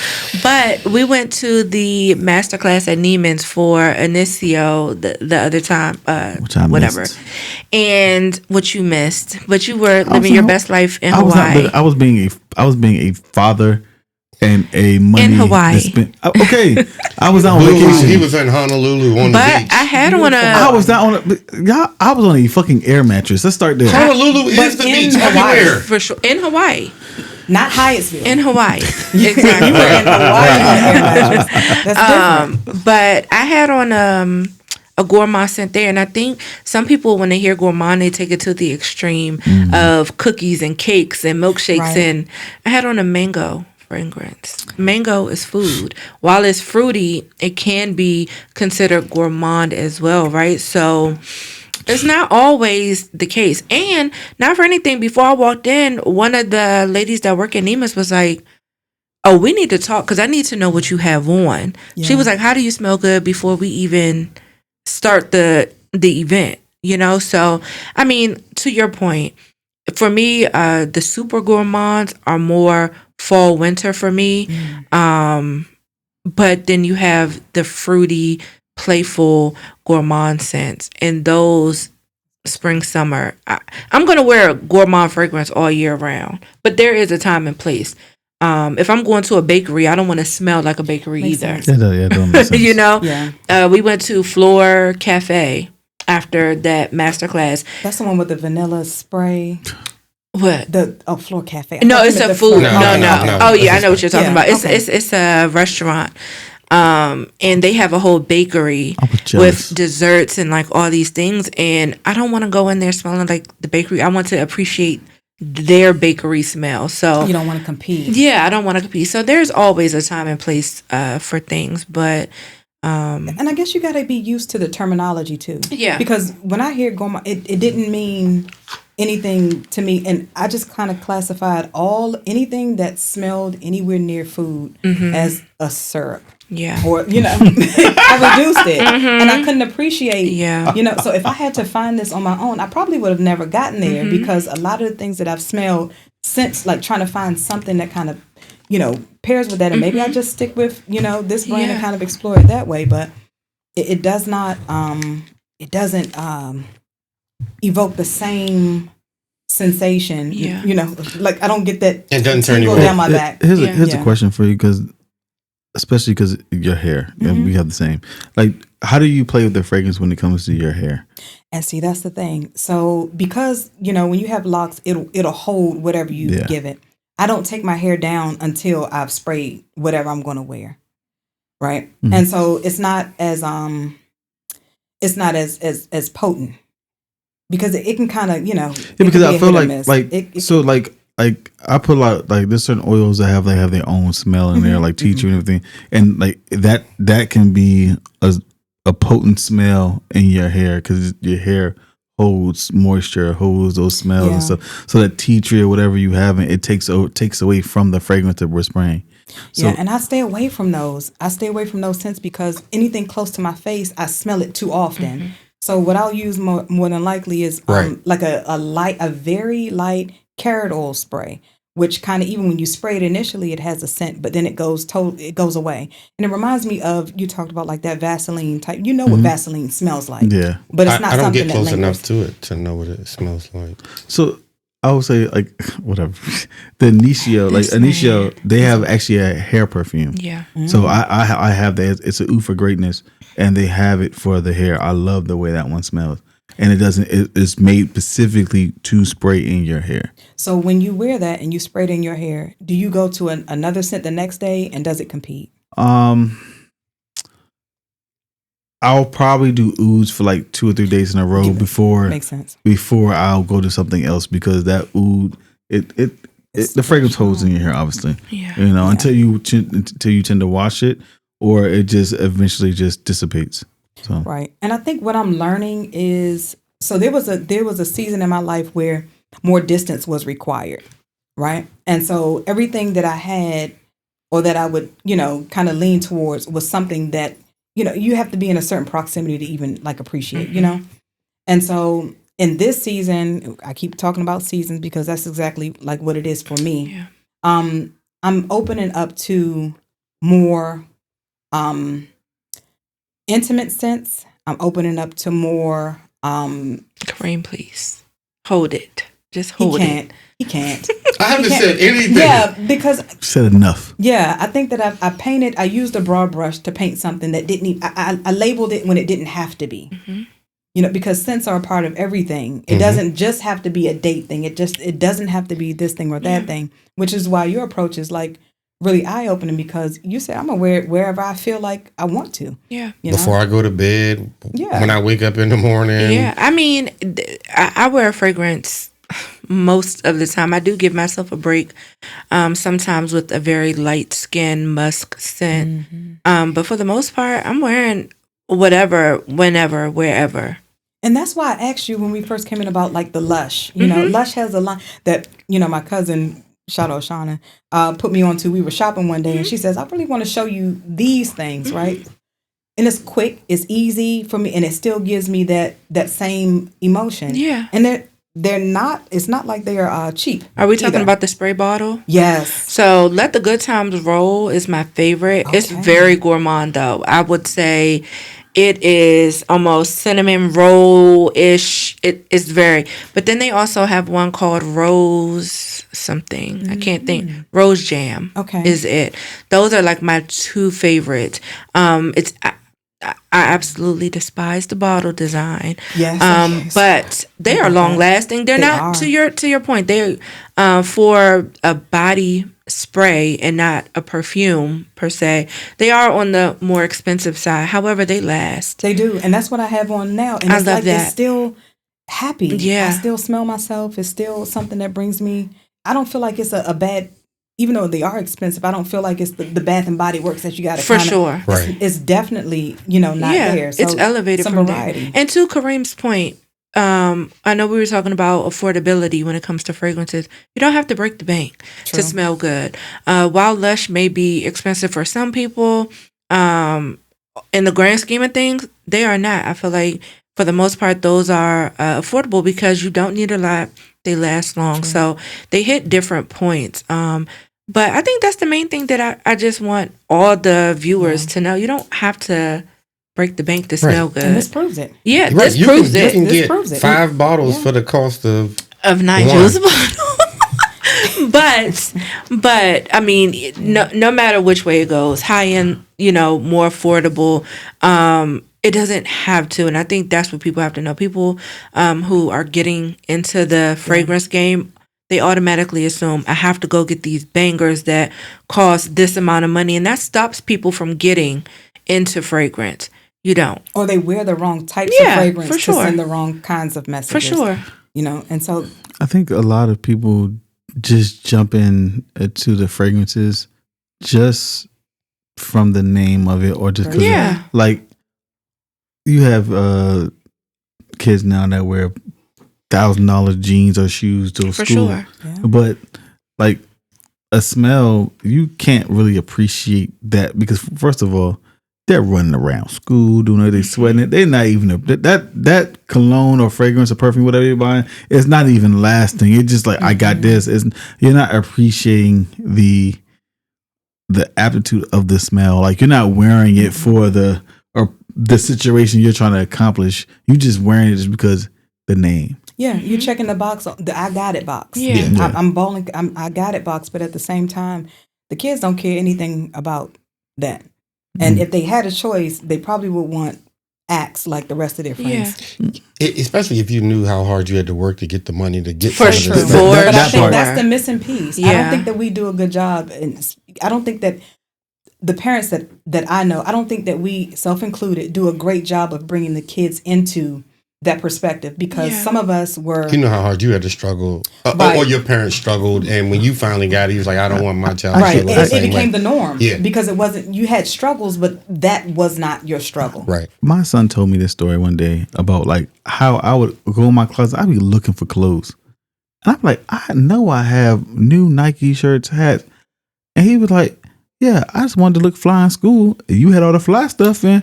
But we went to the masterclass at Neiman's for Inicio the other time. Which I missed. And what you missed. But you were living your best life in Hawaii. I was being a father and a money in Hawaii. Okay, I was out on vacation. He was in Honolulu on the beach. I had on a. I was not on I was on a fucking air mattress. Let's start there. Honolulu is the beach. Hawaii. For sure. In Hawaii. Not Hyattsville. In Hawaii. Exactly. You were in Hawaii. That's different. But I had on a gourmand scent there, and I think some people, when they hear gourmand, they take it to the extreme of cookies and cakes and milkshakes. And I had on a mango fragrance. Mango is food. While it's fruity, it can be considered gourmand as well, right? So it's not always the case. And not for anything, before I walked in, one of the ladies that work at Neiman's was like, "Oh, we need to talk because I need to know what you have on." Yeah. She was like, "How do you smell good before we even start the event?" You know? So, I mean, to your point, for me, the super gourmands are more fall winter for me. But then you have the fruity, playful gourmand scents, and those spring, summer. I'm going to wear a gourmand fragrance all year round, but there is a time and place. If I'm going to a bakery, I don't want to smell like a bakery either. Yeah, don't make sense. You know? Yeah. We went to Floor Cafe after that masterclass. That's the one with the vanilla spray. What? The Floor Cafe. No, it's a food. No. Oh yeah, I know what you're talking about. Okay. It's a restaurant. And they have a whole bakery with desserts and like all these things. And I don't want to go in there smelling like the bakery. I want to appreciate their bakery smell. So you don't want to compete. Yeah, I don't want to compete. So there's always a time and place for things. But And I guess you got to be used to the terminology too. Yeah. Because when I hear gourmand, it didn't mean anything to me, and I just kind of classified anything that smelled anywhere near food as a syrup. Yeah. Or, I reduced it and I couldn't appreciate, so if I had to find this on my own, I probably would have never gotten there because a lot of the things that I've smelled since, like trying to find something that kind of, pairs with that. And maybe I just stick with, this brand and kind of explore it that way. But it does not, it doesn't evoke the same sensation, like I don't get that. It doesn't turn you down my back. Here's a question for you, especially because your hair, and we have the same. Like, how do you play with the fragrance when it comes to your hair? And see, that's the thing. So because, when you have locks, it'll hold whatever you give it. I don't take my hair down until I've sprayed whatever I'm going to wear. Right. Mm-hmm. And so it's not as potent because it can kind of, because I feel like I put a lot, like there's certain oils that have their own smell in there, like tea tree and everything, and like that can be a potent smell in your hair because your hair holds moisture, holds those smells and stuff. So that tea tree or whatever you have, it takes away from the fragrance that we're spraying. So, and I stay away from those. Scents because anything close to my face, I smell it too often. So what I'll use more than likely is like a very light carrot oil spray, which kind of, even when you spray it initially, it has a scent, but then it goes away. And it reminds me of, you talked about like that Vaseline type. You know what Vaseline smells like. Yeah. But it's not I don't something get close that enough to it to know what it smells like. So I would say like whatever. The Initio, they have actually a hair perfume. Yeah. So I have that. It's a Ooh for Greatness, and they have it for the hair. I love the way that one smells. And it's made specifically to spray in your hair. So when you wear that and you spray it in your hair, do you go to another scent the next day, and does it compete? I'll probably do ouds for like 2 or 3 days in a row before I'll go to something else, because that oud, the fragrance holds in your hair, obviously. Yeah. Until you tend to wash it, or it just eventually just dissipates. So. Right. And I think what I'm learning is, so there was a season in my life where more distance was required. Right. And so everything that I had, or that I would, kind of lean towards, was something that, you have to be in a certain proximity to even like appreciate, And so in this season, I keep talking about seasons because that's exactly like what it is for me. Yeah. I'm opening up to more intimate scents. I'm opening up to more Kareem, please hold it. Just hold it. He can't. I haven't said anything. Yeah, because said enough. Yeah, I think that I used a broad brush to paint something that didn't need, I labeled it when it didn't have to be. Because scents are a part of everything. It doesn't just have to be a date thing. It doesn't have to be this thing or that thing, which is why your approach is like really eye-opening, because you say, I'm gonna wear it wherever I feel like I want to. Yeah. Before I go to bed, when I wake up in the morning. Yeah, I mean, I wear a fragrance most of the time. I do give myself a break, sometimes with a very light skin musk scent. But for the most part, I'm wearing whatever, whenever, wherever. And that's why I asked you when we first came in about like the Lush. Lush has a line that, my cousin, shout out Shauna, put me on to. We were shopping one day and she says, I really want to show you these things, right? And it's quick, it's easy for me, and it still gives me that same emotion. Yeah. And they're not, it's not like they are cheap. Are we talking about the spray bottle? Yes. So Let the Good Times Roll is my favorite. Okay. It's very gourmand though. I would say it is almost cinnamon roll-ish. It's very, but then they also have one called Rose something. I can't think. Rose Jam. Okay. Is it. Those are like my two favorites. I absolutely despise the bottle design. Yes. But they are long lasting. They're not to your point. They for a body spray and not a perfume per se. They are on the more expensive side. However, they last. They do, and that's what I have on now. And I love that. It's still happy. Yeah. I still smell myself. It's still something that brings me. I don't feel like it's a bad even though they are expensive, I don't feel like it's the Bath and Body Works that you got to For sure. Right. It's definitely, not there. So it's elevated some from variety. there. And to Kareem's point, I know we were talking about affordability when it comes to fragrances. You don't have to break the bank to smell good. While Lush may be expensive for some people, in the grand scheme of things, they are not. I feel like for the most part, those are affordable because you don't need a lot. They last long. So they hit different points. But I think that's the main thing that I just want all the viewers to know. You don't have to break the bank to smell good. And this proves it. Yeah, Right. this proves You it. can This get proves it. 5 bottles for the cost of Nigel's bottle. But I mean, no matter which way it goes, high end, more affordable. It doesn't have to, and I think that's what people have to know. People who are getting into the fragrance game, they automatically assume I have to go get these bangers that cost this amount of money, and that stops people from getting into fragrance. You don't. Or they wear the wrong types of fragrance to send the wrong kinds of messages. For sure. And so I think a lot of people just jump in to the fragrances just from the name of it, or just because like you have kids now that wear $1,000 jeans or shoes to For school. sure. Yeah. But like a smell, you can't really appreciate that because first of all, they're running around school, doing it, they sweating it. They're not even that cologne or fragrance or perfume, whatever you're buying, it's not even lasting. It's just like I got this. You're not appreciating the aptitude of the smell. Like you're not wearing it for the situation you're trying to accomplish. You just wearing it just because the name. Yeah, you're checking the box, the I got it box. Yeah. I'm balling, I got it box, but at the same time, the kids don't care anything about that. And if they had a choice, they probably would want Axe like the rest of their friends. Yeah. Especially if you knew how hard you had to work to get the money to get For some sure. of this stuff. But I that think part. that's the missing piece. I Yeah. don't think that we do a good job. And I don't think that the parents that I know, I don't think that we, self-included, do a great job of bringing the kids into that perspective because some of us were. You know how hard you had to struggle, or your parents struggled, and when you finally got it, you was like, I don't want my child to struggle the It same became way. the norm. Yeah. Because it wasn't, you had struggles, but that was not your struggle. Right. My son told me this story one day about like how I would go in my closet. I'd be looking for clothes. And I'm like, I know I have new Nike shirts, hats. And he was like, yeah, I just wanted to look fly in school. You had all the fly stuff in.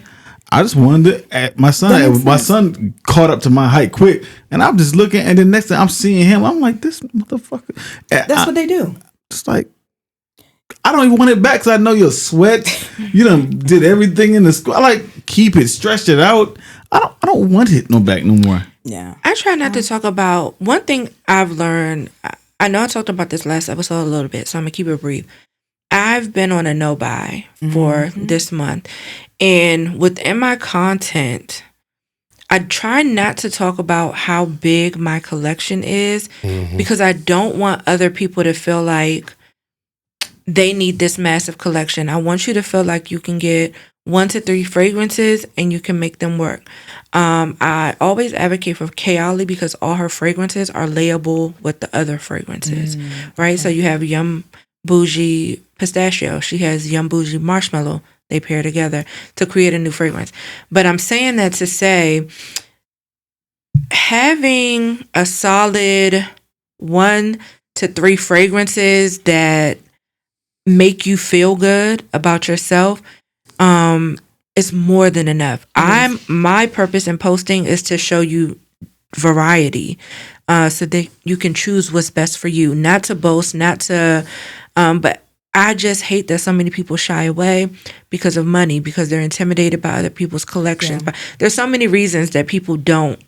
I just wanted to, my son caught up to my height quick. And I'm just looking. And then next time I'm seeing him, I'm like, this motherfucker. That's what they do. Just like, I don't even want it back because I know you'll sweat. You done did everything in the school. I like keep it, stretch it out. I don't want it back no more. Yeah. I try not to talk about one thing I've learned. I know I talked about this last episode a little bit, so I'm gonna keep it brief. I've been on a no buy for this month, and within my content, I try not to talk about how big my collection is because I don't want other people to feel like they need this massive collection. I want you to feel like you can get 1 to 3 fragrances and you can make them work. I always advocate for Kayali because all her fragrances are layable with the other fragrances, right? So you have Yum Bougie Pistachio. She has Yum Bougie Marshmallow. They pair together to create a new fragrance. But I'm saying that to say, having a solid 1 to 3 fragrances that make you feel good about yourself is more than enough. My purpose in posting is to show you variety so that you can choose what's best for you, not to boast, not to but I just hate that so many people shy away because of money, because they're intimidated by other people's collections. But there's so many reasons that people don't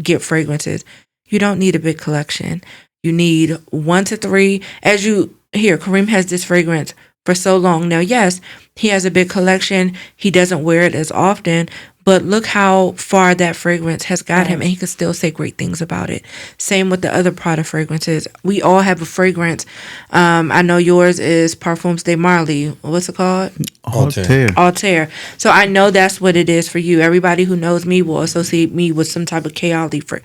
get fragrances. You don't need a big collection. You need 1 to 3. As you hear, Kareem has this fragrance for so long. Now, yes, he has a big collection. He doesn't wear it as often, but look how far that fragrance has got him, and he can still say great things about it. Same with the other Prada fragrances. We all have a fragrance. I know yours is Parfums de Marly. What's it called? Altair. So I know that's what it is for you. Everybody who knows me will associate me with some type of Kayali.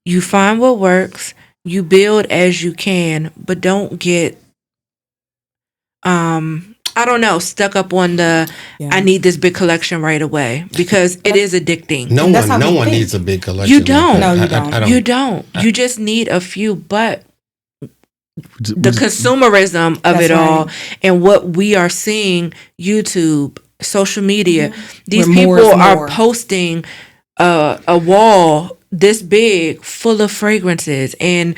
You find what works. You build as you can, but don't get I don't know, stuck up on the I need this big collection right away, because it is addicting. No one needs a big collection. You don't. No, you don't. You don't. You just need a few, but the consumerism of it all and what we are seeing, YouTube, social media, these people are posting a wall this big full of fragrances, and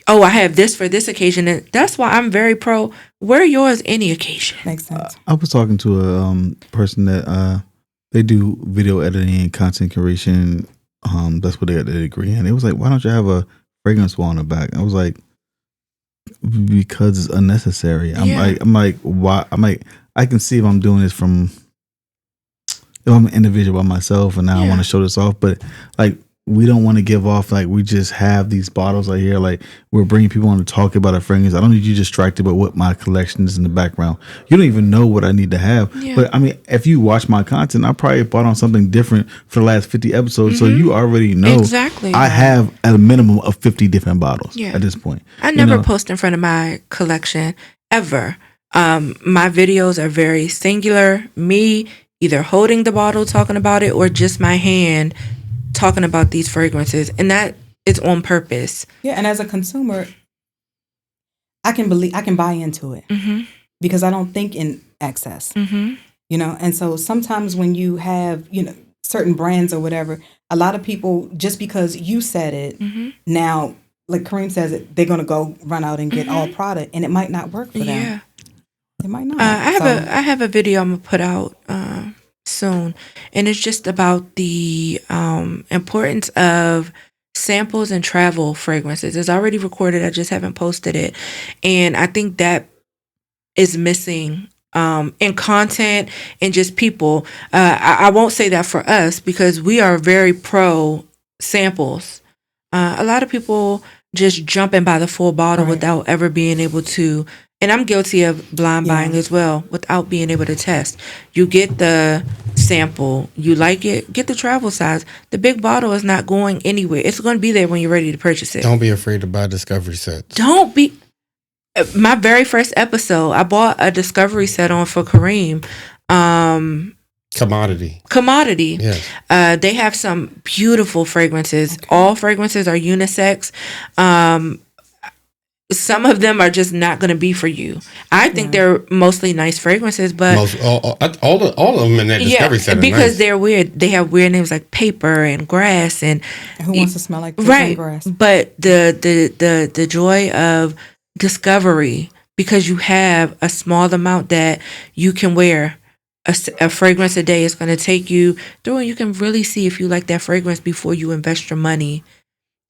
I have this for this occasion, and that's why I'm very pro wear yours any occasion. Makes sense. I was talking to a person that they do video editing and content creation. That's what they got their degree in. It was like, why don't you have a fragrance wall on the back? I was like, because it's unnecessary. I'm like, why? I'm like, I can see if I'm doing this from, if I'm an individual by myself and now I want to show this off, but like, we don't want to give off, like, we just have these bottles right here, like, we're bringing people on to talk about a fragrance. I don't need you distracted by what my collection is in the background. You don't even know what I need to have. But I mean, if you watch my content, I probably bought on something different for the last 50 episodes, so you already know exactly. I have at a minimum of 50 different bottles at this point. I never post in front of my collection ever. My videos are very singular, me either holding the bottle talking about it or just my hand talking about these fragrances, and that is on purpose. Yeah, and as a consumer, I can buy into it because I don't think in excess. You know, and so sometimes when you have, you know, certain brands or whatever, a lot of people, just because you said it, now, like Kareem says it, they're gonna go run out and get all product, and it might not work for them. Yeah, it might not. I have a video I'm gonna put out soon, and it's just about the importance of samples and travel fragrances. It's already recorded, I just haven't posted it, and I think that is missing in content and just people. I won't say that for us because we are very pro samples. A lot of people just jump in by the full bottle without ever being able to, and I'm guilty of blind buying as well, without being able to test. You get the sample, you like it, get the travel size. The big bottle is not going anywhere. It's going to be there when you're ready to purchase it. Don't be afraid to buy discovery sets. Don't be. My very first episode, I bought a discovery set on for Kareem. Commodity. Yes. They have some beautiful fragrances. Okay. All fragrances are unisex. Some of them are just not going to be for you. I think they're mostly nice fragrances, but all of them in that discovery set are because nice. They're weird. They have weird names like paper and grass, and who wants to smell like paper and grass? But the joy of discovery, because you have a small amount that you can wear. A fragrance a day is going to take you through, and you can really see if you like that fragrance before you invest your money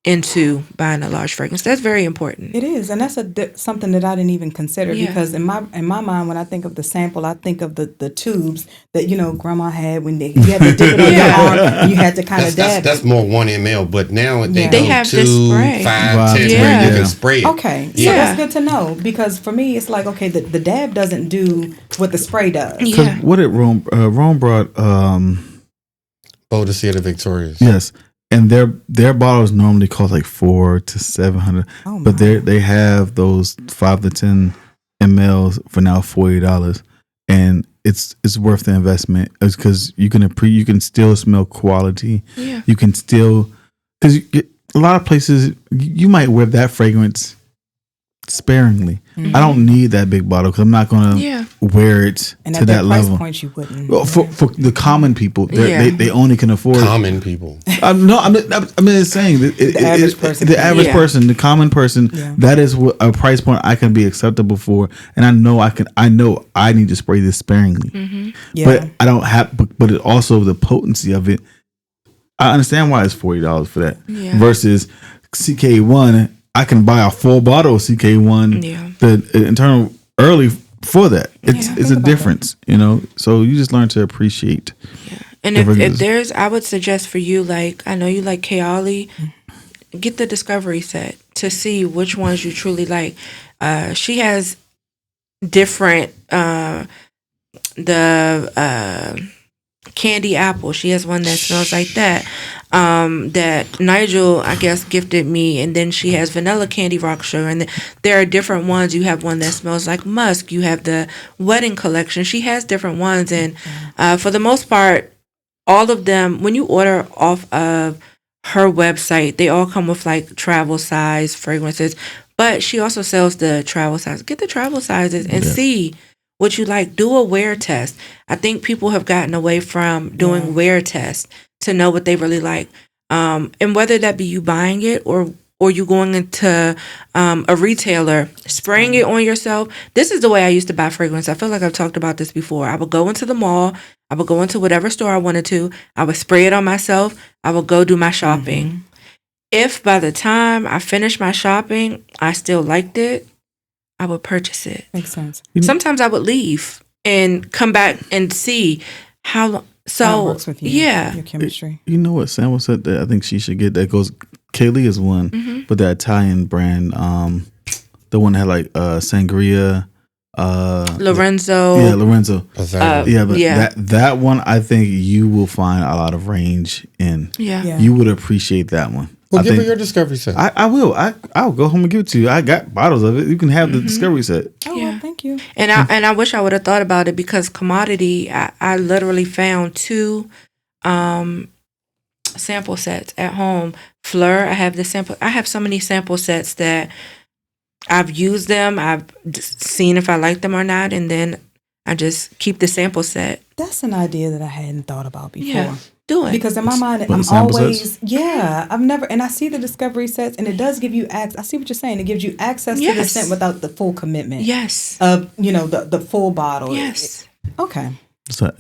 into buying a large fragrance. That's very important. It is, and that's something that I didn't even consider because in my mind, when I think of the sample, I think of the tubes that Grandma had when you had to dip it on your arm and you had to kind of dab. That's more 1 ml, but now they have 2, this spray. 5, 10 where you can spray it. Okay, so that's good to know because for me, it's like the dab doesn't do what the spray does. Because what did Rome brought? Bodicea Victorious. Yes. And their bottles normally cost like $400 to $700, but they have those 5 to 10 mLs for now $40, and it's worth the investment. It's because you can still smell quality. Yeah, you can still, because a lot of places you might wear that fragrance sparingly. I don't need that big bottle because I'm not going to wear it and to that level. Point you wouldn't. Well, for the common people, they only can afford common people. No, I'm just saying the average person. The average person, the common person. Yeah. That is what a price point I can be acceptable for, and I know I need to spray this sparingly. But I don't have. But it also the potency of it. I understand why it's $40 for that versus CK1. I can buy a full bottle of CK1, the internal early for that. It's a difference, So you just learn to appreciate. Yeah. And if there's, I would suggest for you, like, I know you like Kayali, get the discovery set to see which ones you truly like. She has different, candy apple. She has one that smells like that. That Nigel, I guess, gifted me, and then she has vanilla candy rock sugar, and there are different ones. You have one that smells like musk. You have the wedding collection. She has different ones, and for the most part, all of them, when you order off of her website, they all come with like travel size fragrances. But she also sells the travel size. Get the travel sizes and see what you like. Do a wear test. I think people have gotten away from doing wear tests to know what they really like. And whether that be you buying it or you going into a retailer, spraying it on yourself. This is the way I used to buy fragrance. I feel like I've talked about this before. I would go into the mall. I would go into whatever store I wanted to. I would spray it on myself. I would go do my shopping. Mm-hmm. If by the time I finished my shopping, I still liked it, I would purchase it. Makes sense. Sometimes I would leave and come back and see how long. So, how it works with you, your chemistry. You know what Sam said that I think she should get? That goes, Kaylee is one, but the Italian brand, the one that had like sangria, Lorenzo. Yeah, Lorenzo. That one, I think you will find a lot of range in. Yeah. You would appreciate that one. Well, give her your discovery set. I will. I'll go home and give it to you. I got bottles of it. You can have the discovery set. Oh, well, thank you. And I wish I would have thought about it because commodity. I literally found 2 sample sets at home. Fleur. I have so many sample sets that I've used them. I've seen if I like them or not, and then I just keep the sample set. That's an idea that I hadn't thought about before. Yeah. Do it. Because in my mind, I'm always, I've never, and I see the discovery sets, and it does give you access. I see what you're saying. It gives you access to the scent without the full commitment. Yes. Of, the full bottle. Yes. Okay.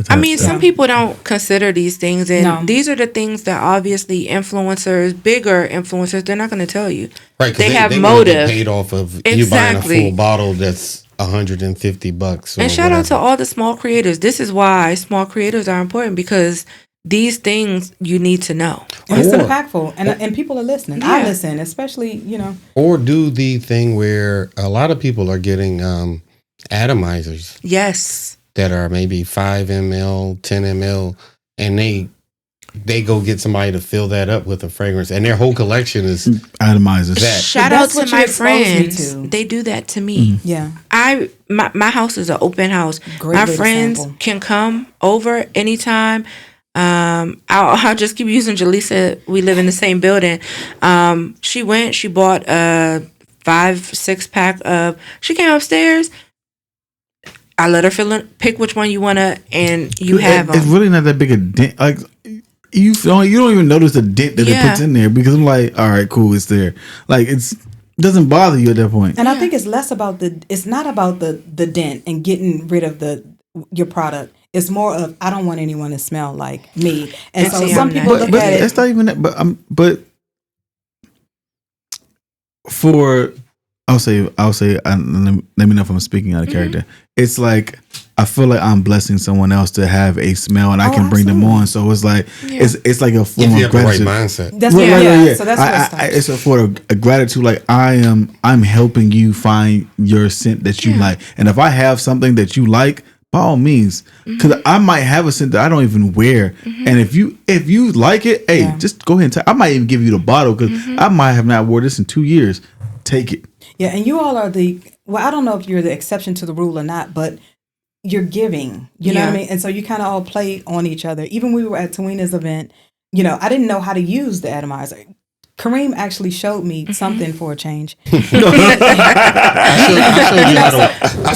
I mean, some people don't consider these things, and these are the things that obviously influencers, bigger influencers, they're not going to tell you. Right. They have motive. Paid off of you buying a full bottle that's $150. And shout out to all the small creators. This is why small creators are important, because these things you need to know. And it's impactful. And people are listening. Yeah. I listen, especially, Or do the thing where a lot of people are getting atomizers. Yes. That are maybe 5 ml, 10 ml, and they go get somebody to fill that up with a fragrance, and their whole collection is atomizers. Shout out to my friends. They do that to me. Mm-hmm. Yeah. My house is an open house. Great my friends can come over anytime. I'll just keep using Jaleesa. We live in the same building. She bought a 5-6 pack of. She came upstairs. I let her pick which one you wanna, and you have them. It's really not that big a dent. Like you don't even notice the dent that it puts in there, because I'm like, all right, cool, it's there. Like it doesn't bother you at that point. And I think it's less about it's not about the dent and getting rid of your product. It's more of, I don't want anyone to smell like me. And so some people look at it. It's not even that. But for I'll say. Let me know if I'm speaking out of character. It's like I feel like I'm blessing someone else to have a smell, and I can bring them on. So it's like it's like a form of gratitude. Right mindset. That's So that's what it's a form of gratitude. Like I'm helping you find your scent that you like, and if I have something that you like, by all means, because I might have a scent that I don't even wear, and if you like it, hey, just go ahead and I might even give you the bottle, because I might have not worn this in 2 years. Take it. Yeah, and you all are I don't know if you're the exception to the rule or not, but you're giving, you know what I mean? And so you kind of all play on each other. Even we were at Tawina's event, I didn't know how to use the atomizer. Kareem actually showed me something for a change. I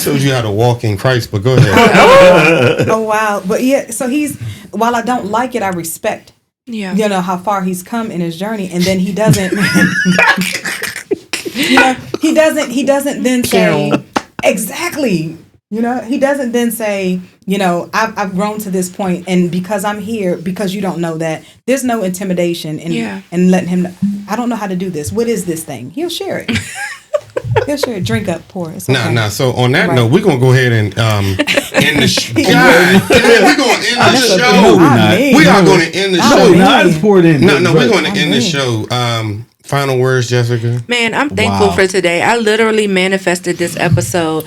showed you how to walk in Christ, but go ahead. Oh, wow. But so while I don't like it, I respect, how far he's come in his journey. And then he doesn't... he doesn't then say exactly. He doesn't then say, I've grown to this point, and because I'm here, because you don't know that, there's no intimidation and letting him know, I don't know how to do this. What is this thing? He'll share it. He'll share it. Drink up, pour. It's okay. Nah. So on that note, we're gonna go ahead and end the show. We're gonna end the show. We are going to end the show. No, poured in. No, we're going to end the show. final words, Jessica? Man, I'm thankful for today. I literally manifested this episode.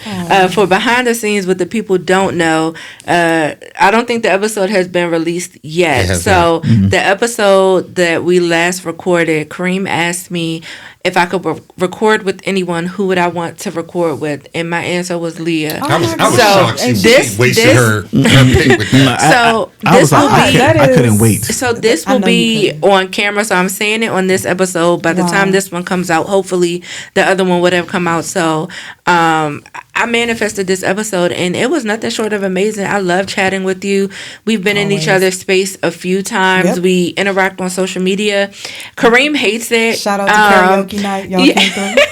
For behind the scenes, what the people don't know, I don't think the episode has been released yet. So the episode that we last recorded, Kareem asked me if I could record with anyone, who would I want to record with? And my answer was Leah. I was shocked she wasted her pick with that. So this will be. I couldn't wait. So this will be on camera. So I'm saying it on this episode. By the time this one comes out, hopefully the other one would have come out. So I manifested this episode, and it was nothing short of amazing. I love chatting with you. We've been in each other's space a few times. We interact on social media. Kareem hates it. Shout out to karaoke night. Y'all came through.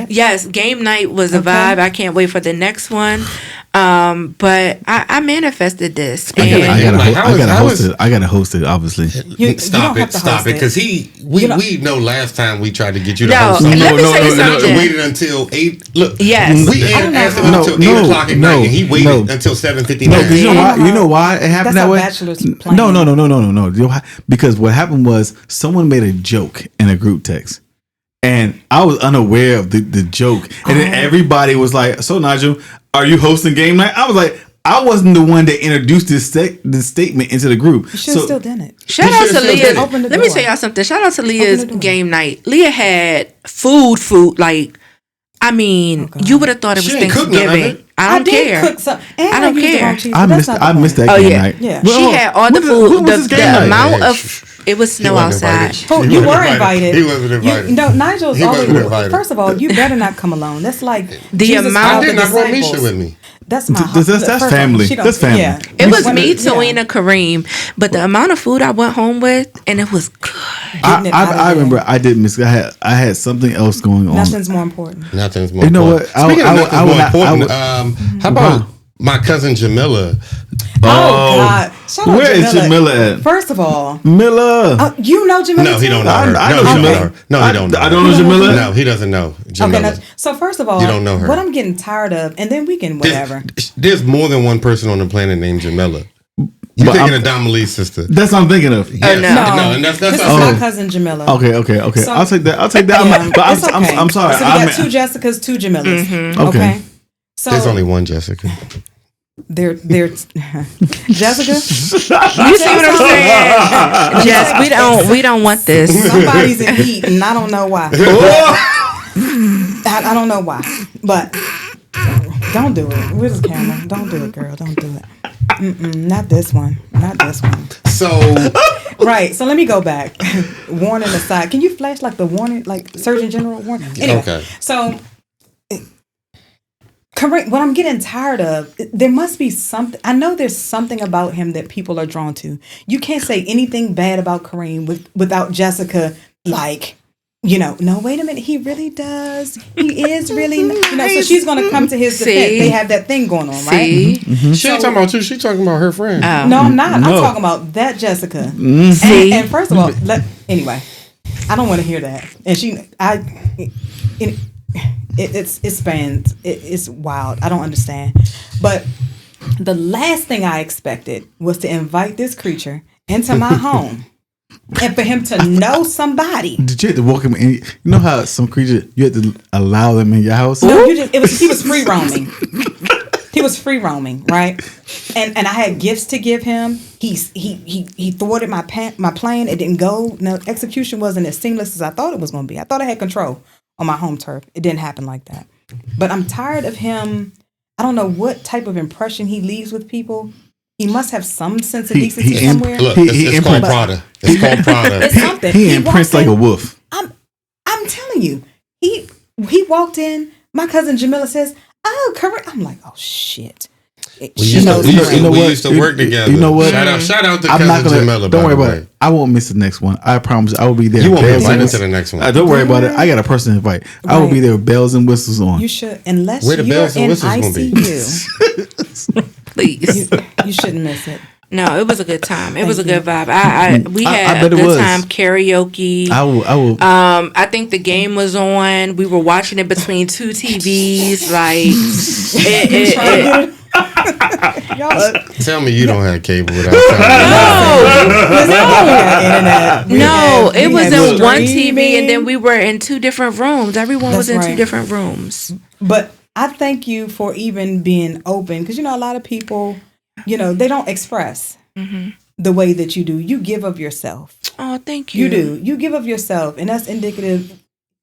Yes, game night was a vibe. I can't wait for the next one. But I manifested this. I gotta host it. Obviously, stop it, because we know last time we tried to get you to host. Let me tell you something. Waited until 8. Look, we asked him until 8 o'clock at night, and he waited until 7:59. No, because you know why it happened that way? Bachelor's plan. No. Because what happened was someone made a joke in a group text. And I was unaware of the joke. And then everybody was like, so Nigel, are you hosting game night? I was like, I wasn't the one that introduced this statement into the group. You should have still done it. Shout out to Leah. Let me tell y'all something. Shout out to Leah's game night. Leah had food. Like, I mean, you would have thought it was Thanksgiving. I don't care. I don't care. I missed that game night. Yeah. She had all the food. The amount of... It was snow outside. You were invited. He wasn't invited. Nigel's always invited. First of all, you better not come alone. That's like the amount. I didn't. I brought Misha with me. That's my husband. That's family. That's family. Yeah. It was me, Toina, Kareem, but the amount of food I went home with, and it was good. I remember I did miss. I had something else going on. Nothing's more important. Nothing's more. You know important. what? Speaking of nothing's more important, how about my cousin Jamila? Oh God! Where is Jamila at? First of all, Miller. You know Jamila? No, he don't know her. I know Jamila. No, he don't know. I don't know Jamila. No, he doesn't know Jamila. Okay, so first of all, you don't know her. What I'm getting tired of, and then we can whatever. There's more than one person on the planet named Jamila. You're thinking of Dominique's sister. That's what I'm thinking of. Yes. No, and that's this is my cousin Jamila. Okay. So, I'll take that. But I'm sorry. So we got 2 Jessicas, 2 Jamilas. Mm-hmm. Okay. So there's only one Jessica. They're Jessica. You see what I'm saying? Jess, we don't want this. Somebody's in heat, and I don't know why. I don't know why, but don't do it. Where's the camera? Don't do it, girl. Don't do it. Not this one. Not this one. So right. So let me go back. Warning aside, can you flash like the warning, like Surgeon General warning? Anyway, okay. So. Correct. What I'm getting tired of, there must be something. I know there's something about him that people are drawn to. You can't say anything bad about Kareem without Jessica, like, no, wait a minute. He really does. He is really, so she's going to come to his defense. They have that thing going on, right? Mm-hmm. She ain't talking about you. She's talking about her friend. No, I'm not. No. I'm talking about that Jessica. And first of all, anyway, I don't want to hear that. And it spans. It's wild. I don't understand. But the last thing I expected was to invite this creature into my home and for him to know somebody. Did you have to walk him in? You know how some creature you had to allow them in your house? No, he was free roaming. He was free roaming, right? And I had gifts to give him. He thwarted my plan. It didn't go. No, execution wasn't as seamless as I thought it was going to be. I thought I had control on my home turf. It didn't happen like that. But I'm tired of him. I don't know what type of impression he leaves with people. He must have some sense of decency somewhere. Look, it's called Prada. It's called Prada. It's something. He imprints like a wolf. I'm telling you. He walked in. My cousin Jamila says, "Oh, correct." I'm like, "Oh shit." We used to work together. You know what? Shout out to cousin Jamila. Don't worry about it. I won't miss the next one. I promise. I will be there. You won't be invited to the next one. Don't worry about it. I got a person to invite. Right. I will be there with bells and whistles on. You should, unless where the you're bells and in whistles ICU. Please, you shouldn't miss it. No, it was a good time. It was a good vibe. We had a good time. Karaoke. I will. I think the game was on. We were watching it between 2 TVs. Like Y'all, Tell me you don't have cable without No, it was in one TV, streaming. and then we were in two different rooms. Everyone was in That's two right. different rooms. But I thank you for even being open, because a lot of people, they don't express the way that you do. You give of yourself. Oh, thank you. You do. You give of yourself, and that's indicative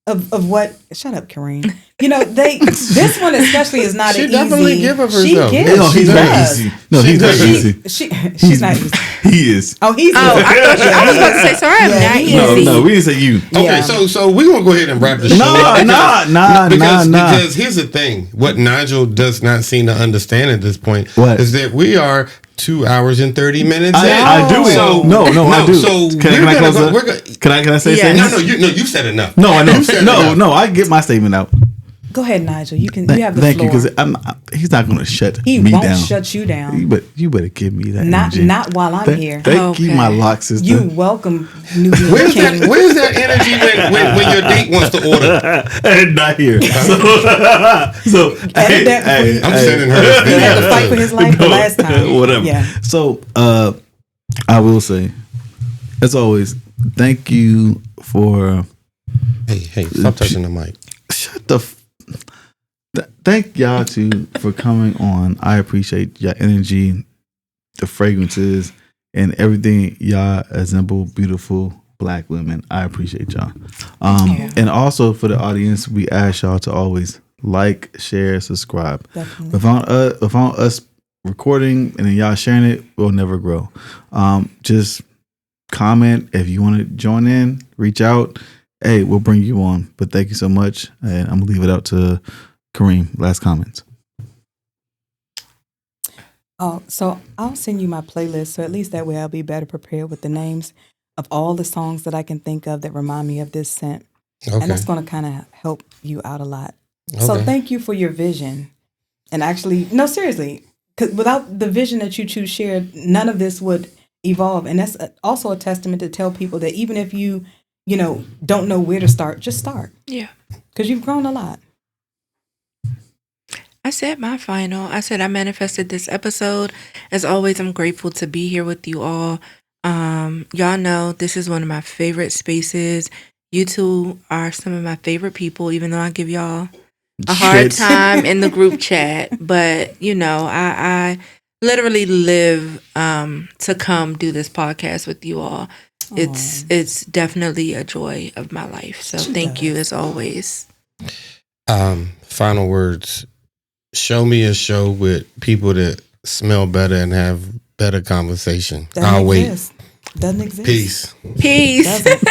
of what. Shut up, Kareem. This one especially is not She an definitely easy. give of She herself. gives. No, she he's very does. easy. No, he's very easy. She's not easy. He is. Oh, he's. Oh, I was about to say, sorry, I'm Yeah, not he easy. is. No, we didn't say you. Okay, Yeah. so we're gonna go ahead and wrap the show up. Because here's the thing. What Nigel does not seem to understand at this point is that we are 2 hours and 30 minutes in. I do it. So, No, I do. So Can I close up? we're gonna, Can I say Yeah. something? No, you said enough. No, I know. You said enough. No, I get my statement out. Go ahead, Nigel. You have the Thank floor. you, because he's not going to shut He me won't down. shut you down. You better give me that. Not energy. not while I'm here. Thank you, my lock sister. You welcome, newbie Where's king. that energy when your date wants to order? Not here. So Edit that before you- I'm sending her this He video. had to fight for his life the last time. Whatever. Yeah. So I will say, as always, thank you for Hey, stop touching the mic. shut the. Thank y'all too for coming on. I appreciate your energy, the fragrances, and everything y'all assemble beautiful Black women. I appreciate y'all. And also for the audience, we ask y'all to always like, share, subscribe. Definitely. Without us recording and then y'all sharing it, we'll never grow. Just comment if you want to join in, reach out. Hey, we'll bring you on. But thank you so much. And I'm gonna leave it out to Kareem. Last comments. Oh, so I'll send you my playlist, so at least that way I'll be better prepared with the names of all the songs that I can think of that remind me of this scent. Okay. And that's going to kind of help you out a lot. So Okay. thank you for your vision. And actually, no, seriously, because without the vision that you two shared, none of this would evolve. And that's also a testament to tell people that even if you don't know where to start, just start. Yeah. Because you've grown a lot. I said my final. I said I manifested this episode. As always, I'm grateful to be here with you all. Y'all know this is one of my favorite spaces. You two are some of my favorite people, even though I give y'all a hard time in the group chat. But, I literally live to come do this podcast with you all. It's definitely a joy of my life. So thank you as always. Final words. Show me a show with people that smell better and have better conversation. I'll wait. Doesn't exist. Peace. Peace. Doesn't.